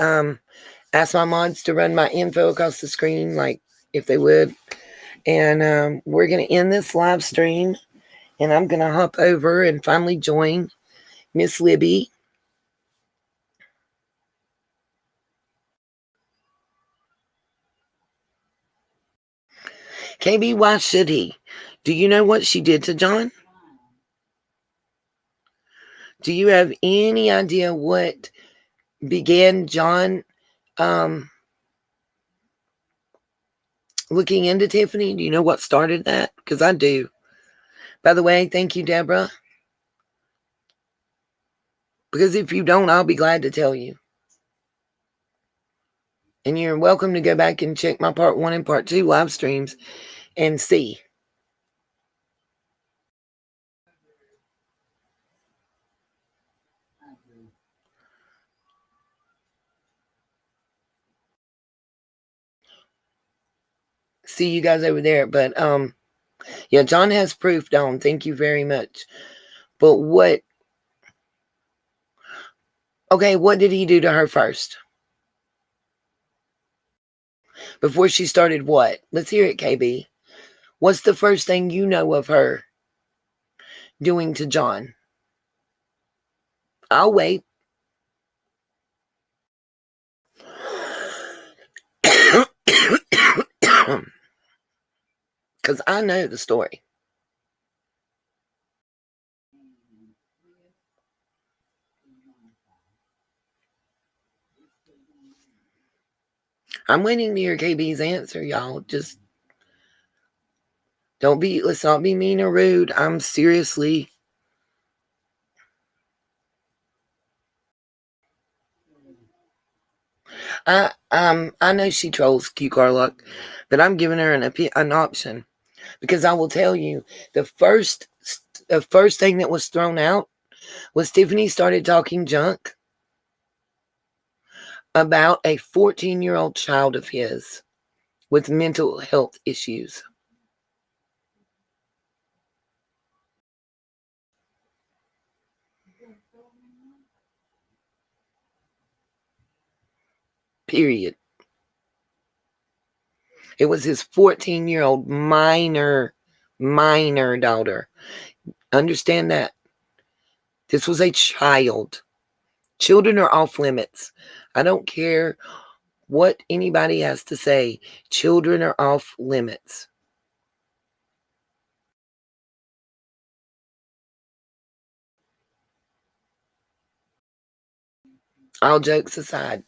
ask my mods to run my info across the screen, like if they would. And we're going to end this live stream, and I'm going to hop over and finally join Miss Libby. KB, why should he? Do you know what she did to John? Do you have any idea what began John looking into Tiffany? Do you know what started that? Because I do. By the way, thank you, Deborah. Because if you don't, I'll be glad to tell you. And you're welcome to go back and check my part 1 and part 2 live streams and see. See you guys over there. But yeah, John has proof, Dawn. Thank you very much. But what did he do to her first? Before she started what? Let's hear it, KB. What's the first thing you know of her doing to John? I'll wait. Because I know the story. I'm waiting to hear KB's answer, y'all. Just let's not be mean or rude. I'm seriously. I know she trolls Q Carlock, but I'm giving her an option, because I will tell you the first thing that was thrown out was Tiffany started talking junk about a 14-year-old child of his with mental health issues. Period. It was his 14-year-old minor daughter. Understand that. This was a child. Children are off limits. I don't care what anybody has to say. Children are off limits. All jokes aside,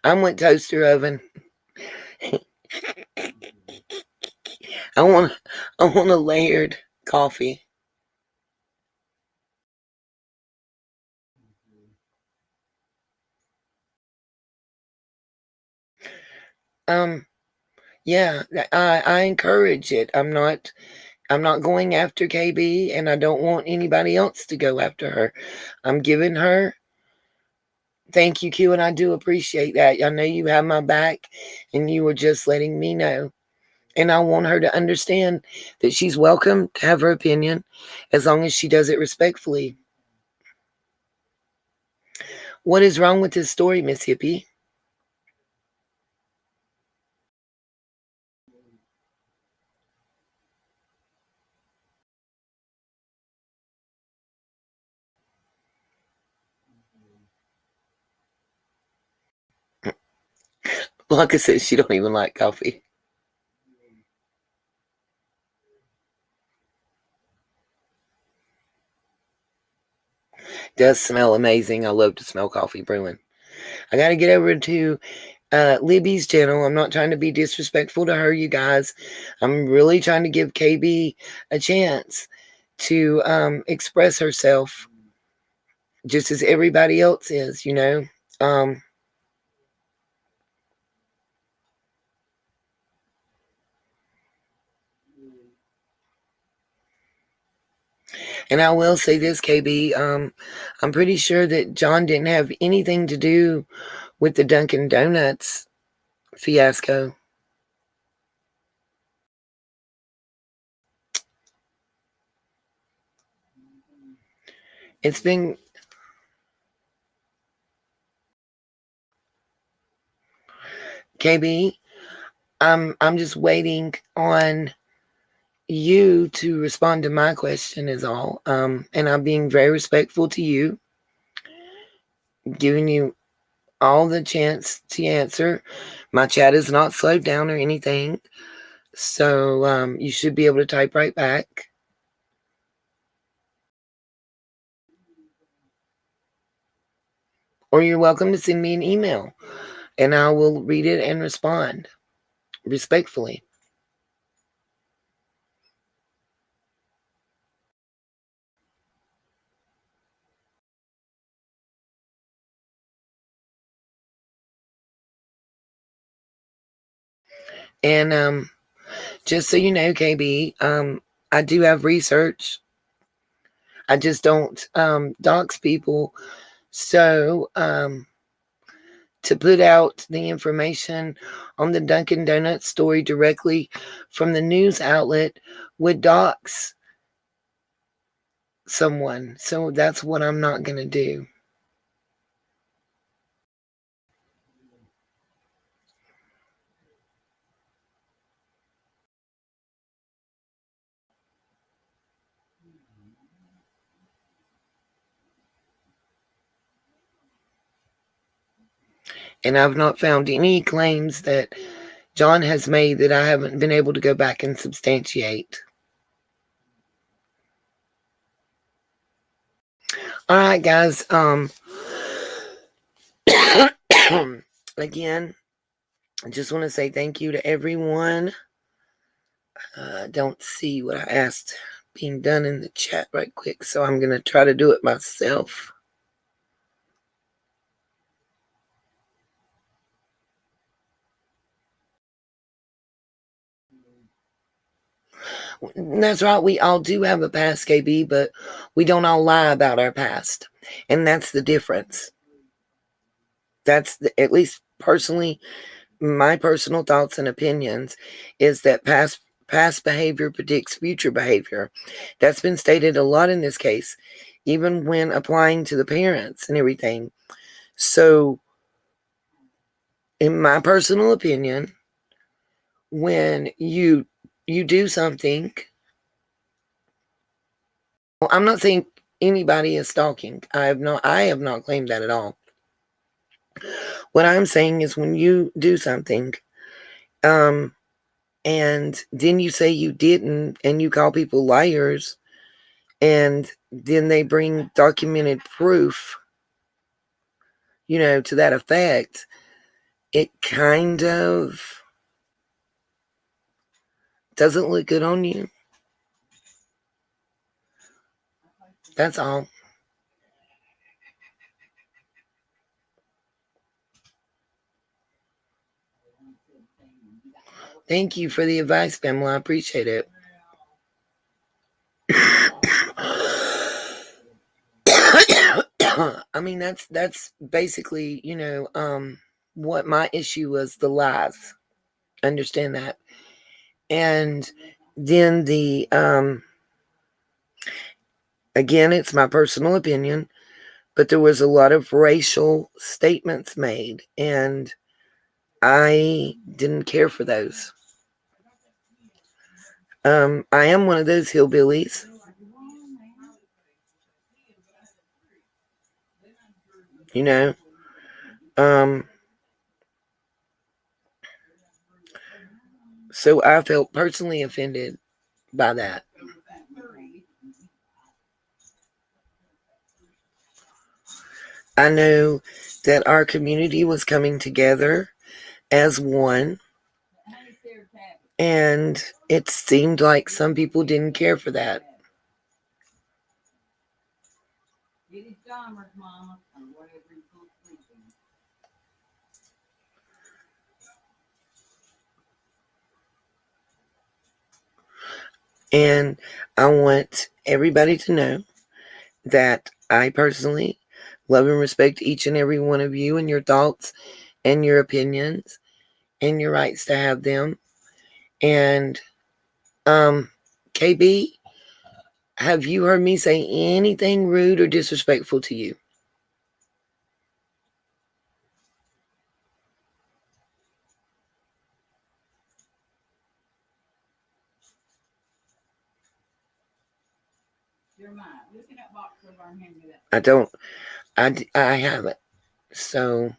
I'm with toaster oven. I want a layered coffee. Yeah, I encourage it. I'm not going after KB, and I don't want anybody else to go after her. I'm giving her. Thank you, Q, and I do appreciate that. I know you have my back, and you were just letting me know. And I want her to understand that she's welcome to have her opinion, as long as she does it respectfully. What is wrong with this story, Miss Hippie? Blanca says she don't even like coffee. Does smell amazing. I love to smell coffee brewing. I got to get over to Libby's channel. I'm not trying to be disrespectful to her, you guys. I'm really trying to give KB a chance to express herself, just as everybody else is, you know. And I will say this, KB. I'm pretty sure that John didn't have anything to do with the Dunkin' Donuts fiasco. It's been KB, I'm just waiting on you to respond to my question is all. And I'm being very respectful to you, giving you all the chance to answer. My chat is not slowed down or anything. So you should be able to type right back. Or you're welcome to send me an email and I will read it and respond respectfully. And just so you know, KB, I do have research. I just don't dox people. So to put out the information on the Dunkin' Donuts story directly from the news outlet would dox someone. So that's what I'm not going to do. And I've not found any claims that John has made that I haven't been able to go back and substantiate. All right, guys. Again, I just want to say thank you to everyone. Don't see what I asked being done in the chat right quick, so I'm going to try to do it myself. That's right. We all do have a past, KB, but we don't all lie about our past. And that's the difference. That's at least personally, my personal thoughts and opinions is that past behavior predicts future behavior. That's been stated a lot in this case, even when applying to the parents and everything. So, in my personal opinion, when you do something, well, I'm not saying anybody is stalking. I have not claimed that at all. What I'm saying is when you do something, and then you say you didn't, and you call people liars, and then they bring documented proof, to that effect, it kind of doesn't look good on you. That's all. Thank you for the advice, Pamela. I appreciate it. I mean, that's basically, what my issue was, the lies. Understand that. And then again, it's my personal opinion, but there was a lot of racial statements made, and I didn't care for those. I am one of those hillbillies. So I felt personally offended by that. I know that our community was coming together as one, and it seemed like some people didn't care for that. And I want everybody to know that I personally love and respect each and every one of you and your thoughts and your opinions and your rights to have them. And KB, have you heard me say anything rude or disrespectful to you? I haven't. So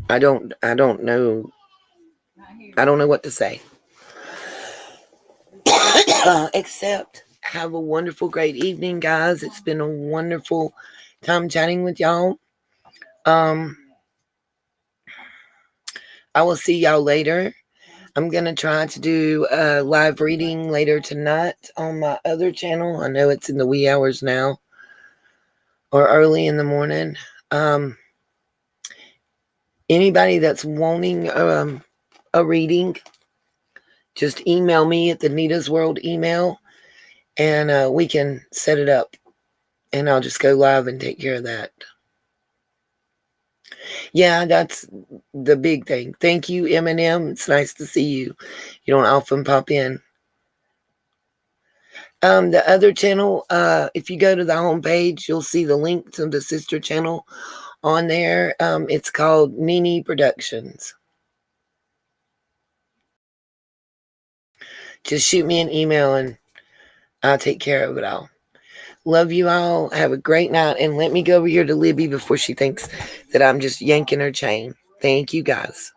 I don't know. I don't know what to say. Except have a wonderful, great evening, guys. It's been a wonderful time chatting with y'all. I will see y'all later. I'm going to try to do a live reading later tonight on my other channel. I know it's in the wee hours now or early in the morning. Anybody that's wanting a reading, just email me at the Nita's World email and we can set it up. And I'll just go live and take care of that. Yeah, that's the big thing. Thank you, Eminem. It's nice to see you. You don't often pop in. The other channel, if you go to the homepage, you'll see the link to the sister channel on there. It's called Nini Productions. Just shoot me an email and I'll take care of it all. Love you all. Have a great night. And let me go over here to Libby before she thinks that I'm just yanking her chain. Thank you, guys.